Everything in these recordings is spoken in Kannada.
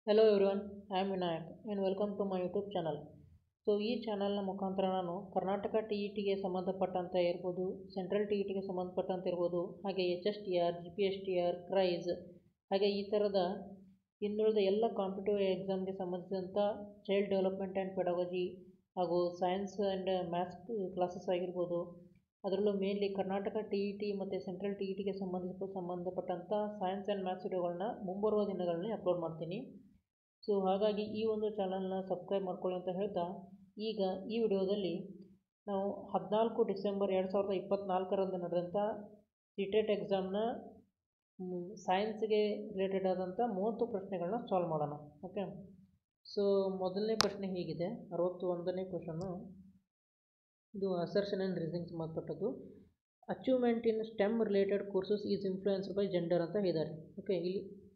Hello everyone, I am Vinayak and welcome to my YouTube channel. So ಈ ಚಾನಲ್ನ ಮುಖಾಂತರ ನಾನು ಕರ್ನಾಟಕ ಟಿ ಇ ಟಿಗೆ ಸಂಬಂಧಪಟ್ಟಂತೆ ಇರ್ಬೋದು, ಸೆಂಟ್ರಲ್ ಟಿ ಇ ಟಿಗೆ ಸಂಬಂಧಪಟ್ಟಂತೆ ಇರ್ಬೋದು, ಹಾಗೆ H S T R, G P S T R, ಕ್ರೈಸ್, ಹಾಗೆ ಈ ಥರದ ಇನ್ನುಳಿದ ಎಲ್ಲ ಕಾಂಪಿಟೇಟಿವ್ ಎಕ್ಸಾಮ್ಗೆ ಸಂಬಂಧಿಸಿದಂಥ ಚೈಲ್ಡ್ ಡೆವಲಪ್ಮೆಂಟ್ ಆ್ಯಂಡ್ ಪೆಡಾಲಜಿ ಹಾಗೂ ಸೈನ್ಸ್ ಆ್ಯಂಡ್ ಮ್ಯಾಥ್ಸ್ ಕ್ಲಾಸಸ್ ಆಗಿರ್ಬೋದು, ಅದರಲ್ಲೂ mainly Karnataka T E T ಮತ್ತು ಸೆಂಟ್ರಲ್ ಟಿ ಇ ಟಿಗೆ ಸಂಬಂಧಪಟ್ಟಂಥ ಸೈನ್ಸ್ ಆ್ಯಂಡ್ ಮ್ಯಾಥ್ಸ್ ವಿಡಿಯೋಗಳನ್ನ ಮುಂಬರುವ ದಿನಗಳಲ್ಲಿ ಅಪ್ಲೋಡ್ ಮಾಡ್ತೀನಿ. ಸೊ ಹಾಗಾಗಿ ಈ ಒಂದು ಚಾನಲ್ನ ಸಬ್ಸ್ಕ್ರೈಬ್ ಮಾಡ್ಕೊಳ್ಳಿ ಅಂತ ಹೇಳ್ತಾ, ಈಗ ಈ ವಿಡಿಯೋದಲ್ಲಿ ನಾವು 14 ಡಿಸೆಂಬರ್ 2024ರಂದು ನಡೆದಂಥ ಸಿಟೆಟ್ ಎಕ್ಸಾಮ್ನ ಸೈನ್ಸ್ಗೆ ರಿಲೇಟೆಡ್ ಆದಂಥ 30 ಪ್ರಶ್ನೆಗಳನ್ನ ಸಾಲ್ವ್ ಮಾಡೋಣ. ಓಕೆ, ಸೊ ಮೊದಲನೇ ಪ್ರಶ್ನೆ ಹೀಗಿದೆ, 61ನೇ ಕ್ವಶನ್ನು. ಇದು ಅಸರ್ಷನ್ ಆ್ಯಂಡ್ ರೀಸನಿಂಗ್ ಸಂಬಂಧಪಟ್ಟದ್ದು. Achievement in stem related courses is influenced by gender ಅಂತ ಹೇಳಿದ್ದಾರೆ. ಓಕೆ, ಇಲ್ಲಿ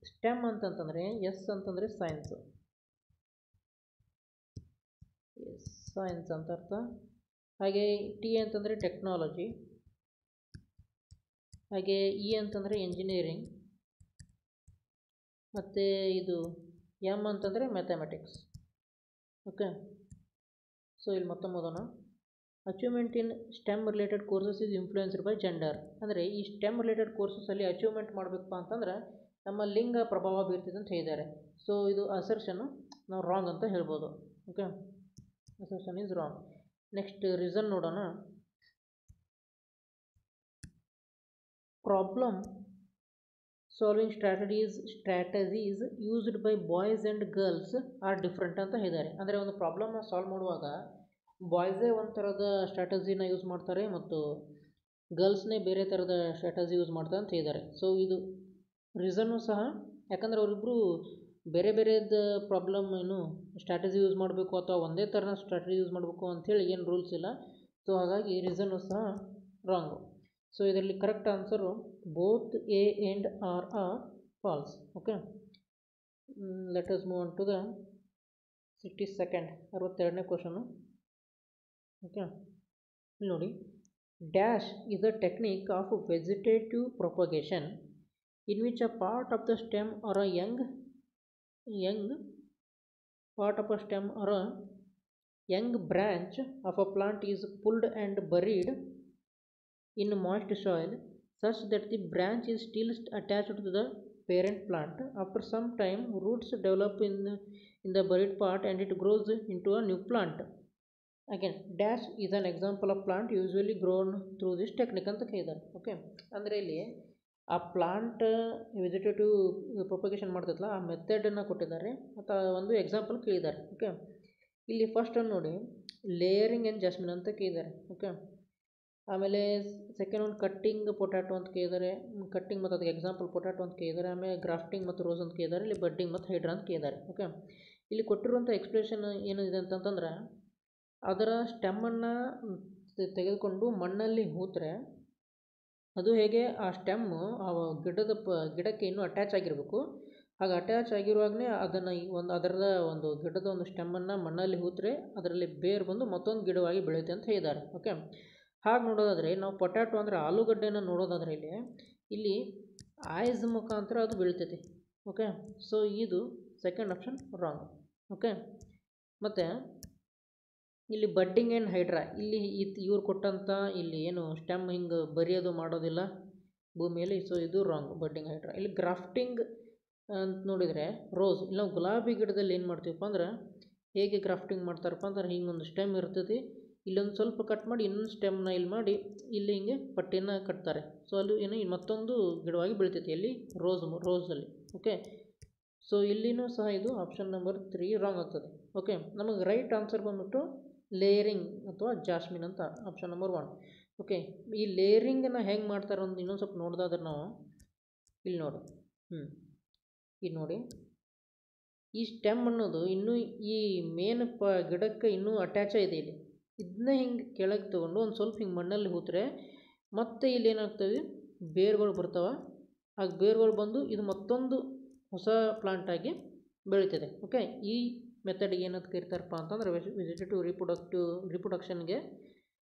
ಸ್ಟೆಮ್ ಅಂತಂತಂದರೆ ಎಸ್ ಅಂತಂದರೆ ಸೈನ್ಸ್, ಸೈನ್ಸ್ ಅಂತ ಅರ್ಥ. ಹಾಗೆ ಟಿ ಅಂತಂದರೆ ಟೆಕ್ನಾಲಜಿ, ಹಾಗೆ ಇ ಅಂತಂದರೆ ಎಂಜಿನಿಯರಿಂಗ್, ಮತ್ತು ಇದು ಎಮ್ ಅಂತಂದರೆ ಮ್ಯಾಥಮೆಟಿಕ್ಸ್. ಓಕೆ, ಸೊ ಇಲ್ಲಿ ಮತ್ತೊಮ್ಮೆ ಓದೋಣ. Achievement in stem related courses is influenced by gender. ಅಂದರೆ ಈ ಸ್ಟೆಮ್ ರಿಲೇಟೆಡ್ ಕೋರ್ಸಸಲ್ಲಿ ಅಚೀವ್ಮೆಂಟ್ ಮಾಡಬೇಕಪ್ಪ ಅಂತಂದ್ರೆ ನಮ್ಮ ಲಿಂಗ ಪ್ರಭಾವ ಬೀರ್ತಿದೆ ಅಂತ ಹೇಳಿದ್ದಾರೆ. ಸೊ ಇದು ಅಸರ್ಷನ್ನು ನಾವು ರಾಂಗ್ ಅಂತ ಹೇಳ್ಬೋದು. Okay, assertion is wrong. Next reason ನೋಡೋಣ. Problem solving strategies used by boys and girls are different ಅಂತ ಹೇಳಿದ್ದಾರೆ. ಅಂದರೆ ಒಂದು ಪ್ರಾಬ್ಲಮ್ನ ಸಾಲ್ವ್ ಮಾಡುವಾಗ ಬಾಯ್ಸೇ ಒಂದು ಥರದ ಸ್ಟ್ರಾಟಜಿನ ಯೂಸ್ ಮಾಡ್ತಾರೆ ಮತ್ತು ಗರ್ಲ್ಸ್ನೇ ಬೇರೆ ಥರದ ಸ್ಟ್ರಾಟಜಿ ಯೂಸ್ ಮಾಡ್ತಾರೆ ಅಂತ ಹೇಳಿದ್ದಾರೆ. ಸೊ ಇದು ರೀಸನ್ನು ಸಹ, ಯಾಕಂದರೆ ಅವರಿಬ್ಬರು ಬೇರೆ ಬೇರೆದ ಪ್ರಾಬ್ಲಮ್ ಏನು ಸ್ಟ್ರಾಟಜಿ ಯೂಸ್ ಮಾಡಬೇಕು ಅಥವಾ ಒಂದೇ ಥರನ ಸ್ಟ್ರಾಟಜಿ ಯೂಸ್ ಮಾಡಬೇಕು ಅಂಥೇಳಿ ಏನು ರೂಲ್ಸ್ ಇಲ್ಲ. ಸೊ ಹಾಗಾಗಿ ರೀಸನ್ನು ಸಹ ರಾಂಗು. ಸೊ ಇದರಲ್ಲಿ correct answer both A and R false. Okay, let us move on to the 62ನೇ ಕ್ವಶನು. ಓಕೆ, ಇಲ್ಲಿ ನೋಡಿ, dash is a technique of vegetative propagation in which a part of the stem or a young part of a stem or a young branch of a plant is pulled and buried in moist soil such that the branch is still attached to the parent plant. After some time, roots develop in the buried part and it grows into a new plant. Again, dash is an example of plant usually grown through this technique ಅಂತ ಕೇಳಿದ್ದಾರೆ. ಓಕೆ, ಅಂದರೆ ಇಲ್ಲಿ ಆ ಪ್ಲಾಂಟ್ ವೆಜಿಟೇಟಿವ್ ಪ್ರೊಪಗೇಷನ್ ಮಾಡ್ತೈತಲ್ಲ ಆ ಮೆಥಡನ್ನು ಕೊಟ್ಟಿದ್ದಾರೆ ಮತ್ತು ಒಂದು ಎಕ್ಸಾಂಪಲ್ ಕೇಳಿದ್ದಾರೆ. ಓಕೆ, ಇಲ್ಲಿ ಫಸ್ಟ್ ನೋಡಿ ಲೇಯರಿಂಗ್ ಆ್ಯಂಡ್ ಜಾಸ್ಮಿನ್ ಅಂತ ಕೇಳಿದ್ದಾರೆ. ಓಕೆ, ಆಮೇಲೆ ಸೆಕೆಂಡ್ ಒಂದು ಕಟ್ಟಿಂಗ್ ಪೊಟ್ಯಾಟೊ ಅಂತ ಕೇಳಿದ್ದಾರೆ, ಕಟ್ಟಿಂಗ್ ಮತ್ತು ಅದಕ್ಕೆ ಎಕ್ಸಾಂಪಲ್ ಪೊಟ್ಯಾಟೊ ಅಂತ ಕೇಳಿದ್ದಾರೆ. ಆಮೇಲೆ ಗ್ರಾಫ್ಟಿಂಗ್ ಮತ್ತು ರೋಸ್ ಅಂತ ಕೇಳಿದ್ದಾರೆ. ಇಲ್ಲಿ ಬಡ್ಡಿಂಗ್ ಮತ್ತು ಹೈಡ್ರಾ ಅಂತ ಕೇಳಿದ್ದಾರೆ. ಓಕೆ, ಇಲ್ಲಿ ಕೊಟ್ಟಿರುವಂಥ ಎಕ್ಸ್ಪ್ರೆಷನ್ ಏನಿದೆ ಅಂತಂತಂದ್ರೆ ಅದರ ಸ್ಟೆಮ್ಮನ್ನು ತೆಗೆದುಕೊಂಡು ಮಣ್ಣಲ್ಲಿ ಹೂತ್ರೆ ಅದು ಹೇಗೆ ಆ ಸ್ಟೆಮ್ಮು ಆ ಗಿಡಕ್ಕೆ ಇನ್ನೂ ಅಟ್ಯಾಚ್ ಆಗಿರಬೇಕು. ಹಾಗೆ ಅಟ್ಯಾಚ್ ಆಗಿರುವಾಗಲೇ ಅದನ್ನು ಅದರದ ಒಂದು ಗಿಡದ ಒಂದು ಸ್ಟೆಮ್ಮನ್ನು ಮಣ್ಣಲ್ಲಿ ಹೂತ್ರೆ ಅದರಲ್ಲಿ ಬೇರು ಬಂದು ಮತ್ತೊಂದು ಗಿಡವಾಗಿ ಬೆಳೆಯುತ್ತೆ ಅಂತ ಹೇಳಿದ್ದಾರೆ. ಓಕೆ, ಹಾಗೆ ನೋಡೋದಾದರೆ ನಾವು ಪೊಟ್ಯಾಟೊ ಅಂದರೆ ಆಲೂಗಡ್ಡೆಯನ್ನು ನೋಡೋದಾದರೆ ಇಲ್ಲಿ ಆಯ್ಸ್ ಮುಖಾಂತರ ಅದು ಬೆಳಿತೈತಿ. ಓಕೆ, ಸೊ ಇದು ಸೆಕೆಂಡ್ ಆಪ್ಷನ್ ರಾಂಗ್. ಓಕೆ, ಮತ್ತು ಇಲ್ಲಿ ಬಡ್ಡಿಂಗ್ ಆ್ಯಂಡ್ ಹೈಡ್ರಾ, ಇಲ್ಲಿ ಇವ್ರು ಕೊಟ್ಟಂಥ ಇಲ್ಲಿ ಏನು ಸ್ಟೆಮ್ ಹಿಂಗೆ ಬರೆಯೋದು ಮಾಡೋದಿಲ್ಲ ಭೂಮಿಯಲ್ಲಿ. ಸೊ ಇದು ರಾಂಗ್, ಬಡ್ಡಿಂಗ್ ಹೈಡ್ರಾ. ಇಲ್ಲಿ ಗ್ರಾಫ್ಟಿಂಗ್ ಅಂತ ನೋಡಿದರೆ ರೋಸ್, ಇಲ್ಲ ನಾವು ಗುಲಾಬಿ ಗಿಡದಲ್ಲಿ ಏನು ಮಾಡ್ತೀವಪ್ಪ ಅಂದ್ರೆ ಹೇಗೆ ಗ್ರಾಫ್ಟಿಂಗ್ ಮಾಡ್ತಾರಪ್ಪ ಅಂದ್ರೆ ಹಿಂಗೊಂದು ಸ್ಟೆಮ್ ಇರ್ತೈತಿ, ಇಲ್ಲೊಂದು ಸ್ವಲ್ಪ ಕಟ್ ಮಾಡಿ ಇನ್ನೊಂದು ಸ್ಟೆಮ್ನ ಇಲ್ಲಿ ಮಾಡಿ ಇಲ್ಲಿ ಹಿಂಗೆ ಪಟ್ಟಿನ ಕಟ್ತಾರೆ. ಸೊ ಅಲ್ಲಿ ಏನು ಮತ್ತೊಂದು ಗಿಡವಾಗಿ ಬೆಳಿತೈತಿ ಎಲ್ಲಿ ರೋಸಲ್ಲಿ. ಓಕೆ, ಸೊ ಇಲ್ಲಿನೂ ಸಹ ಇದು ಆಪ್ಷನ್ ನಂಬರ್ 3 ರಾಂಗ್ ಆಗ್ತದೆ. ಓಕೆ, ನಮಗೆ ರೈಟ್ ಆನ್ಸರ್ ಬಂದ್ಬಿಟ್ಟು ಲೇಯರಿಂಗ್ ಅಥವಾ ಜಾಸ್ಮಿನ್ ಅಂತ, ಆಪ್ಷನ್ ನಂಬರ್ 1. ಓಕೆ, ಈ ಲೇಯರಿಂಗನ್ನು ಹೆಂಗೆ ಮಾಡ್ತಾರೆ ಒಂದು ಇನ್ನೊಂದು ಸ್ವಲ್ಪ ನೋಡ್ದಾದ್ರೆ ನಾವು ಇಲ್ಲಿ ನೋಡಿ, ಇಲ್ಲಿ ನೋಡಿ, ಈ ಸ್ಟೆಮ್ ಅನ್ನೋದು ಇನ್ನೂ ಈ ಮೇನ್ ಗಿಡಕ್ಕೆ ಇನ್ನೂ ಅಟ್ಯಾಚ ಇದೆ. ಇಲ್ಲಿ ಇದನ್ನ ಹಿಂಗೆ ಕೆಳಗೆ ತೊಗೊಂಡು ಒಂದು ಸ್ವಲ್ಪ ಹಿಂಗೆ ಮಣ್ಣಲ್ಲಿ ಹೂತ್ರೆ ಮತ್ತೆ ಇಲ್ಲಿ ಏನಾಗ್ತವೆ ಬೇರುಗಳು ಬರ್ತಾವೆ. ಆ ಬೇರುಗಳು ಬಂದು ಇದು ಮತ್ತೊಂದು ಹೊಸ ಪ್ಲಾಂಟಾಗಿ ಬೆಳೀತದೆ. ಓಕೆ, ಈ ಮೆಥಡ್ಗೆ ಏನಂತ ಕರಿತಾರಪ್ಪ ಅಂತಂದ್ರೆ ವೆಜಿಟೇಟಿವ್ ರಿಪ್ರೊಡಕ್ಷನ್ಗೆ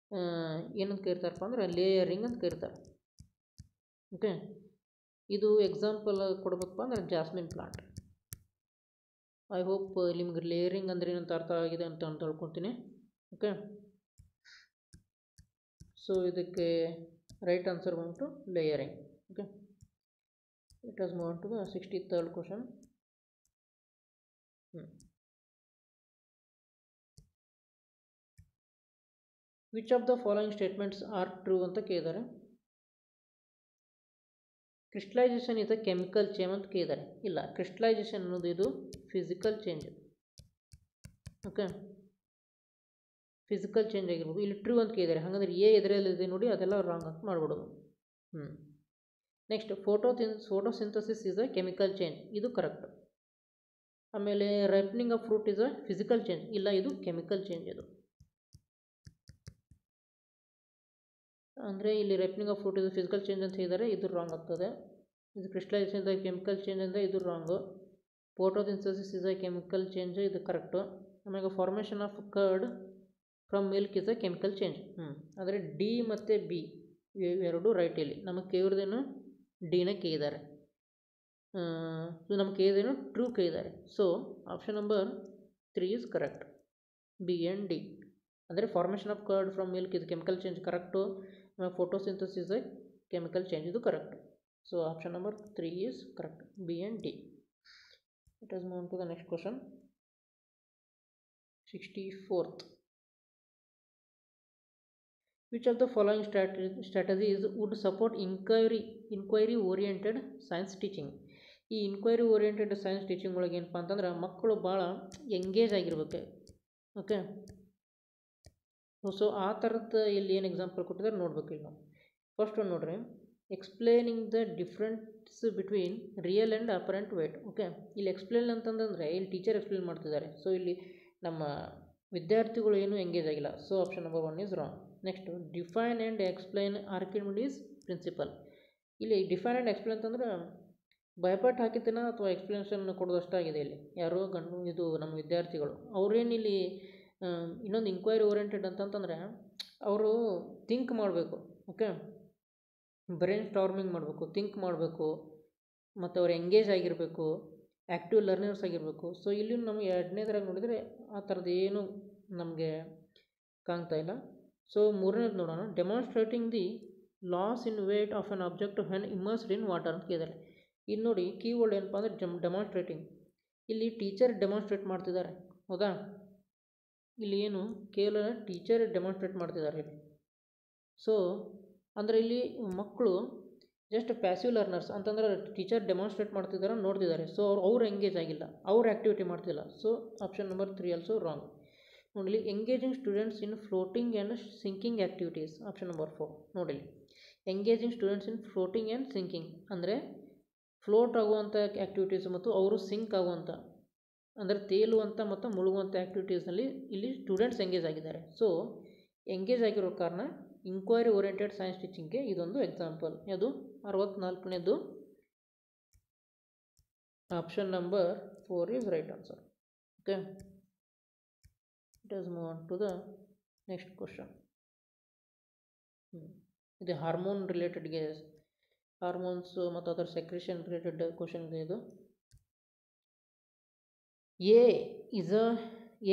ಏನಂತ ಕರಿತಾರಪ್ಪ ಅಂದ್ರೆ ಲೇಯರಿಂಗ್ ಅಂತ ಕರಿತಾರೆ. ಓಕೆ, ಇದು ಎಕ್ಸಾಂಪಲ್ ಕೊಡಬೇಕಪ್ಪ ಅಂದ್ರೆ ಜಾಸ್ಮಿನ್ ಪ್ಲಾಂಟ್. ಐ ಹೋಪ್ ನಿಮ್ಗೆ ಲೇಯರಿಂಗ್ ಅಂದರೆ ಏನಂತ ಅರ್ಥ ಆಗಿದೆ ಅಂತ ತಿಳ್ಕೊತೀನಿ. ಓಕೆ, ಸೊ ಇದಕ್ಕೆ ರೈಟ್ ಆನ್ಸರ್ ಬಂತು layering. Okay, let us move on to the 63rd question. Which of the following statements are true ಅಂತ ಕೇಳಿದ್ದಾರೆ. Crystallisation is a chemical change ಅಂತ ಕೇಳಿದ್ದಾರೆ. ಇಲ್ಲ, ಕ್ರಿಸ್ಟಲೈಸೇಷನ್ ಅನ್ನೋದು ಇದು physical change. Okay, physical change ಆಗಿರ್ಬೋದು. ಇಲ್ಲಿ ಟ್ರೂ ಅಂತ ಕೇಳಿದ್ದಾರೆ, ಹಾಗಂದ್ರೆ ಎ ಎದರಲ್ಲಿದೆ ನೋಡಿ ಅದೆಲ್ಲ ರಾಂಗ್ ಅಂತ ಮಾಡ್ಬಿಡೋದು. Next, photosynthesis is a chemical change, ಇದು ಕರೆಕ್ಟ್. ಆಮೇಲೆ ripening of fruit is a physical change, ಇಲ್ಲ ಇದು ಕೆಮಿಕಲ್ ಚೇಂಜ್. ಇದು ಅಂದರೆ ಇಲ್ಲಿ ರೈಪನಿಂಗ್ ಆಫ್ ಫ್ರೂಟ್ ಇದು ಫಿಸಿಕಲ್ ಚೇಂಜ್ ಅಂತ ಹೇಳಿದರೆ ಇದು ರಾಂಗ್ ಆಗ್ತದೆ. ಇದು crystallisation is a chemical change ಅಂದರೆ ಇದು wrong. Photosynthesis is a chemical change, ಇದು ಕರೆಕ್ಟು. ಆಮೇಲೆ formation of curd from milk is a chemical change. ಆದರೆ ಡಿ ಮತ್ತು ಬಿ ಇವೆರಡು ರೈಟ್. ಇಲ್ಲಿ ನಮಗೆ ಕೇಳಿದೇನು ಡಿನ ಕೇಳಿದ್ದಾರೆ, ನಮಗೆ ಕೇಳಿದೇನು ಟ್ರೂ ಕೇಳಿದ್ದಾರೆ. So option number 3 is correct, B and D. ಅಂದರೆ formation of curd from milk ಇದು chemical change correct. Photosynthesis is a chemical change, ಇದು correct. So option number 3 is correct, B and D. Let us move on to the next question. 64th. Which of the following strategies would support inquiry oriented science teaching? ಈ ಇನ್ಕ್ವೈರಿ ಓರಿಯೆಂಟೆಡ್ ಸೈನ್ಸ್ ಟೀಚಿಂಗ್ ಒಳಗೆ ಏನಪ್ಪ ಅಂತಂದ್ರೆ ಮಕ್ಕಳು ಭಾಳ ಎಂಗೇಜ್ ಆಗಿರ್ಬೇಕು. ಓಕೆ, ಸೊ ಆ ಥರದ್ದು ಇಲ್ಲಿ ಏನು ಎಕ್ಸಾಂಪಲ್ ಕೊಟ್ಟಿದ್ದಾರೆ ನೋಡ್ಬೇಕು. ಇಲ್ಲಿ ನಾವು ಫಸ್ಟ್ ಒಂದು ನೋಡ್ರಿ, explaining the difference between real and apparent weight. Okay, ಇಲ್ಲಿ ಎಕ್ಸ್ಪ್ಲೇನ್ ಅಂತಂದರೆ ಇಲ್ಲಿ ಟೀಚರ್ ಎಕ್ಸ್ಪ್ಲೇನ್ ಮಾಡ್ತಿದ್ದಾರೆ. ಸೊ ಇಲ್ಲಿ ನಮ್ಮ ವಿದ್ಯಾರ್ಥಿಗಳು ಏನು ಎಂಗೇಜ್ ಆಗಿಲ್ಲ. So option number 1 is wrong. Next, define and explain Archimedes principle. ಇಲ್ಲಿ ಡಿಫೈನ್ ಆ್ಯಂಡ್ ಎಕ್ಸ್ಪ್ಲೇನ್ ಅಂತಂದ್ರೆ ಭಯಪಟ್ಟು ಹಾಕಿದ್ದೇನ ಅಥವಾ ಎಕ್ಸ್ಪ್ಲನೇಷನ್ ಕೊಡೋದಷ್ಟಾಗಿದೆ. ಇಲ್ಲಿ ಯಾರೋ ಇದು ನಮ್ಮ ವಿದ್ಯಾರ್ಥಿಗಳು ಅವ್ರೇನಿಲ್ಲಿ ಇನ್ನೊಂದು ಇನ್ಕ್ವೈರಿ ಓರಿಯೆಂಟೆಡ್ ಅಂತಂತಂದರೆ ಅವರು ಥಿಂಕ್ ಮಾಡಬೇಕು. ಓಕೆ, ಬ್ರೈನ್ ಸ್ಟಾರ್ಮಿಂಗ್ ಮಾಡಬೇಕು, ಥಿಂಕ್ ಮಾಡಬೇಕು, ಮತ್ತು ಅವ್ರು ಎಂಗೇಜ್ ಆಗಿರಬೇಕು, ಆ್ಯಕ್ಟಿವ್ ಲರ್ನರ್ಸ್ ಆಗಿರಬೇಕು. ಸೊ ಇಲ್ಲಿ ನಮಗೆ ಎರಡನೇದ್ರಾಗ ನೋಡಿದರೆ ಆ ಥರದ್ದು ಏನು ನಮಗೆ ಕಾಣ್ತಾ ಇಲ್ಲ. ಸೊ ಮೂರನೇದು ನೋಡೋಣ, demonstrating the loss in weight of an object when immersed in water ಅಂತ ಕೇಳಿದ್ದಾರೆ. ಇಲ್ಲಿ ನೋಡಿ ಕೀವರ್ಡ್ ಏನಪ್ಪ ಅಂದರೆ ಡೆಮಾನ್ಸ್ಟ್ರೇಟಿಂಗ್. ಇಲ್ಲಿ ಟೀಚರ್ ಡೆಮಾನ್ಸ್ಟ್ರೇಟ್ ಮಾಡ್ತಿದ್ದಾರೆ, ಹೌದಾ? ಇಲ್ಲಿ ಏನು ಕೇವಲ ಟೀಚರ್ ಡೆಮಾನ್ಸ್ಟ್ರೇಟ್ ಮಾಡ್ತಿದ್ದಾರೆ ಇಲ್ಲಿ. ಸೊ ಅಂದರೆ ಇಲ್ಲಿ ಮಕ್ಕಳು ಜಸ್ಟ್ ಪ್ಯಾಸಿವ್ ಲರ್ನರ್ಸ್ ಅಂತಂದ್ರೆ ಟೀಚರ್ ಡೆಮಾನ್ಸ್ಟ್ರೇಟ್ ಮಾಡ್ತಿದ್ದಾರೆ, ನೋಡ್ತಿದ್ದಾರೆ. ಸೊ ಅವ್ರು ಎಂಗೇಜ್ ಆಗಿಲ್ಲ, ಅವ್ರು ಆ್ಯಕ್ಟಿವಿಟಿ ಮಾಡ್ತಿಲ್ಲ. So option number 3 also wrong. ನೋಡಿಲಿ, engaging students in floating and sinking activities, option number 4. ನೋಡಿಲಿ, engaging students in floating and sinking ಅಂದರೆ ಫ್ಲೋಟ್ ಆಗುವಂಥ ಆ್ಯಕ್ಟಿವಿಟೀಸ್ ಮತ್ತು ಅವರು ಸಿಂಕ್ ಆಗುವಂಥ ಅಂದರೆ ತೇಲುವಂಥ ಮತ್ತು ಮುಳುಗುವಂಥ ಆ್ಯಕ್ಟಿವಿಟೀಸ್ನಲ್ಲಿ ಇಲ್ಲಿ ಸ್ಟೂಡೆಂಟ್ಸ್ ಎಂಗೇಜ್ ಆಗಿದ್ದಾರೆ. ಸೊ ಎಂಗೇಜ್ ಆಗಿರೋ ಕಾರಣ ಇನ್ಕ್ವೈರಿ ಓರಿಯೆಂಟೆಡ್ ಸೈನ್ಸ್ ಟೀಚಿಂಗ್ಗೆ ಇದೊಂದು ಎಕ್ಸಾಂಪಲ್. ಅದು 64ನೇದು, option number 4 is right answer. Okay, let us move on to the next question. ಇದು ಹಾರ್ಮೋನ್ ರಿಲೇಟೆಡ್ಗೆ, ಹಾರ್ಮೋನ್ಸ್ ಮತ್ತು ಅದರ ಸೆಕ್ರೇಷನ್ ರಿಲೇಟೆಡ್ ಕ್ವಶನ್ ಇದೆ. ಇದು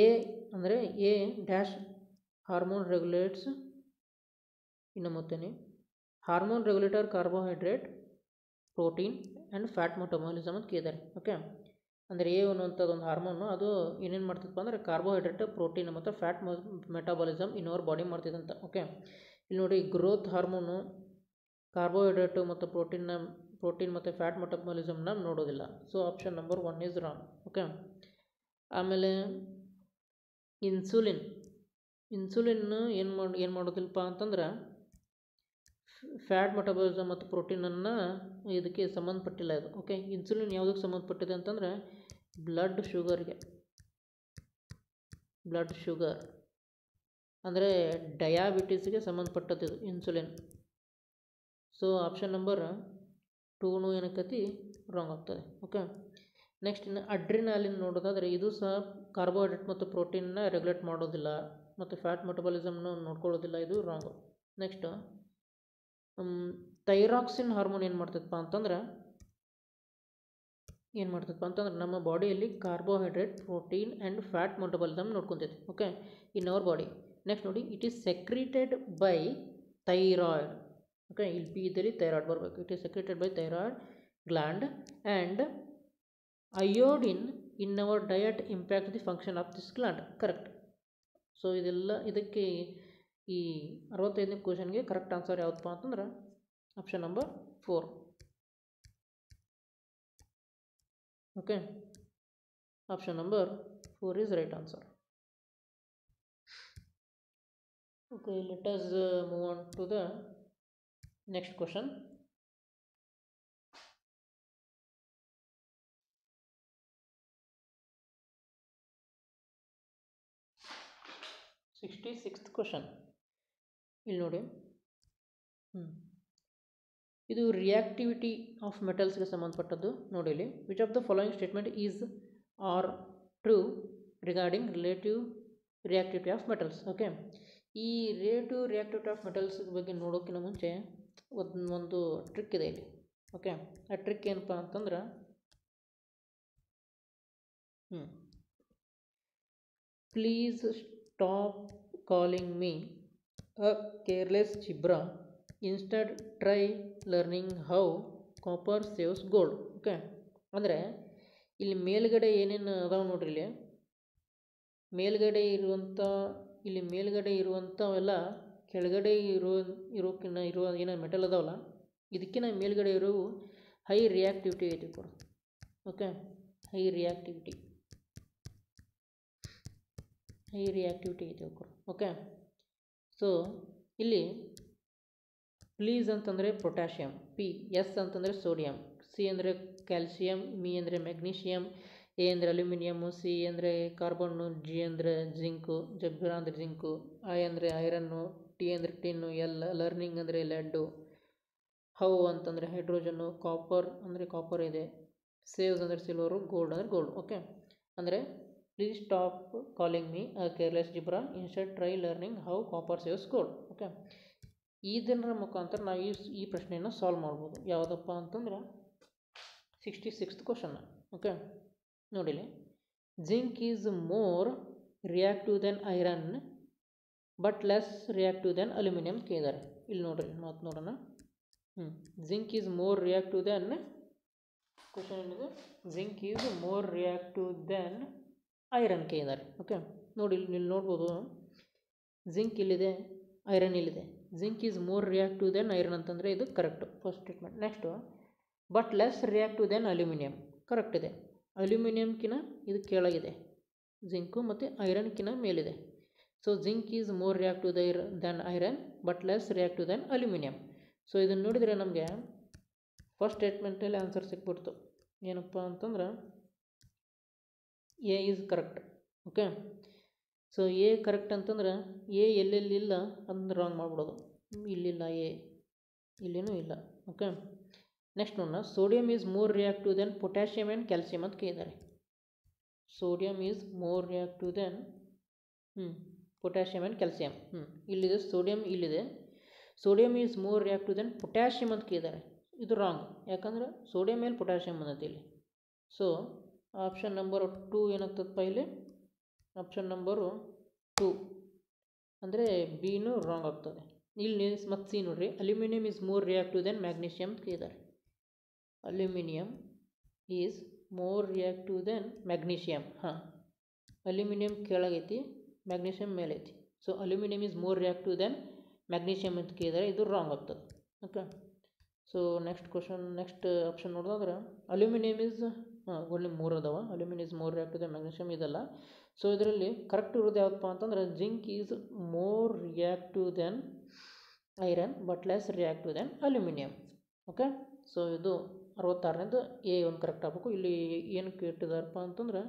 ಎ ಅಂದರೆ ಎ ಡ್ಯಾಶ್ ಹಾರ್ಮೋನ್ ರೆಗ್ಯುಲೇಟ್ಸ್. ಇನ್ನು ಮತ್ತೇನೆ hormone regulator carbohydrate, protein and fat metabolism ಅಂತ ಕೇಳಿದ್ದಾರೆ. ಓಕೆ, ಅಂದರೆ ಎ ಅನ್ನುವಂಥದ್ದೊಂದು ಹಾರ್ಮೋನು, ಅದು ಏನೇನು ಮಾಡ್ತಿತ್ತಪ್ಪ ಅಂದರೆ ಕಾರ್ಬೋಹೈಡ್ರೇಟ್, ಪ್ರೋಟೀನ್ ಮತ್ತು fat metabolism in our body ಮಾಡ್ತಿದ್ದಂತ. ಓಕೆ, ಇಲ್ಲಿ ನೋಡಿ ಗ್ರೋತ್ ಹಾರ್ಮೋನು ಕಾರ್ಬೋಹೈಡ್ರೇಟು ಮತ್ತು ಪ್ರೋಟೀನ್ ಮತ್ತು ಫ್ಯಾಟ್ ಮೆಟಬಾಲಿಸಮ್ನ ನೋಡೋದಿಲ್ಲ. So option number 1 is wrong. Okay, ಆಮೇಲೆ ಇನ್ಸುಲಿನ್ ಏನು ಮಾಡೋದಿಲ್ಲಪ್ಪ ಅಂತಂದ್ರೆ ಫ್ಯಾಟ್ ಮೆಟಬಾಲಿಸಮ್ ಮತ್ತು ಪ್ರೋಟೀನನ್ನು ಇದಕ್ಕೆ ಸಂಬಂಧಪಟ್ಟಿಲ್ಲ ಇದು. ಓಕೆ, ಇನ್ಸುಲಿನ್ ಯಾವುದಕ್ಕೆ ಸಂಬಂಧಪಟ್ಟಿದೆ ಅಂತಂದರೆ ಬ್ಲಡ್ ಶುಗರ್ ಅಂದರೆ ಡಯಾಬಿಟೀಸ್ಗೆ ಸಂಬಂಧಪಟ್ಟದ್ದು ಇದು ಇನ್ಸುಲಿನ್. ಸೊ ಆಪ್ಷನ್ ನಂಬರ್ 2 ಏನಕ್ಕತಿ ರಾಂಗ್ ಆಗ್ತದೆ. ಓಕೆ, ನೆಕ್ಸ್ಟ್ ಇನ್ನು ಅಡ್ರಿನಾಲಿನ್ ನೋಡೋದಾದರೆ ಇದು ಸಹ ಕಾರ್ಬೋಹೈಡ್ರೇಟ್ ಮತ್ತು ಪ್ರೋಟೀನ್ನ ರೆಗ್ಯುಲೇಟ್ ಮಾಡೋದಿಲ್ಲ ಮತ್ತು ಫ್ಯಾಟ್ ಮೆಟಬಾಲಿಸಮ್ನ ನೋಡ್ಕೊಳ್ಳೋದಿಲ್ಲ, ಇದು ರಾಂಗು. ನೆಕ್ಸ್ಟ್ ಥೈರಾಕ್ಸಿನ್ ಹಾರ್ಮೋನ್ ಏನು ಮಾಡ್ತೈತಪ್ಪ ಅಂತಂದ್ರೆ ಏನು ಮಾಡ್ತದಪ್ಪ ಅಂತಂದ್ರೆ ನಮ್ಮ ಬಾಡಿಯಲ್ಲಿ carbohydrate protein and fat metabolism ನೋಡ್ಕೊತೈತಿ. Okay, in our body. Next ನೋಡಿ, it is secreted by thyroid. Okay, ಇಲ್ಲಿ ಪಿ ಇದ್ದಲ್ಲಿ ಥೈರಾಯ್ಡ್ ಬರಬೇಕು. It is secreted by thyroid gland and iodine in our diet impact the function of this gland. Correct. So ಇದೆಲ್ಲ ಇದಕ್ಕೆ ಈ 65ನೇ ಕ್ವಶನ್ಗೆ ಕರೆಕ್ಟ್ ಆನ್ಸರ್ ಯಾವುದಪ್ಪ ಅಂತಂದ್ರೆ option number 4. Okay, option number 4 is right answer. Okay, let us move on to the next question. Sixth question. ಇಲ್ಲಿ ನೋಡಿ, ಇದು ರಿಯಾಕ್ಟಿವಿಟಿ ಆಫ್ ಮೆಟಲ್ಸ್ಗೆ ಸಂಬಂಧಪಟ್ಟದ್ದು. ನೋಡಿ ಇಲ್ಲಿ, which of the following statement is or true regarding relative reactivity of metals. Okay, ಈ ರಿಲೇಟಿವ್ ರಿಯಾಕ್ಟಿವಿಟಿ ಆಫ್ ಮೆಟಲ್ಸ್ ಬಗ್ಗೆ ನೋಡೋಕ್ಕಿಂತ ಮುಂಚೆ ಒಂದು ಟ್ರಿಕ್ ಇದೆ ಇಲ್ಲಿ. ಓಕೆ, ಆ ಟ್ರಿಕ್ ಏನಪ್ಪ ಅಂತಂದ್ರೆ, please stop calling me a careless ಚಿಬ್ರಾ, instead try learning how copper saves gold. Okay, ಅಂದರೆ ಇಲ್ಲಿ ಮೇಲ್ಗಡೆ ಏನೇನು ಅದಾವೆ ನೋಡ್ರಿ, ಇಲ್ಲಿ ಮೇಲ್ಗಡೆ ಇರುವಂಥವೆಲ್ಲ ಕೆಳಗಡೆ ಇರುವ ಏನೇನು ಮೆಟಲ್ ಅದಾವಲ್ಲ, ಇದಕ್ಕಿಂತ ಮೇಲ್ಗಡೆ ಇರೋವು ಹೈ ರಿಯಾಕ್ಟಿವಿಟಿ ಐತಿ ಕೂಡ. ಓಕೆ, ಹೈ ರಿಯಾಕ್ಟಿವಿಟಿ ಐತಿ ಕೂಡ. ಓಕೆ, ಸೊ ಇಲ್ಲಿ ಪ್ಲೀಸ್ ಅಂತಂದರೆ ಪೊಟ್ಯಾಷಿಯಮ್, ಪಿ, ಎಸ್ ಅಂತಂದರೆ ಸೋಡಿಯಂ, ಸಿ ಅಂದರೆ ಕ್ಯಾಲ್ಸಿಯಂ, ಮಿ ಅಂದರೆ ಮೆಗ್ನೀಷಿಯಮ್, ಎ ಅಂದರೆ ಅಲ್ಯೂಮಿನಿಯಮು, ಸಿ ಅಂದರೆ ಕಾರ್ಬನ್ನು, ಜಿ ಅಂದರೆ ಜಿಂಕು, ಜಬ್ರಾ ಅಂದರೆ ಜಿಂಕು, ಐ ಅಂದರೆ ಐರನ್ನು, ಟಿ ಅಂದರೆ ಟಿನ್ನು, ಎಲ್ ಲರ್ನಿಂಗ್ ಅಂದರೆ ಲೆಡ್ಡು, ಹೌ ಅಂತಂದರೆ ಹೈಡ್ರೋಜನ್ನು, ಕಾಪರ್ ಅಂದರೆ ಕಾಪರ್ ಇದೆ, ಸೇವ್ಸ್ ಅಂದರೆ ಸಿಲ್ವರು, ಗೋಲ್ಡ್ ಅಂದರೆ ಗೋಲ್ಡ್. ಓಕೆ, ಅಂದರೆ please stop calling me a careless zebra, instead try learning how copper saves gold. Okay, ಇದರ ಮುಖಾಂತರ ನಾವು ಈ ಪ್ರಶ್ನೆಯನ್ನು ಸಾಲ್ವ್ ಮಾಡ್ಬೋದು. ಯಾವುದಪ್ಪ ಅಂತಂದ್ರೆ 66th ಕ್ವಶನ್ನ. ಓಕೆ, ನೋಡಿಲಿ, zinc is more reactive than iron but less reactive than aluminium ಕೇಳಿದ್ದಾರೆ. ಇಲ್ಲಿ ನೋಡ್ರಿ ಮಾತು ನೋಡೋಣ. Zinc is more reactive than, question ಏನಿದೆ, zinc is more reactive than iron ಕೇಳಿದ್ದಾರೆ. ಓಕೆ, ನೋಡಿ ಇಲ್ಲಿ ನೋಡ್ಬೋದು, ಜಿಂಕ್ ಇಲ್ಲಿದೆ, ಐರನ್ ಇಲ್ಲಿದೆ. Zinc is more reactive than iron ಅಂತಂದರೆ ಇದು correct, first statement. Next, but less reactive than aluminium, correct ಇದೆ. ಅಲ್ಯೂಮಿನಿಯಮ್ಕಿನ ಇದು ಕೆಳಗಿದೆ, ಜಿಂಕು ಮತ್ತು ಐರನ್ಕಿನ ಮೇಲಿದೆ. So zinc is more reactive than iron but less reactive than aluminium. So ಇದನ್ನು ನೋಡಿದರೆ ನಮಗೆ ಫಸ್ಟ್ ಸ್ಟೇಟ್ಮೆಂಟಲ್ಲಿ ಆನ್ಸರ್ ಸಿಕ್ಬಿಡ್ತು. ಏನಪ್ಪ ಅಂತಂದ್ರೆ A is correct. Okay, so a correct ಅಂತಂದ್ರೆ ಎ ಎಲ್ಲೆಲ್ಲಿಲ್ಲ ಅದನ್ನು ರಾಂಗ್ ಮಾಡಿಬಿಡೋದು. ಇಲ್ಲಿಲ್ಲ ಎ, ಇಲ್ಲಿನೂ ಇಲ್ಲ. ಓಕೆ, ನೆಕ್ಸ್ಟ್ ನೋಡೋಣ, sodium is more reactive than potassium and calcium ಅಂತ ಕೇಳಿದ್ದಾರೆ. Sodium is more reactive than potassium and calcium. ಇಲ್ಲಿದೆ ಸೋಡಿಯಂ, ಇಲ್ಲಿದೆ. Sodium is more reactive than potassium ಅಂತ ಕೇಳಿದ್ದಾರೆ. ಇದು ರಾಂಗ್, ಯಾಕಂದ್ರೆ ಸೋಡಿಯಂ ಮೇಲೆ ಪೊಟ್ಯಾಷಿಯಮ್ ಬಂದೈತಿ ಇಲ್ಲಿ. ಸೊ ಆಪ್ಷನ್ ನಂಬರ್ 2 ಏನಾಗ್ತದಪ್ಪ ಇಲ್ಲಿ, ಆಪ್ಷನ್ ನಂಬರು 2 ಅಂದರೆ ಬಿನೂ ರಾಂಗ್ ಆಗ್ತದೆ. ಇಲ್ಲಿ ಮತ್ತು ಸಿ ನೋಡ್ರಿ, aluminium is more reactive than magnesium ಅಂತ ಕೇಳಿದ್ದಾರೆ. Aluminium is more reactive than magnesium. Aluminium ಕೆಳಗೈತಿ, ಮ್ಯಾಗ್ನೀಷಿಯಮ್ ಮೇಲೆ ಐತಿ. So aluminium is more reactive than magnesium ಅಂತ ಕೇಳಿದರೆ ಇದು ರಾಂಗ್ ಆಗ್ತದೆ. Okay, so next question, next option ನೋಡಿದ್ರೆ ಅಲ್ಯೂಮಿನಿಯಂ ಈಸ್ ಒಳ್ಳೆ 3 ಅದಾವ. Aluminium is more reactive than magnesium ಇದಲ್ಲ. ಸೊ ಇದರಲ್ಲಿ ಕರೆಕ್ಟ್ ಇರೋದು ಯಾವುದಪ್ಪ ಅಂತಂದ್ರೆ zinc is more reactive than iron but less reactive than aluminium. Okay, so ಇದು 66ನೇದು ಎ ಒಂದು ಕರೆಕ್ಟ್ ಆಗಬೇಕು. ಇಲ್ಲಿ ಏನು ಕೇಳಿದಾರಪ್ಪ ಅಂತಂದ್ರೆ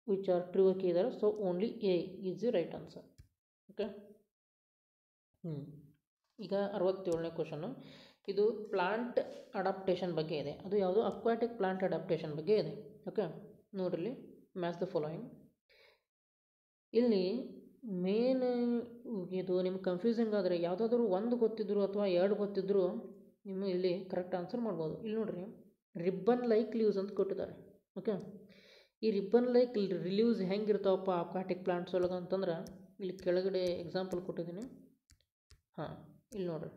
ವಿಚ್ ಆರ್ ಟ್ರೂ ಕೇಳಿದ್ದಾರೆ. So only A is the right answer. Okay, ಈಗ 67ನೇ ಕ್ವಶನ್ನು, ಇದು ಪ್ಲಾಂಟ್ ಅಡಾಪ್ಟೇಷನ್ ಬಗ್ಗೆ ಇದೆ. ಅದು ಯಾವುದು, ಅಕ್ವಾಟಿಕ್ ಪ್ಲಾಂಟ್ ಅಡಾಪ್ಟೇಷನ್ ಬಗ್ಗೆ ಇದೆ. ಓಕೆ, ನೋಡ್ರಿ, ಮ್ಯಾಚ್ ದ ಫಾಲೋಯಿಂಗ್. ಇಲ್ಲಿ ಮೇನ್ ಇದು ನಿಮ್ಗೆ ಕನ್ಫ್ಯೂಸಿಂಗ್ ಆದರೆ ಯಾವುದಾದ್ರೂ ಒಂದು ಗೊತ್ತಿದ್ರು ಅಥವಾ 2 ಗೊತ್ತಿದ್ರು ನೀವು ಇಲ್ಲಿ ಕರೆಕ್ಟ್ ಆನ್ಸರ್ ಮಾಡ್ಬೋದು. ಇಲ್ಲಿ ನೋಡ್ರಿ, ರಿಬ್ಬನ್ ಲೈಕ್ ಲೀವ್ಸ್ ಅಂತ ಕೊಟ್ಟಿದ್ದಾರೆ. ಓಕೆ, ಈ ರಿಬ್ಬನ್ ಲೈಕ್ ಲೀವ್ಸ್ ಹೆಂಗಿರ್ತಾವಪ್ಪ ಅಕ್ವಾಟಿಕ್ ಪ್ಲಾಂಟ್ಸ್ ಒಳಗೆ ಅಂತಂದ್ರೆ ಇಲ್ಲಿ ಕೆಳಗಡೆ ಎಕ್ಸಾಂಪಲ್ ಕೊಟ್ಟಿದ್ದೀನಿ. ಹಾಂ, ಇಲ್ಲಿ ನೋಡ್ರಿ,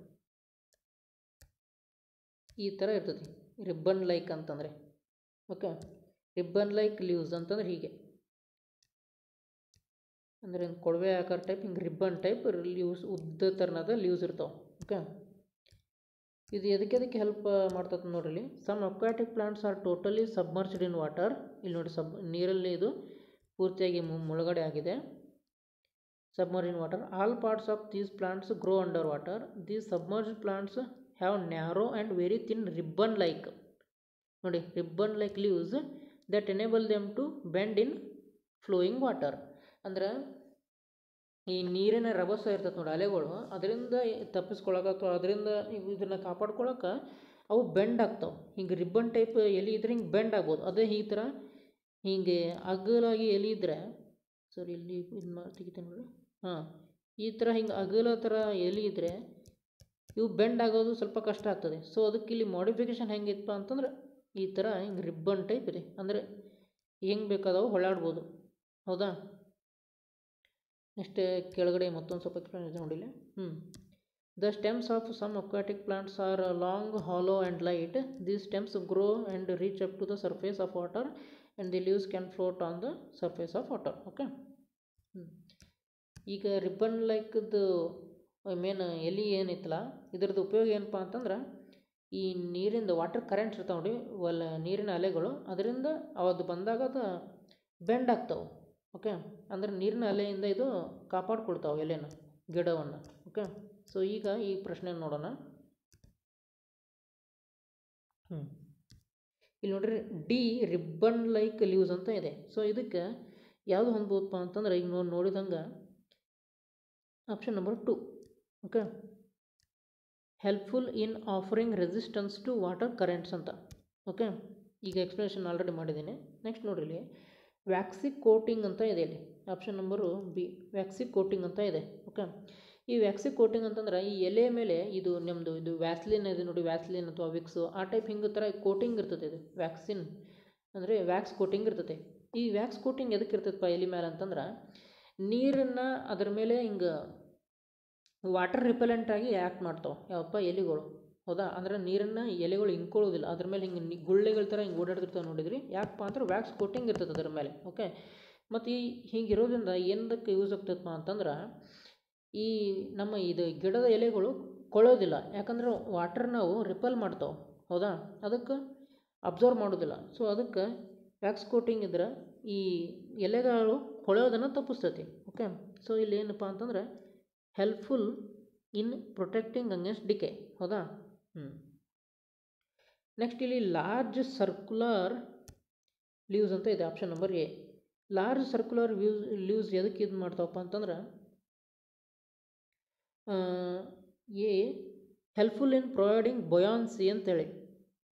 ಈ ಥರ ಇರ್ತದೆ ರಿಬ್ಬನ್ ಲೈಕ್ ಅಂತಂದರೆ. ಓಕೆ, ರಿಬ್ಬನ್ ಲೈಕ್ ಲೀವ್ಸ್ ಅಂತಂದ್ರೆ ಹೀಗೆ, ಅಂದರೆ ಹಿಂಗೆ ಕೊಳವೆ ಆಕಾರ ಟೈಪ್, ಹಿಂಗೆ ರಿಬ್ಬನ್ ಟೈಪ್ ಲೀವ್ಸ್, ಉದ್ದ ಥರನಾದ ಲೀವ್ಸ್ ಇರ್ತಾವೆ. ಓಕೆ, ಇದು ಎದಕ್ಕೆ ಹೆಲ್ಪ್ ಮಾಡ್ತದೆ ನೋಡ್ರಿ. Some aquatic plants are totally submerged in water. ಇಲ್ಲಿ ನೋಡಿ, ನೀರಲ್ಲಿ ಇದು ಪೂರ್ತಿಯಾಗಿ ಮುಳುಗಡೆ ಆಗಿದೆ. Submerge in water. All parts of these plants grow under water. These submerged plants have narrow and very thin ribbon like, ನೋಡಿ, ribbon like leaves that enable them to bend in flowing water. ಅಂದ್ರೆ ಈ ನೀರಿನ ರಭಸ ಇರ್ತದೆ ನೋಡಿ, ಅಲೆಗಳು, ಅದರಿಂದ ತಪ್ಪಿಸ್ಕೊಳಕ್ಕೆ ಅಥವಾ ಅದರಿಂದ ಇದನ್ನು ಕಾಪಾಡ್ಕೊಳಕ್ಕೆ ಅವು ಬೆಂಡ್ ಆಗ್ತಾವೆ. ಹಿಂಗೆ ರಿಬ್ಬನ್ ಟೈಪ್ ಎಲೆ ಇದ್ರೆ ಹಿಂಗೆ ಬೆಂಡ್ ಆಗ್ಬೋದು. ಅದೇ ಈ ಥರ ಹಿಂಗೆ ಅಗಲಾಗಿ ಎಲೆ ಇದ್ದರೆ, ಸರಿ ಇಲ್ಲಿ ಇದು ತೆಗಿತೇನೆ ನೋಡಿ, ಹಾಂ, ಈ ಥರ ಹಿಂಗೆ ಅಗಲ ಥರ ಎಲೆ ಇದ್ದರೆ ಇವು ಬೆಂಡ್ ಆಗೋದು ಸ್ವಲ್ಪ ಕಷ್ಟ ಆಗ್ತದೆ. ಸೊ ಅದಕ್ಕೆ ಇಲ್ಲಿ ಮಾಡಿಫಿಕೇಷನ್ ಹೆಂಗಿತ್ತಪ್ಪ ಅಂತಂದ್ರೆ ಈ ಥರ ಹಿಂಗೆ ರಿಬ್ಬನ್ ಟೈಪ್ ಇದೆ, ಅಂದರೆ ಹೆಂಗೆ ಬೇಕಾದವು ಹೊಳ್ಳಾಡ್ಬೋದು. ಹೌದಾ? ನೆಕ್ಸ್ಟ್ ಕೆಳಗಡೆ ಮತ್ತೊಂದು ಸ್ವಲ್ಪ ಎಕ್ಸ್ಪ್ಲೇನ್ ಇದೆ ನೋಡಿಲ್ಲ. The stems of some aquatic plants are long, hollow and light. These stems grow and reach up to the surface of water and the leaves can float on the surface of water. Okay, ಈಗ ರಿಬ್ಬನ್ ಲೈಕ್ದು ಮೇನ್ ಎಲೆ ಏನಿತ್ತಲ್ಲ, ಇದ್ರದ್ದು ಉಪಯೋಗ ಏನಪ್ಪ ಅಂತಂದ್ರೆ ಈ ನೀರಿಂದ ವಾಟರ್ ಕರೆಂಟ್ಸ್ ಇರ್ತಾವೆ ನೋಡಿ, ನೀರಿನ ಅಲೆಗಳು, ಅದರಿಂದ ಅದು ಬಂದಾಗ ಅದು ಬೆಂಡ್ ಆಗ್ತಾವೆ. ಓಕೆ, ಅಂದರೆ ನೀರಿನ ಅಲೆಯಿಂದ ಇದು ಕಾಪಾಡ್ಕೊಳ್ತಾವೆ ಎಲೆನ, ಗಿಡವನ್ನು. ಓಕೆ, ಸೊ ಈಗ ಈ ಪ್ರಶ್ನೆ ನೋಡೋಣ. ಇಲ್ಲಿ ನೋಡ್ರಿ, ಡಿ ರಿಬ್ಬನ್ ಲೈಕ್ ಲೀವ್ಸ್ ಅಂತ ಇದೆ. ಸೊ ಇದಕ್ಕೆ ಯಾವುದು ಹೊಂದ್ಬೋದಪ್ಪ ಅಂತಂದ್ರೆ ಈಗ ನೋಡಿದಂಗೆ option number 2. Okay, helpful in offering resistance to water currents ಅಂತ. ಓಕೆ, ಈಗ ಎಕ್ಸ್ಪ್ಲನೇಷನ್ ಆಲ್ರೆಡಿ ಮಾಡಿದ್ದೀನಿ. ನೆಕ್ಸ್ಟ್ ನೋಡ್ರಿ, ಇಲ್ಲಿ ವ್ಯಾಕ್ಸಿ ಕೋಟಿಂಗ್ ಅಂತ ಇದೆ. ಇಲ್ಲಿ option number B, waxy coating ಅಂತ ಇದೆ. ಓಕೆ, ಈ ವ್ಯಾಕ್ಸಿ ಕೋಟಿಂಗ್ ಅಂತಂದ್ರೆ ಈ ಎಲೆ ಮೇಲೆ ಇದು ನಮ್ಮದು ಇದು ವ್ಯಾಸ್ಲಿನ್ ಇದೆ ನೋಡಿ, ವ್ಯಾಸ್ಲಿನ್ ಅಥವಾ ವಿಕ್ಸು ಆ ಟೈಪ್ ಹಿಂಗೆ ಥರ ಕೋಟಿಂಗ್ ಇರ್ತದೆ. ಇದು ವ್ಯಾಕ್ಸಿನ್ ಅಂದರೆ ವ್ಯಾಕ್ಸ್ ಕೋಟಿಂಗ್ ಇರ್ತದೆ. ಈ ವ್ಯಾಕ್ಸ್ ಕೋಟಿಂಗ್ ಎದಕ್ಕೆ ಇರ್ತದಪ್ಪ ಎಲೆ ಮೇಲೆ ಅಂತಂದ್ರೆ ನೀರನ್ನು ಅದರ ಮೇಲೆ ಹಿಂಗೆ ವಾಟರ್ ರಿಪೆಲೆಂಟಾಗಿ ಆ್ಯಕ್ಟ್ ಮಾಡ್ತಾವೆ ಯಾವಪ್ಪ ಎಲೆಗಳು. ಹೌದಾ? ಅಂದರೆ ನೀರನ್ನು ಎಲೆಗಳು ಹಿಂಕೊಳ್ಳೋದಿಲ್ಲ, ಅದ್ರ ಮೇಲೆ ಹಿಂಗೆ ಗುಳ್ಳೆಗಳ ಥರ ಹಿಂಗೆ ಓಡಾಡ್ತಿರ್ತಾವೆ ನೋಡಿದ್ರಿ. ಯಾಕಪ್ಪ ಅಂದ್ರೆ ವ್ಯಾಕ್ಸ್ ಕೋಟಿಂಗ್ ಇರ್ತದೆ ಅದರ ಮೇಲೆ. ಓಕೆ, ಮತ್ತು ಈ ಹಿಂಗಿರೋದ್ರಿಂದ ಏನಕ್ಕೆ ಯೂಸ್ ಆಗ್ತದಪ್ಪ ಅಂತಂದ್ರೆ ಈ ನಮ್ಮ ಇದು ಗಿಡದ ಎಲೆಗಳು ಕೊಳೋದಿಲ್ಲ, ಯಾಕಂದ್ರೆ ವಾಟರ್ ನಾವು ರಿಪಲ್ ಮಾಡ್ತಾವೆ. ಹೌದಾ? ಅದಕ್ಕೆ ಅಬ್ಸರ್ವ್ ಮಾಡೋದಿಲ್ಲ. ಸೊ ಅದಕ್ಕೆ ವ್ಯಾಕ್ಸ್ ಕೋಟಿಂಗ್ ಇದ್ರೆ ಈ ಎಲೆಗಳು ಕೊಳೋದನ್ನು ತಪ್ಪಿಸ್ತೈತಿ. ಓಕೆ, ಸೊ ಇಲ್ಲಿ ಏನಪ್ಪ ಅಂತಂದ್ರೆ helpful in protecting against decay. ಹೌದಾ? ನೆಕ್ಸ್ಟ್ ಇಲ್ಲಿ ಲಾರ್ಜ್ ಸರ್ಕ್ಯುಲರ್ ಲೀವ್ಸ್ ಅಂತ ಇದೆ, option number a. Large circular leaves ಎದಕ್ಕೆ ಇದು ಮಾಡ್ತಾವಪ್ಪ ಅಂತಂದ್ರೆ a helpful in providing buoyancy ಅಂತೇಳಿ,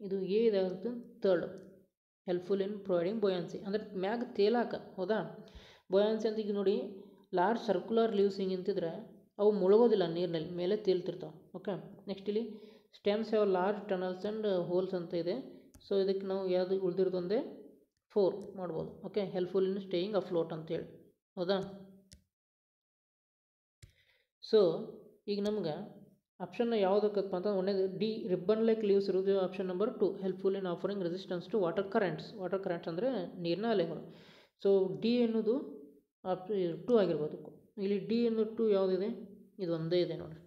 ಇದು ಎ ಇದಾಗುತ್ತೆ third. Helpful in providing buoyancy ಅಂದರೆ ಮ್ಯಾಗ ತೇಲಾಕ. ಹೌದಾ? ಬೊಯಾನ್ಸಿ ಅಂತ ಈಗ ನೋಡಿ, ಲಾರ್ಜ್ ಸರ್ಕ್ಯುಲರ್ ಲೀವ್ಸ್ ಹಿಂಗೆ ನಿಂತಿದ್ರೆ ಅವು ಮುಳುಗೋದಿಲ್ಲ ನೀರಿನಲ್ಲಿ, ಮೇಲೆ ತೇಲ್ತಿರ್ತಾವೆ. ಓಕೆ, ನೆಕ್ಸ್ಟ್ ಇಲ್ಲಿ stems have large tunnels and holes ಅಂತ ಇದೆ. ಸೊ ಇದಕ್ಕೆ ನಾವು ಯಾವುದು ಉಳಿದಿರೋದೊಂದೇ 4 ಮಾಡ್ಬೋದು. Okay, helpful in staying afloat ಅಂತೇಳಿ. ಹೌದಾ? ಸೊ ಈಗ ನಮ್ಗೆ ಆಪ್ಷನ್ ಯಾವುದಕ್ಕಪ್ಪ ಅಂತ ಒಂದೇದು ಡಿ ರಿಬ್ಬನ್ ಲೈಕ್ ಲೀವ್ಸ್ ಇರೋದು option number 2, helpful in offering resistance to water currents. Water currents ಅಂದರೆ ನೀರಿನ ಅಲೆಗಳು. ಸೊ ಡಿ ಎನ್ನುವುದು 2 ಆಗಿರ್ಬೋದು. ಇಲ್ಲಿ ಡಿ ಎನ್ನು 2 ಯಾವುದಿದೆ? ಇದು ಒಂದೇ ಇದೆ ನೋಡಿರಿ.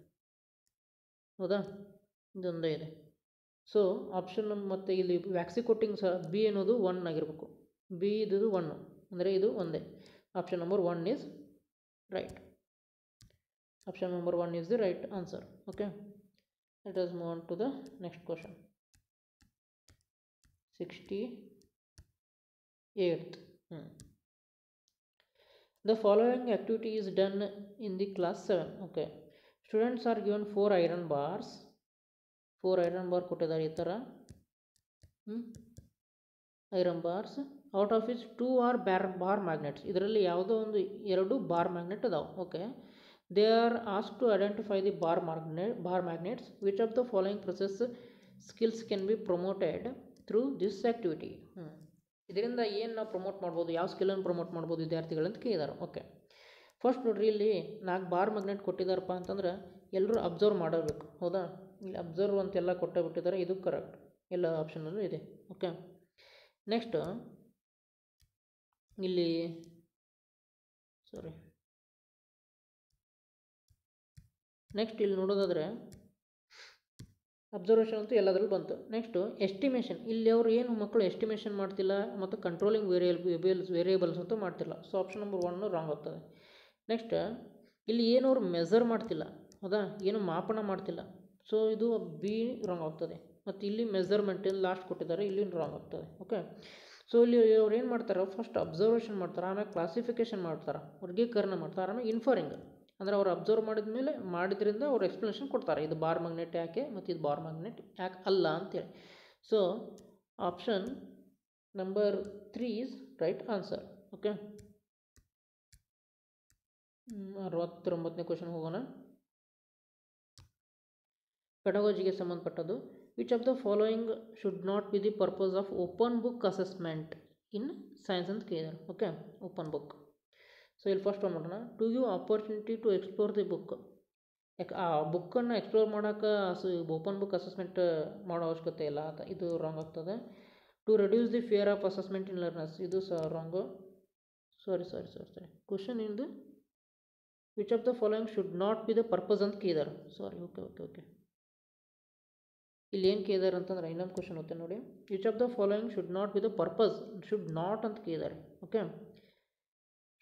ಹೌದಾ? ಇದೊಂದೇ ಇದೆ. ಸೊ ಆಪ್ಷನ್ ಮತ್ತು ಇಲ್ಲಿ ವ್ಯಾಕ್ಸಿ ಕೋಟಿಂಗ್ ಸಹ ಬಿ ಅನ್ನೋದು 1 ಆಗಿರಬೇಕು. ಬಿ ಇದು 1 ಅಂದರೆ ಇದು ಒಂದೇ. Option number 1 is right. Option number 1 is the right answer. Okay, let us move on to the next question. 68th. The following activity is done in the class 7. Okay, students are given 4 iron bars. 4 iron bar ಕೊಟ್ಟಿದ್ದಾರೆ ಈ ಥರ. Iron bars, out of which 2 are bar magnets. ಇದರಲ್ಲಿ ಯಾವುದೋ ಒಂದು 2 ಬಾರ್ ಮ್ಯಾಗ್ನೆಟ್ ಅದಾವೆ. Okay, they are asked to identify the bar magnets. Which of the following process skills can be promoted through this activity. ಇದರಿಂದ ಏನು ನಾವು ಪ್ರಮೋಟ್ ಮಾಡ್ಬೋದು, ಯಾವ ಸ್ಕಿಲ್ಲನ್ನು ಪ್ರಮೋಟ್ ಮಾಡ್ಬೋದು ವಿದ್ಯಾರ್ಥಿಗಳಂತ ಕೇಳಿದಾರೆ. ಓಕೆ, ಫಸ್ಟ್ ನೋಡ್ರಿ, ಇಲ್ಲಿ 4 ಬಾರ್ ಮ್ಯಾಗ್ನೆಟ್ ಕೊಟ್ಟಿದ್ದಾರಪ್ಪ ಅಂತಂದ್ರೆ ಎಲ್ಲರೂ ಅಬ್ಸರ್ವ್ ಮಾಡಬೇಕು. ಹೌದಾ, ಇಲ್ಲಿ ಅಬ್ಸರ್ವ್ ಅಂತೆಲ್ಲ ಕೊಟ್ಟೇ ಬಿಟ್ಟಿದ್ದಾರೆ, ಇದು ಕರೆಕ್ಟ್, ಎಲ್ಲ ಆಪ್ಷನಲ್ಲೂ ಇದೆ. ಓಕೆ, ನೆಕ್ಸ್ಟ್ ಇಲ್ಲಿ ನೆಕ್ಸ್ಟ್ ಇಲ್ಲಿ ನೋಡೋದಾದರೆ ಅಬ್ಸರ್ವೇಷನ್ ಅಂತೂ ಎಲ್ಲದರಲ್ಲೂ ಬಂತು. ನೆಕ್ಸ್ಟು ಎಸ್ಟಿಮೇಷನ್, ಇಲ್ಲಿ ಅವರು ಏನು ಮಕ್ಕಳು ಎಸ್ಟಿಮೇಷನ್ ಮಾಡ್ತಿಲ್ಲ ಮತ್ತು ಕಂಟ್ರೋಲಿಂಗ್ ವೇರಿಯೇಬಲ್ಸ್ ಅಂತೂ ಮಾಡ್ತಿಲ್ಲ. ಸೊ ಆಪ್ಷನ್ ನಂಬರ್ 1 ರಾಂಗ್ ಆಗ್ತದೆ. ನೆಕ್ಸ್ಟ್ ಇಲ್ಲಿ ಏನು ಅವರು ಮೆಜರ್ ಮಾಡ್ತಿಲ್ಲ, ಹೌದಾ, ಏನು ಮಾಪನ ಮಾಡ್ತಿಲ್ಲ. ಸೊ ಇದು ಬಿ ರಾಂಗ್ ಆಗ್ತದೆ. ಮತ್ತು ಇಲ್ಲಿ ಮೆಜರ್ಮೆಂಟ್ ಲಾಸ್ಟ್ ಕೊಟ್ಟಿದ್ದಾರೆ, ಇಲ್ಲಿ ರಾಂಗ್ ಆಗ್ತದೆ. ಓಕೆ, ಸೊ ಇಲ್ಲಿ ಅವ್ರು ಏನು ಮಾಡ್ತಾರೆ, ಫಸ್ಟ್ ಅಬ್ಸರ್ವೇಷನ್ ಮಾಡ್ತಾರೆ, ಆಮೇಲೆ ಕ್ಲಾಸಿಫಿಕೇಷನ್ ಮಾಡ್ತಾರೆ, ವರ್ಗೀಕರಣ ಮಾಡ್ತಾರೆ, ಆಮೇಲೆ ಇನ್ಫರಿಂಗ್ ಅಂದರೆ ಅವ್ರು ಅಬ್ಸರ್ವ್ ಮಾಡಿದ ಮೇಲೆ ಮಾಡಿದ್ರಿಂದ ಅವ್ರು ಎಕ್ಸ್ಪ್ಲನೇಷನ್ ಕೊಡ್ತಾರೆ, ಇದು ಬಾರ್ ಮ್ಯಾಗ್ನೆಟ್ ಯಾಕೆ ಮತ್ತು ಇದು ಬಾರ್ ಮ್ಯಾಗ್ನೆಟ್ ಯಾಕೆ ಅಲ್ಲ ಅಂತೇಳಿ. So option number 3 is right answer. Okay, 69ನೇ ಕ್ವಶನ್ ಹೋಗೋಣ. ಪೆಡಗಾಜಿಗೆ ಸಂಬಂಧಪಟ್ಟದ್ದು. Which of the following should not be the purpose of open book assessment in science ಅಂತ ಕೇಳಿದ್ದಾರೆ. Okay, open book. ಸೊ ಇಲ್ಲಿ ಫಸ್ಟ್ ಒಂದು ಮಾಡೋಣ, to give opportunity to explore the book. ಯಾಕೆ ಆ ಬುಕ್ಕನ್ನು ಎಕ್ಸ್ಪ್ಲೋರ್ ಮಾಡೋಕೆ ಓಪನ್ ಬುಕ್ ಅಸೆಸ್ಮೆಂಟ್ ಮಾಡೋ ಅವಶ್ಯಕತೆ ಇಲ್ಲ ಅಂತ, ಇದು ರಾಂಗ್ ಆಗ್ತದೆ. To reduce the fear of assessment in learners, ಇದು ಸಹ ರಾಂಗು. ಸಾರಿ ಕ್ವಶನ್ ಇಂದು which of the following should not be the purpose ಅಂತ ಕೇಳಿದ್ದಾರೆ. ಸಾರಿ, ಓಕೆ ಇಲ್ಲಿ ಏನು ಕೇಳಿದ್ದಾರೆ ಅಂತಂದ್ರೆ ಇನ್ನೊಂದು ಕ್ವಶನ್ ಓದ್ತೇನೆ ನೋಡಿ. Which of the following should not be the purpose, should not ಅಂತ ಕೇಳಿದ್ದಾರೆ. Okay,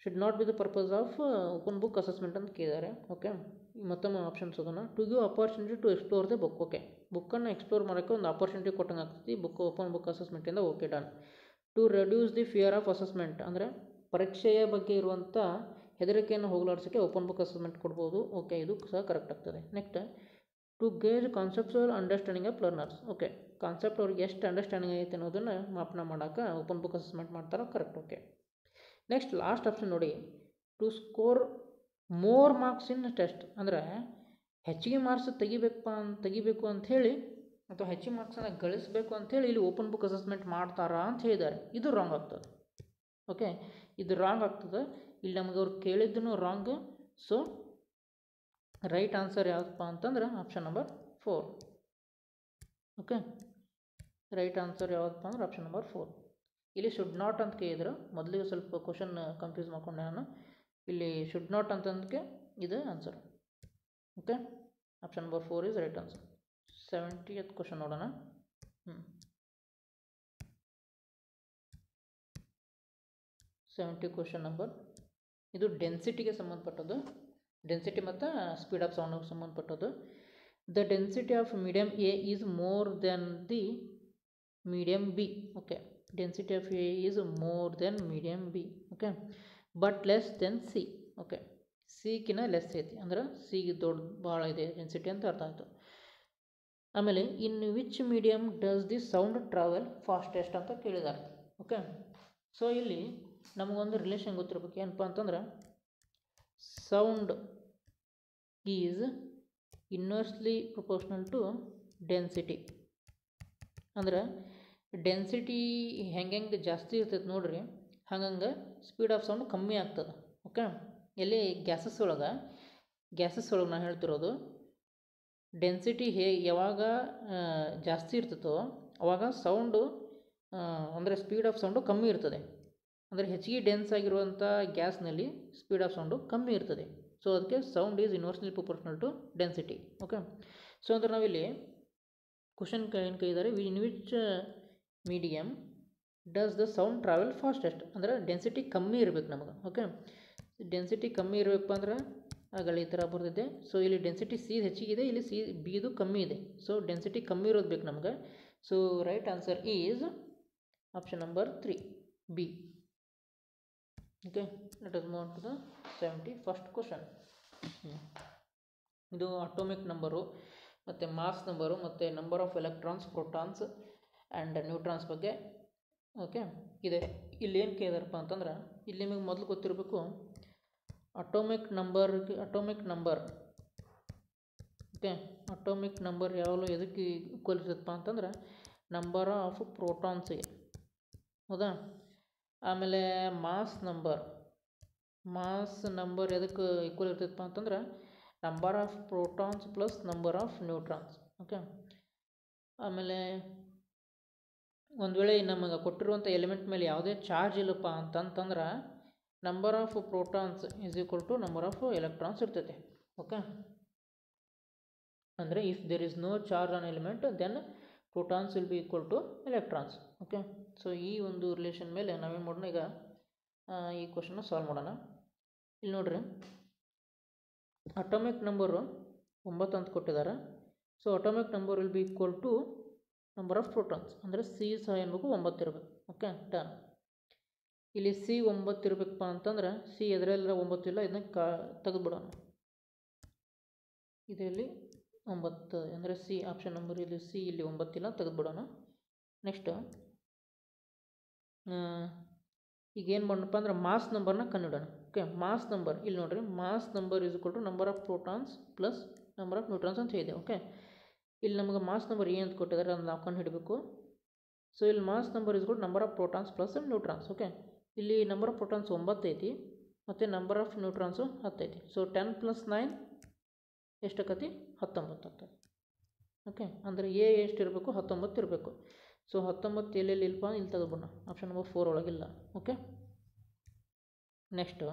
should not be the purpose of open book assessment ಅಂತ ಕೇಳಿದ್ದಾರೆ. ಓಕೆ, ಮತ್ತೊಮ್ಮೆ ಆಪ್ಷನ್ಸ್ ಹೋಗೋಣ. To give opportunity to explore the book. Okay, ಬುಕ್ಕನ್ನು ಎಕ್ಸ್ಪ್ಲೋರ್ ಮಾಡೋಕ್ಕೆ ಒಂದು ಆಪರ್ಚುನಿಟಿ ಕೊಟ್ಟಂಗೆ ಆಗ್ತದೆ ಬುಕ್ ಓಪನ್ ಬುಕ್ ಅಸೆಸ್ಮೆಂಟಿಂದ. Okay, done. To reduce the fear of assessment ಅಂದರೆ ಪರೀಕ್ಷೆಯ ಬಗ್ಗೆ ಇರುವಂಥ ಹೆದರಿಕೆಯನ್ನು ಹೋಗಲಾಡಿಸೋಕ್ಕೆ ಓಪನ್ ಬುಕ್ ಅಸೆಸ್ಮೆಂಟ್ ಕೊಡ್ಬೋದು. ಓಕೆ, ಇದು ಸಹ ಕರೆಕ್ಟ್ ಆಗ್ತದೆ. Next to gauge conceptual understanding of learners. Okay, concept ಅವ್ರಿಗೆ ಎಷ್ಟು ಅಂಡರ್ಸ್ಟ್ಯಾಂಡಿಂಗ್ ಐತೆ ಅನ್ನೋದನ್ನು ಮಾಪನ ಮಾಡೋಕೆ ಓಪನ್ ಬುಕ್ ಅಸೆಸ್ಮೆಂಟ್ ಮಾಡ್ತಾರೆ, correct. Okay, next last option ನೋಡಿ, to score more marks in test ಅಂದರೆ ಹೆಚ್ಚಿಗೆ ಮಾರ್ಕ್ಸ್ ತೆಗಿಬೇಕು ಅಂಥೇಳಿ ಅಥವಾ ಹೆಚ್ಚಿಗೆ ಮಾರ್ಕ್ಸನ್ನು ಗಳಿಸಬೇಕು ಅಂಥೇಳಿ ಇಲ್ಲಿ ಓಪನ್ ಬುಕ್ ಅಸೆಸ್ಮೆಂಟ್ ಮಾಡ್ತಾರಾ ಅಂತ ಹೇಳಿದ್ದಾರೆ, ಇದು ರಾಂಗ್ ಆಗ್ತದೆ. ಓಕೆ, ಇದು ರಾಂಗ್ ಆಗ್ತದೆ. ಇಲ್ಲಿ ನಮಗೆ ಅವ್ರು ಕೇಳಿದ್ದೂ ರಾಂಗ್. ಸೊ ರೈಟ್ ಆನ್ಸರ್ ಯಾವುದಪ್ಪ ಅಂತಂದ್ರೆ option number 4. Okay, right answer ಯಾವುದಪ್ಪ ಅಂದ್ರೆ ಆಪ್ಷನ್ ನಂಬರ್ 4. ಇಲ್ಲಿ ಶುಡ್ ನಾಟ್ ಅಂತ ಕೇಳಿದ್ರು, ಮೊದಲಿಗೆ ಸ್ವಲ್ಪ ಕ್ವಶನ್ ಕನ್ಫ್ಯೂಸ್ ಮಾಡ್ಕೊಂಡೆ ನಾನು. ಇಲ್ಲಿ ಶುಡ್ ನಾಟ್ ಅಂತಂದಕ್ಕೆ ಇದು answer. Okay, option number 4 is right answer. 70th question ನೋಡೋಣ. 70 ಕ್ವಶನ್ ನಂಬರ್, ಇದು ಡೆನ್ಸಿಟಿಗೆ ಸಂಬಂಧಪಟ್ಟದ್ದು. ಡೆನ್ಸಿಟಿ ಮತ್ತು ಸ್ಪೀಡ್ ಆಫ್ ಸೌಂಡ್ಗೆ ಸಂಬಂಧಪಟ್ಟದ್ದು. The density of medium A is more than the medium B. Okay, density of A is more than medium B. Okay, but less than C. Okay, ಸಿಗಿನ ಲೆಸ್ ಐತಿ ಅಂದ್ರೆ ಸಿಗೆ ಭಾಳ ಇದೆ ಡೆನ್ಸಿಟಿ ಅಂತ ಅರ್ಥ ಆಯಿತು. ಆಮೇಲೆ ಇನ್ which medium does the sound travel fastest ಅಂತ ಕೇಳಿದ್ದಾರೆ. ಓಕೆ, ಸೊ ಇಲ್ಲಿ ನಮಗೊಂದು ರಿಲೇಷನ್ ಗೊತ್ತಿರ್ಬೇಕು, ಏನಪ್ಪ ಅಂತಂದ್ರೆ sound is inversely proportional to density. ಅಂದ್ರೆ ಡೆನ್ಸಿಟಿ ಹೆಂಗೆ ಜಾಸ್ತಿ ಇರ್ತೈತೆ ನೋಡ್ರಿ, ಹಂಗಂಗೆ ಸ್ಪೀಡ್ ಆಫ್ ಸೌಂಡ್ ಕಮ್ಮಿ ಆಗ್ತದೆ. ಓಕೆ, ಎಲ್ಲಿ ಗ್ಯಾಸಸ್ ಒಳಗೆ ನಾನು ಹೇಳ್ತಿರೋದು, ಡೆನ್ಸಿಟಿ ಯಾವಾಗ ಜಾಸ್ತಿ ಇರ್ತದೋ ಅವಾಗ ಸೌಂಡು ಅಂದರೆ ಸ್ಪೀಡ್ ಆಫ್ ಸೌಂಡು ಕಮ್ಮಿ ಇರ್ತದೆ. ಅಂದರೆ ಹೆಚ್ಚಿಗೆ ಡೆನ್ಸ್ ಆಗಿರುವಂಥ ಗ್ಯಾಸ್ನಲ್ಲಿ ಸ್ಪೀಡ್ ಆಫ್ ಸೌಂಡು ಕಮ್ಮಿ ಇರ್ತದೆ. ಸೊ ಅದಕ್ಕೆ sound is inversely proportional to density. Okay, so ಅಂದರೆ ನಾವಿಲ್ಲಿ ಕ್ವಶನ್ ಏನು ಕೇಳಿದ್ದಾರೆ, in which medium does the sound travel fastest ಅಂದರೆ ಡೆನ್ಸಿಟಿ ಕಮ್ಮಿ ಇರಬೇಕು ನಮಗೆ. ಓಕೆ, ಡೆನ್ಸಿಟಿ ಕಮ್ಮಿ ಇರಬೇಕಪ್ಪ ಅಂದ್ರೆ ಆಗಲ್ಲ ಈ ಥರ ಬರ್ತಿದೆ. ಸೊ ಇಲ್ಲಿ ಡೆನ್ಸಿಟಿ ಸಿ ಹೆಚ್ಚಿಗಿದೆ, ಇಲ್ಲಿ ಸಿ ಬಿದು ಕಮ್ಮಿ ಇದೆ. ಸೊ ಡೆನ್ಸಿಟಿ ಕಮ್ಮಿ ಇರೋದು ಬೇಕು ನಮಗೆ. So right answer is option number 3 B. Okay, let us move to the 71st question. ಇದು ಅಟೋಮಿಕ್ ನಂಬರು ಮತ್ತು ಮಾಸ್ ನಂಬರು ಮತ್ತು number of electrons, protons and neutrons ಬಗ್ಗೆ. ಓಕೆ, ಇದೆ. ಇಲ್ಲಿ ಏನು ಕೇಳಿದಾರಪ್ಪ ಅಂತಂದ್ರೆ, ಇಲ್ಲಿ ನಿಮಗೆ ಮೊದಲು ಗೊತ್ತಿರಬೇಕು atomic number. Okay, atomic number ಯಾವಾಗಲೂ ಎದಕ್ಕೆ ಹೋಲಿಸುತ್ತಪ್ಪ ಅಂತಂದ್ರೆ ನಂಬರ್ ಆಫ್ ಪ್ರೋಟಾನ್ಸಿಗೆ, ಹೌದಾ. ಆಮೇಲೆ ಮಾಸ್ ನಂಬರ್ ಎದಕ್ಕೆ ಈಕ್ವಲ್ ಇರ್ತೈತಪ್ಪ ಅಂತಂದ್ರೆ number of protons plus number of neutrons. Okay. ಆಮೇಲೆ ಒಂದು ವೇಳೆ ನಮಗೆ ಕೊಟ್ಟಿರುವಂಥ ಎಲಿಮೆಂಟ್ ಮೇಲೆ ಯಾವುದೇ ಚಾರ್ಜ್ ಇಲ್ಲಪ್ಪ ಅಂತಂತಂದ್ರೆ number of protons is equal to number of electrons ಇರ್ತೈತೆ. ಓಕೆ. ಅಂದರೆ if there is no charge on element then protons will be equal to electrons. Okay. So ಈ ಒಂದು ರಿಲೇಷನ್ ಮೇಲೆ ನಾವೇನು ಮಾಡೋಣ, ಈಗ ಈ ಕ್ವಶನ್ನ ಸಾಲ್ವ್ ಮಾಡೋಣ. ಇಲ್ಲಿ ನೋಡ್ರಿ, ಅಟಾಮಿಕ್ ನಂಬರು 9 ಅಂತ ಕೊಟ್ಟಿದ್ದಾರೆ. So atomic number will be equal to number of protons, ಅಂದರೆ ಸಿ ಸಹ ಏನ್ಬೇಕು 9 ಇರಬೇಕು. ಓಕೆ. ಡನ್. ಇಲ್ಲಿ ಸಿ 9 ಇರಬೇಕಪ್ಪ ಅಂತಂದ್ರೆ ಸಿ ಎದರೆಲ್ಲ 9 ಇಲ್ಲ, ಇದನ್ನ ತೆಗೆದುಬಿಡೋಣ. ಇದರಲ್ಲಿ 9 ಅಂದರೆ ಸಿ ಆಪ್ಷನ್ ನಂಬರ್ ಇಲ್ಲಿ ಸಿ ಇಲ್ಲಿ 9 ಇಲ್ಲ, ತೆಗೆದುಬಿಡೋಣ. ನೆಕ್ಸ್ಟ್ ಈಗ ಏನು ಮಾಡೋಣಪ್ಪ ಅಂದ್ರೆ ಮಾಸ್ ನಂಬರ್ನ ಕಂಡುಹಿಡೋಣ. ಓಕೆ. ಮಾಸ್ ನಂಬರ್ ಇಲ್ಲಿ ನೋಡಿರಿ, mass number is equal to number of protons plus number of neutrons ಅಂತ ಇದೆ. ಓಕೆ. ಇಲ್ಲಿ ನಮಗೆ ಮಾಸ್ ನಂಬರ್ ಏನು ಅಂತ ಕೊಟ್ಟಿದ್ದಾರೆ ಅದನ್ನು ನಾವು ಕಂಡು ಹಿಡಬೇಕು. ಸೊ ಇಲ್ಲಿ mass number is equal to number of protons plus neutrons. Okay. ಇಲ್ಲಿ ನಂಬರ್ ಆಫ್ ಪ್ರೋಟಾನ್ಸ್ 9 ಐತಿ ಮತ್ತು ನಂಬರ್ ಆಫ್ ನ್ಯೂಟ್ರಾನ್ಸು 10 ಐತಿ. ಸೊ 10 + 9 ಎಷ್ಟಾಕತಿ 19 ಆಗ್ತದೆ. ಓಕೆ. ಅಂದರೆ ಎ ಎಷ್ಟಿರಬೇಕು 19 ಇರಬೇಕು. ಸೊ 19 ಎಲ್ಲೆಲ್ಲಿ ಇಲ್ಪ ಇಲ್ಲಿ ತೆಗೆದುಬಿಡೋಣ, ಆಪ್ಷನ್ ನಂಬರ್ 4 ಒಳಗಿಲ್ಲ. ಓಕೆ. ನೆಕ್ಸ್ಟು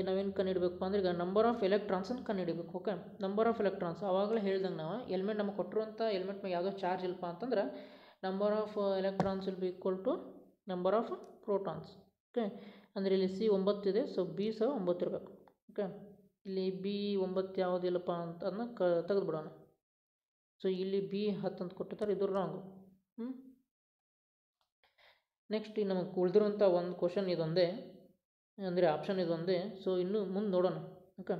ನಾವೇನು ಕಂಡುಹಿಡಬೇಕಪ್ಪ ಅಂದ್ರೆ ಈಗ ನಂಬರ್ ಆಫ್ ಎಲೆಕ್ಟ್ರಾನ್ಸನ್ನು ಕಂಡುಹಿಡಬೇಕು. ಓಕೆ. ನಂಬರ್ ಆಫ್ ಎಲೆಕ್ಟ್ರಾನ್ಸ್ ಆವಾಗಲೇ ಹೇಳ್ದಂಗೆ ನಾವು ಎಲಿಮೆಂಟ್ ನಮಗೆ ಕೊಟ್ಟಿರುವಂಥ ಎಲಿಮೆಂಟ್ ಮೇಲೆ ಯಾವುದೋ ಚಾರ್ಜ್ ಇಲ್ಲಪ್ಪ ಅಂತಂದ್ರೆ number of electrons will be equal to number of protons. Okay. ಅಂದರೆ ಇಲ್ಲಿ ಸಿ 9 ಇದೆ, ಸೊ ಬಿ ಸಹ 9 ಇರಬೇಕು. ಓಕೆ. ಇಲ್ಲಿ ಬಿ 9 ಯಾವುದಿಲ್ಲಪ್ಪ ಅಂತ ಅದನ್ನ ತೆಗೆದುಬಿಡೋಣ. ಸೊ ಇಲ್ಲಿ ಬಿ 10 ಅಂತ ಕೊಟ್ಟಿರ್ತಾರೆ, ಇದು ರಾಂಗು. ನೆಕ್ಸ್ಟ್ ಈಗ ನಮಗೆ ಉಳಿದಿರುವಂಥ ಒಂದು ಕ್ವಶನ್ ಇದೊಂದೇ, ಅಂದರೆ ಆಪ್ಷನ್ ಇದೊಂದೇ. ಸೊ ಇನ್ನು ಮುಂದೆ ನೋಡೋಣ. ಓಕೆ.